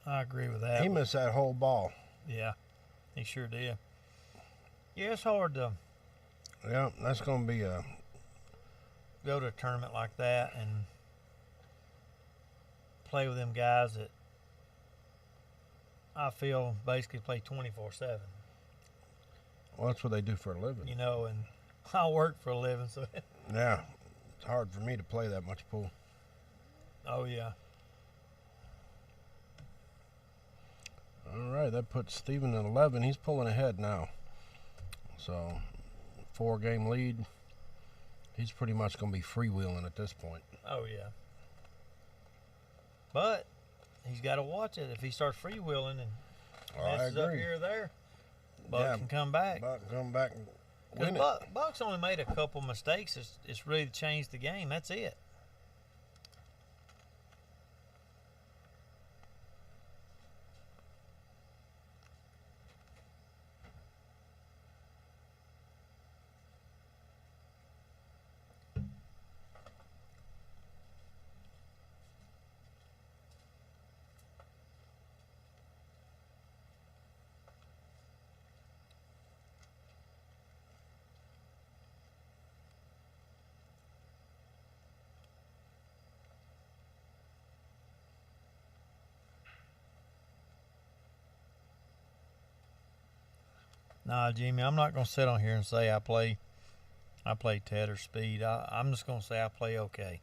I agree with that. He missed that whole ball. Yeah. He sure did. Yeah, it's hard to... Yeah, that's going to be a... go to a tournament like that and play with them guys that I feel basically play 24/7. Well, that's what they do for a living. And I work for a living, so. Yeah, it's hard for me to play that much pool. Oh, yeah. All right, that puts Steven at 11. He's pulling ahead now. So, 4-game lead. He's pretty much going to be freewheeling at this point. Oh, yeah. But he's got to watch it. If he starts freewheeling and messes up here or there, Buck can come back. Buck can come back and win it. Buck's only made a couple mistakes. It's really changed the game. That's it. Nah, Jimmy, I'm not going to sit on here and say I play Tedder speed. I'm just going to say I play okay.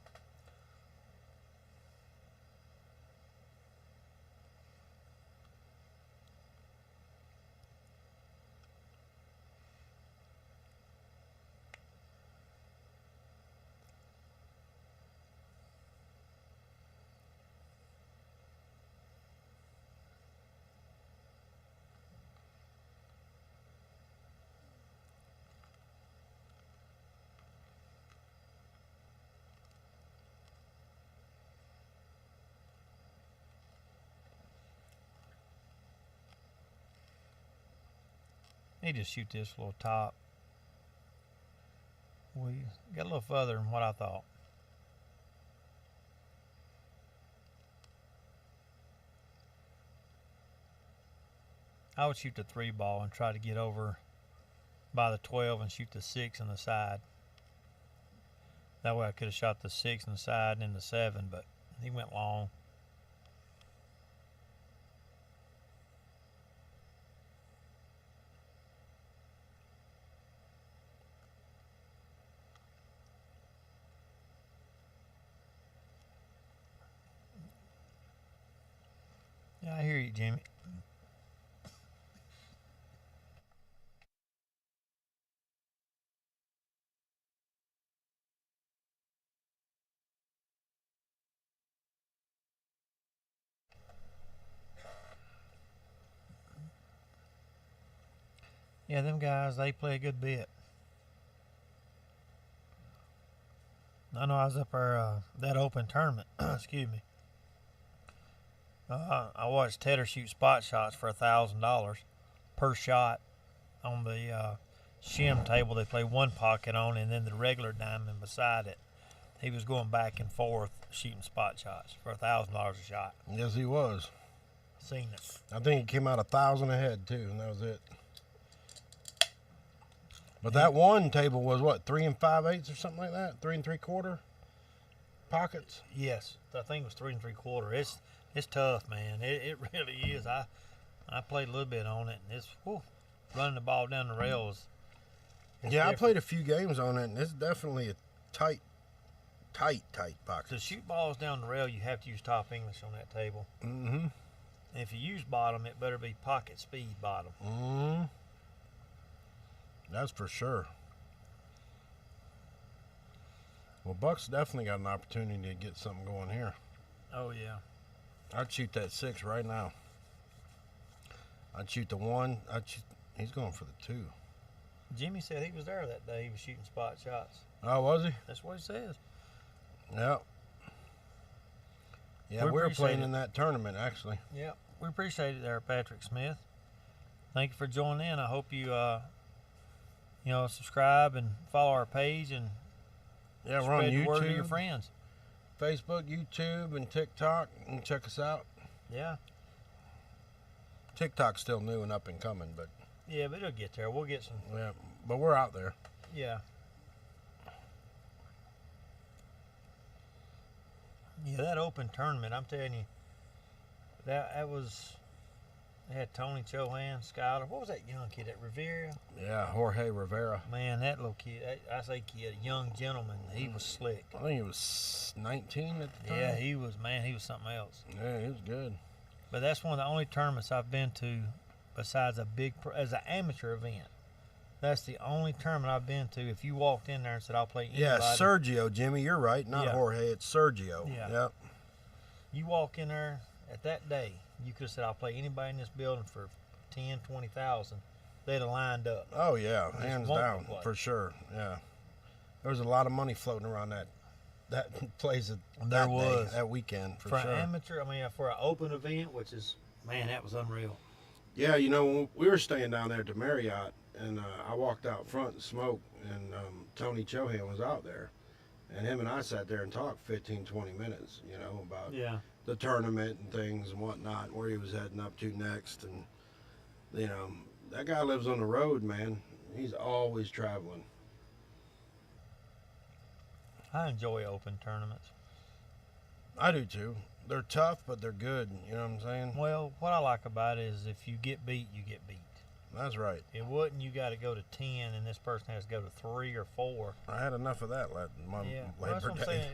Need to shoot this little top. We got a little further than what I thought. I would shoot the 3 ball and try to get over by the 12 and shoot the 6 on the side. That way I could have shot the 6 on the side and then the 7, but he went long. Yeah, I hear you, Jimmy. Yeah, them guys, they play a good bit. I know I was up there that open tournament. Excuse me. I watched Tedder shoot spot shots for $1,000 per shot on the shim table they play one pocket on, and then the regular diamond beside it. He was going back and forth shooting spot shots for $1,000 a shot. Yes, he was. Seen it. I think he came out 1,000 ahead too, and that was it. But that one table was what, 3 5/8 or something like that? 3 3/4 pockets. Yes, I think it was 3 3/4. It's tough, man. It really is. I played a little bit on it, and it's running the ball down the rails. Yeah, I played a few games on it, and it's definitely a tight pocket. To shoot balls down the rail, you have to use top English on that table. Mm-hmm. And if you use bottom, it better be pocket speed bottom. Mm-hmm. That's for sure. Well, Buck's definitely got an opportunity to get something going here. Oh, yeah. I'd shoot that 6 right now. I'd shoot the 1. He's going for the 2. Jimmy said he was there that day. He was shooting spot shots. Oh, was he? That's what he says. Yep. Yeah, we were playing in that tournament, actually. Yep. We appreciate it there, Patrick Smith. Thank you for joining in. I hope you, subscribe and follow our page and yeah, we're on spread the YouTube, word to your friends. Facebook, YouTube, and TikTok. And check us out. Yeah. TikTok's still new and up and coming, but yeah, but it'll get there. We'll get some. Yeah, but we're out there. Yeah. Yeah, that open tournament, I'm telling you, that was. They had Tony Chohan, Skyler. What was that young kid at Rivera? Yeah, Jorge Rivera. Man, that little kid, I say kid, a young gentleman, he was slick. I think he was 19 at the time. Yeah, he was something else. Yeah, he was good. But that's one of the only tournaments I've been to besides as an amateur event. That's the only tournament I've been to. If you walked in there and said, I'll play anybody. Yeah, Sergio, Jimmy, you're right. Not Jorge, it's Sergio. Yeah. Yep. You walk in there at that day, you could have said, I'll play anybody in this building for 10, 20,000. They'd have lined up. Oh, yeah, hands down, for sure. Yeah. There was a lot of money floating around that place that weekend, for sure. For an amateur, for an open event, which is, man, that was unreal. Yeah, when we were staying down there at the Marriott, and I walked out front and smoked, and Tony Chohan was out there. And him and I sat there and talked 15, 20 minutes, about the tournament and things and whatnot, where he was heading up to next. And, that guy lives on the road, man. He's always traveling. I enjoy open tournaments. I do, too. They're tough, but they're good. You know what I'm saying? Well, what I like about it is if you get beat, you get beat. That's right. It wouldn't you got to go to 10 and this person has to go to 3 or 4. I had enough of that Labor Day. Saying.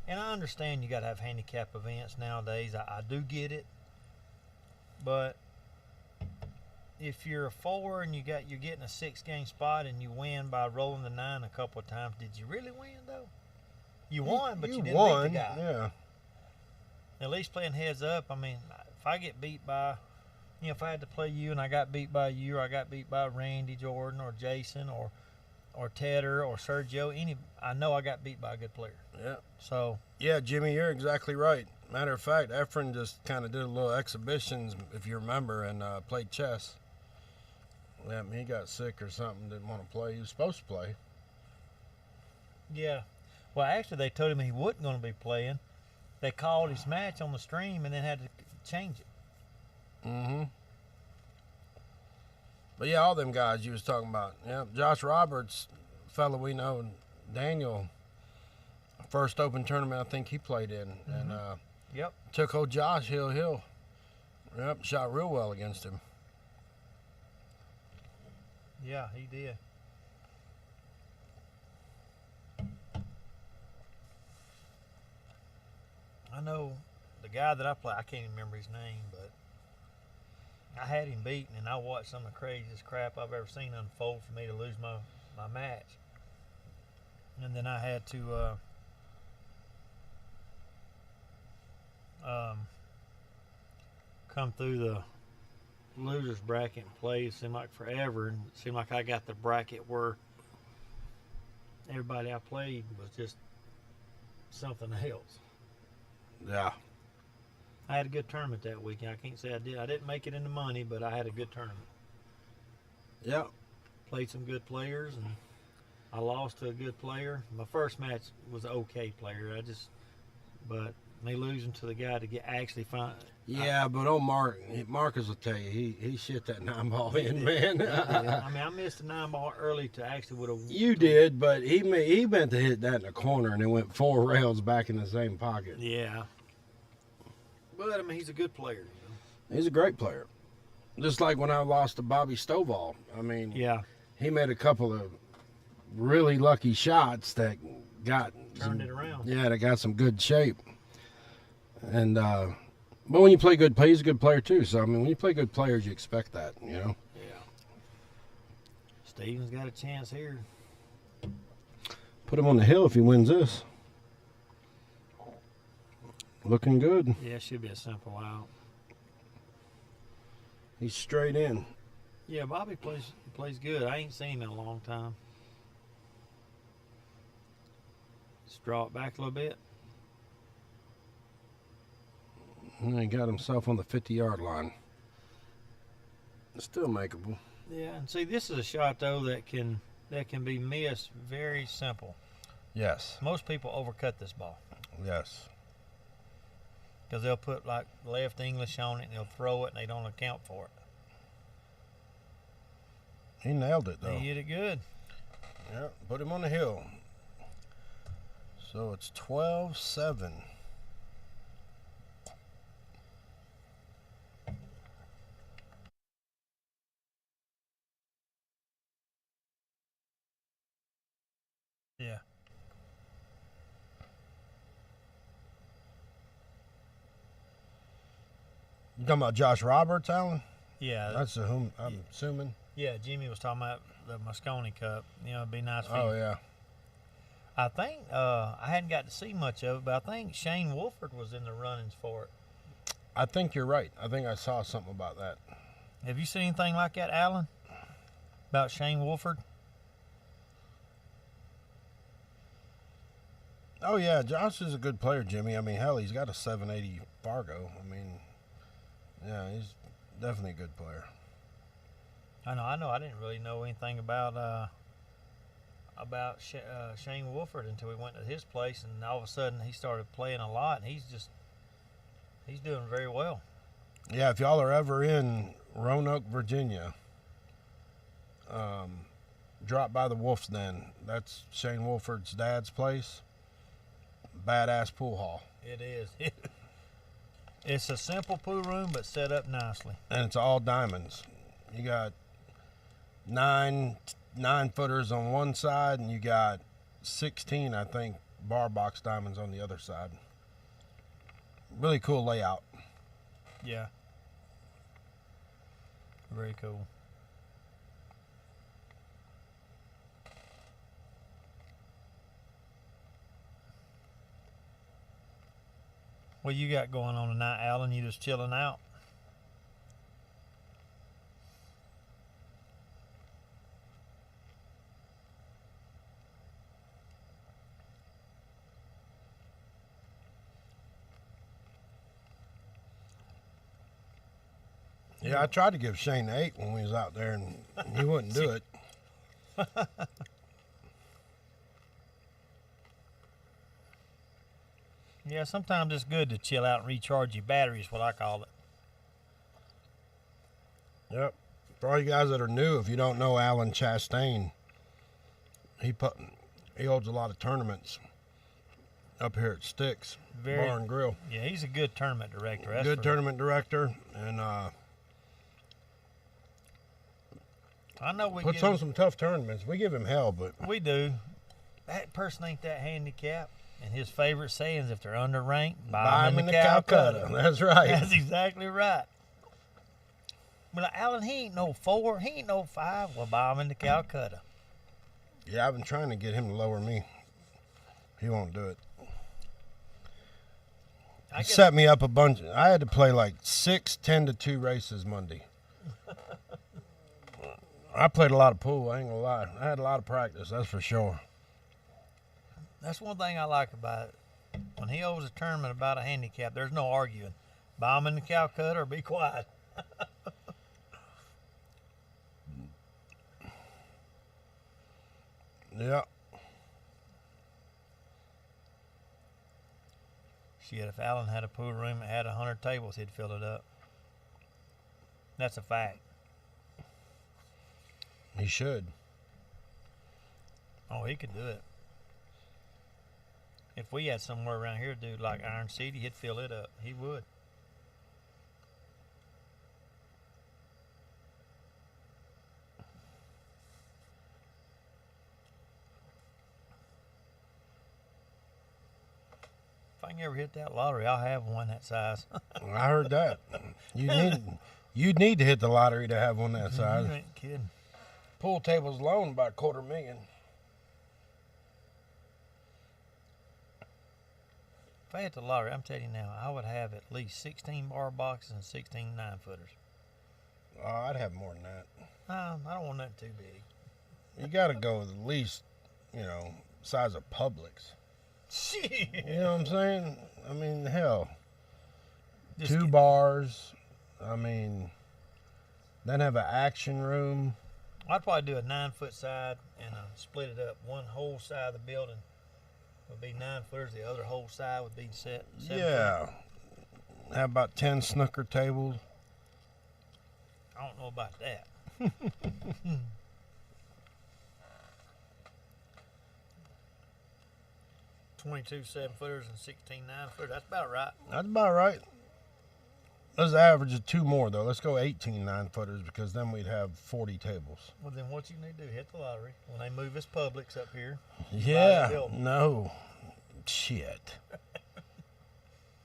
And I understand you got to have handicap events nowadays. I do get it. But if you're a 4 and you're getting a 6-game spot and you win by rolling the 9 a couple of times, did you really win though? You won, but you didn't beat the guy. Yeah. At least playing heads up. If I get beat by, if I had to play you and I got beat by you, or I got beat by Randy Jordan or Jason or Tedder or Sergio, I know I got beat by a good player. Yeah. So. Yeah, Jimmy, you're exactly right. Matter of fact, Efren just kind of did a little exhibitions, if you remember, and played chess. Yeah, he got sick or something, didn't want to play. He was supposed to play. Yeah. Well, actually, they told him he wasn't going to be playing. They called his match on the stream and then had to change it. Mm-hmm. But yeah, all them guys you was talking about. Yeah, Josh Roberts, fellow we know, Daniel, first open tournament I think he played in. Mm-hmm. And took old Josh Hill. Yep, shot real well against him. Yeah, he did. I know the guy that I play, I can't even remember his name, but I had him beaten, and I watched some of the craziest crap I've ever seen unfold for me to lose my match. And then I had to come through the losers bracket and play. It seemed like forever, and it seemed like I got the bracket where everybody I played was just something else. Yeah. I had a good tournament that weekend. I can't say I did. I didn't make it into money, but I had a good tournament. Yeah. Played some good players, and I lost to a good player. My first match was an okay player. But Me losing to the guy to get actually find. Yeah, but old Marcus will tell you, he shit that 9-ball in, man. Yeah. I mean, I missed a 9-ball early to actually would have. You did, but he meant to hit that in the corner, and it went 4 rails back in the same pocket. Yeah. But I mean, he's a good player. You know? He's a great player. Just like when I lost to Bobby Stovall. I mean, Yeah. he made a couple of really lucky shots that Turned it around. Yeah, that got some good shape. And but when you play good play, he's a good player too. So I mean, when you play good players, you expect that, you know. Yeah. Steven's got a chance here. Put him on the hill if he wins this. Looking good. Yeah, it should be a simple out. He's straight in. Yeah, Bobby plays good. I ain't seen him in a long time. Just draw it back a little bit. And he got himself on the 50-yard line. Still makeable. Yeah, and see, this is a shot though that can be missed very simple. Yes. Most people overcut this ball Yes. because they'll put like left English on it and they'll throw it and they don't account for it. He nailed it though. He hit it good. Yeah, put him on the hill. So it's 12-7. Yeah. You talking about Josh Roberts, Alan? Yeah. That's whom I'm assuming. Yeah, Jimmy was talking about the Moscone Cup. You know, it'd be nice for Oh you. yeah. I think I hadn't got to see much of it, but I think Shane Wolford was in the runnings for it. I think you're right. I think I saw something about that. Have you seen anything like that, Alan? About Shane Wolford? Oh yeah, Josh is a good player, Jimmy. I mean, hell, he's got a 780 Fargo. I mean, yeah, he's definitely a good player. I know. I didn't really know anything about Shane Wolford until we went to his place, and all of a sudden he started playing a lot, and he's doing very well. Yeah, if y'all are ever in Roanoke, Virginia, drop by the Wolf's Den. That's Shane Wolford's dad's place. Badass pool hall. It is. It's a simple pool room, but set up nicely. And it's all diamonds. You got nine footers on one side, and you got 16, I think, bar box diamonds on the other side. Really cool layout. Yeah. Very cool. What you got going on tonight, Alan? You just chilling out? Yeah, I tried to give Shane 8 when we was out there, and he wouldn't do it. Yeah, sometimes it's good to chill out and recharge your batteries, what I call it. Yep. For all you guys that are new, if you don't know Alan Chastain, he holds a lot of tournaments up here at Sticks Bar and Grill. Yeah, he's a good tournament director. That's Good tournament director, and I know we puts on some tough tournaments. We give him hell, but we do. That person ain't that handicapped. And his favorite sayings, if they're underranked, buy them in the Calcutta. That's right. That's exactly right. But like, Alan, he ain't no 4, he ain't no 5. Well, buy him in the Calcutta. Yeah, I've been trying to get him to lower me. He won't do it. He set me up a bunch. I had to play like 6 10-2 races Monday. I played a lot of pool, I ain't gonna lie. I had a lot of practice, that's for sure. That's one thing I like about it. When he holds a tournament about a handicap, there's no arguing. Buy him in the Calcutta or be quiet. Yeah. Shit, if Alan had a pool room that had 100 tables, he'd fill it up. That's a fact. He should. Oh, he could do it. If we had somewhere around here, dude, like Iron City, he'd fill it up. He would. If I can ever hit that lottery, I'll have one that size. I heard that. You'd need to hit the lottery to have one that size. You ain't kidding. Pool tables alone about $250,000. If I hit the lottery, I'm telling you now, I would have at least 16 bar boxes and 16 9-footers. Oh, I'd have more than that. I don't want nothing too big. You got to go with at least, size of Publix. Shit. You know what I'm saying? I mean, hell. Just 2 bars. I mean, then have an action room. I'd probably do a 9-foot side and split it up. One whole side of the building would be 9-footers. The other whole side would be set. Yeah. Have about 10 snooker tables. I don't know about that. 22 7-footers and 16 9-footers. That's about right. That's about right. Let's average of 2 more, though. Let's go 18 9-footers because then we'd have 40 tables. Well, then what you need to do, hit the lottery. When they move this Publix up here. Yeah. No. Shit.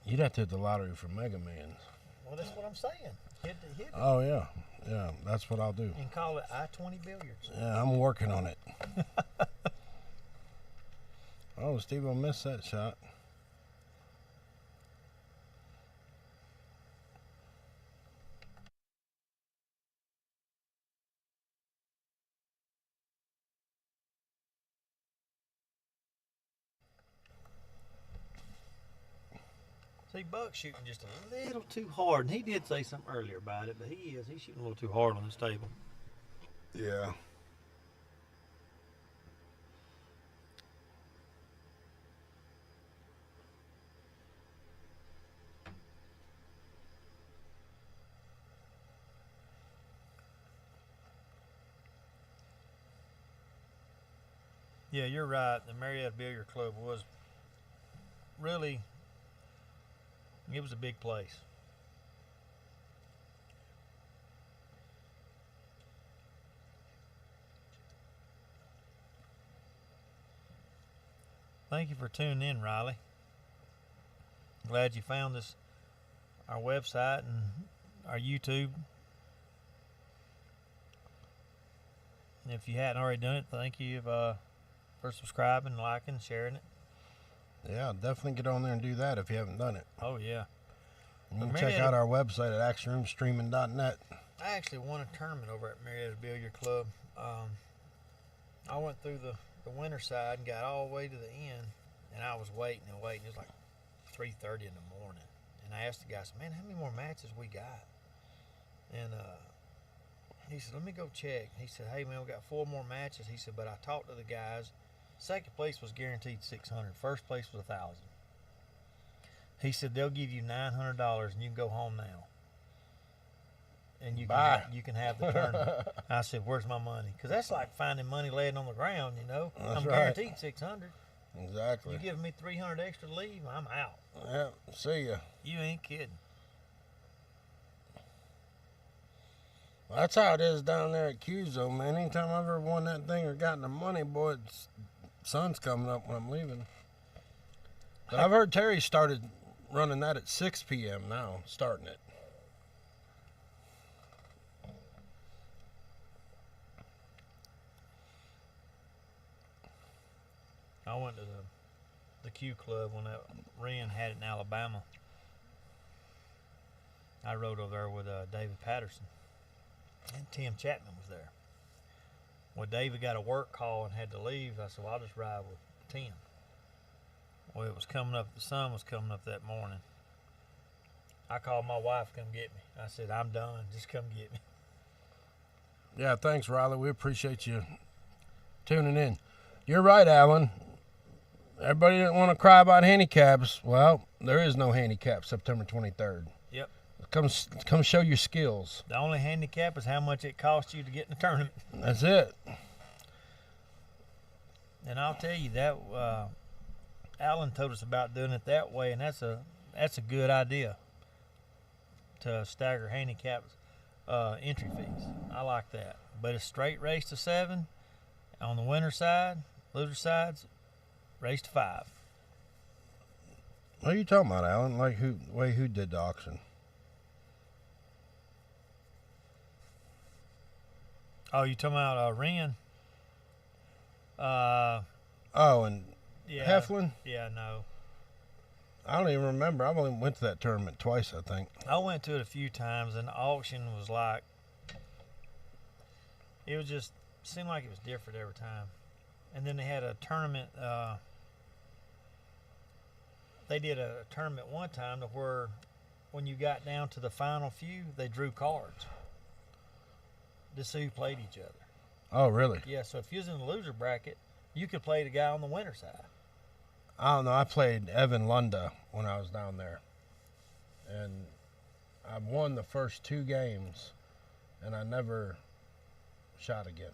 You'd have to hit the lottery for Mega Millions. Well, that's what I'm saying. Hit it. Oh, yeah. Yeah, that's what I'll do. And call it I-20 Billiards. Yeah, I'm working on it. Oh, Steve will miss that shot. See, Buck's shooting just a little too hard, and he did say something earlier about it, but he's shooting a little too hard on this table. Yeah. Yeah, you're right. The Marietta Billiard Club was really, it was a big place. Thank you for tuning in, Riley. Glad you found us, our website and our YouTube. And if you hadn't already done it, thank you for subscribing, liking, sharing it. Yeah, definitely get on there and do that if you haven't done it. Oh, yeah. You can check out our website at actionroomstreaming.net. I actually won a tournament over at Marietta Billiard Club. I went through the winter side and got all the way to the end, and I was waiting and waiting. It was like 3:30 in the morning. And I asked the guy, I said, man, how many more matches we got? And he said, let me go check. He said, hey, man, we got 4 more matches. He said, but I talked to the guys. Second place was guaranteed $600. First place was $1,000. He said, they'll give you $900 and you can go home now. And you can have the tournament. I said, where's my money? Because that's like finding money laying on the ground, That's I'm right. guaranteed $600. Exactly. You giving me $300 extra to leave, I'm out. Yeah, see ya. You ain't kidding. Well, that's how it is down there at Cuso, man. Anytime I've ever won that thing or gotten the money, boy, sun's coming up when I'm leaving. But I've heard Terry started running that at 6 p.m. now, starting it. I went to the Q Club when that Wren had it in Alabama. I rode over there with David Patterson, and Tim Chapman was there. Well, David got a work call and had to leave. I said, well, I'll just ride with Tim. Well, it was coming up, the sun was coming up that morning. I called my wife to come get me. I said, I'm done, just come get me. Yeah, thanks, Riley. We appreciate you tuning in. You're right, Alan. Everybody didn't want to cry about handicaps. Well, There is no handicap September 23rd. Yep. Come show your skills. The only handicap is how much it costs you to get in the tournament. That's it. And I'll tell you that Alan told us about doing it that way, and that's a good idea to stagger handicaps entry fees. I like that. But it's straight race to 7 on the winner side. Loser sides, race to 5. What are you talking about, Alan? Like who did the auction? Oh, you talking about Ren? And Yeah. Heflin? Yeah, no. I don't even remember. I've only went to that tournament twice, I think. I went to it a few times, and the auction was like, it was just seemed like it was different every time. And then they had a tournament. They did a tournament one time to where, when you got down to the final few, they drew cards to see who played each other. Oh, really? Yeah, so if you was in the loser bracket, you could play the guy on the winner side. I don't know. I played Evan Lunda when I was down there. And I won the first 2 games, and I never shot again.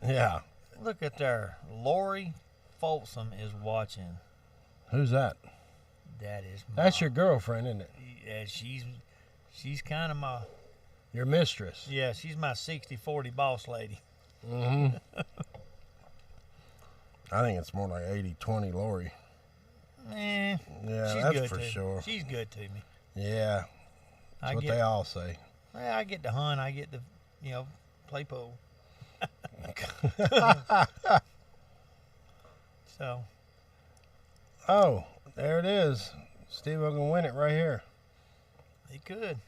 Yeah. Look at there. Lori Folsom is watching. Who's that? That is That's your girlfriend, isn't it? Yeah, she's kind of my... Your mistress. Yeah, she's my 60-40 boss lady. Mm-hmm. I think it's more like 80-20 Lori. Yeah, Yeah, she's that's good for sure. She's good to me. Yeah. That's what they all say. Well, I get to hunt. I get to, play pool. So. Oh, there it is. Steve can win it right here. He could.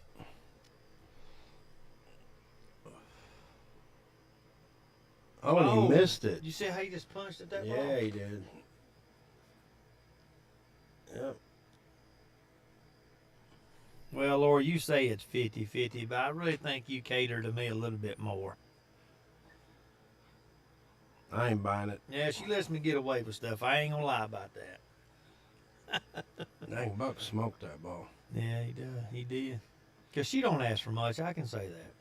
Oh, he missed it. You see how he just punched at that ball? Yeah, he did. Yep. Well, Laura, you say it's 50-50, but I really think you cater to me a little bit more. I ain't buying it. Yeah, she lets me get away with stuff. I ain't gonna lie about that. Dang, Buck smoked that ball. Yeah, he does. He did. Because she don't ask for much. I can say that.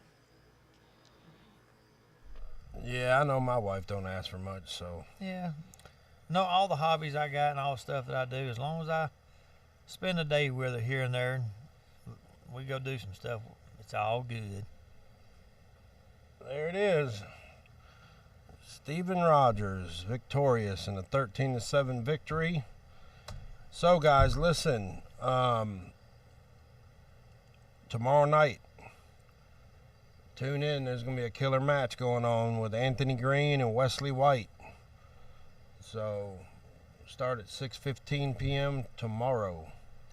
Yeah, I know my wife don't ask for much, so. Yeah. No, all the hobbies I got and all the stuff that I do, as long as I spend a day with her here and there, and we go do some stuff, it's all good. There it is. Steven Rogers, victorious in a 13-7 victory. So, guys, listen. Tomorrow night, tune in. There's going to be a killer match going on with Anthony Green and Wesley White. So, start at 6:15 p.m. tomorrow.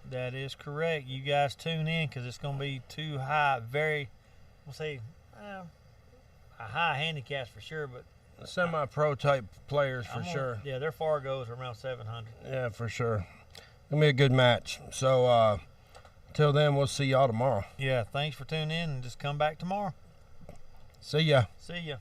That is correct. You guys tune in because it's going to be too high, we'll say, a high handicaps for sure, but Semi-pro type players for sure. Yeah, their Fargo's around 700. Yeah, for sure. Gonna be a good match. So, till then, we'll see y'all tomorrow. Yeah, thanks for tuning in, and just come back tomorrow. See ya. See ya.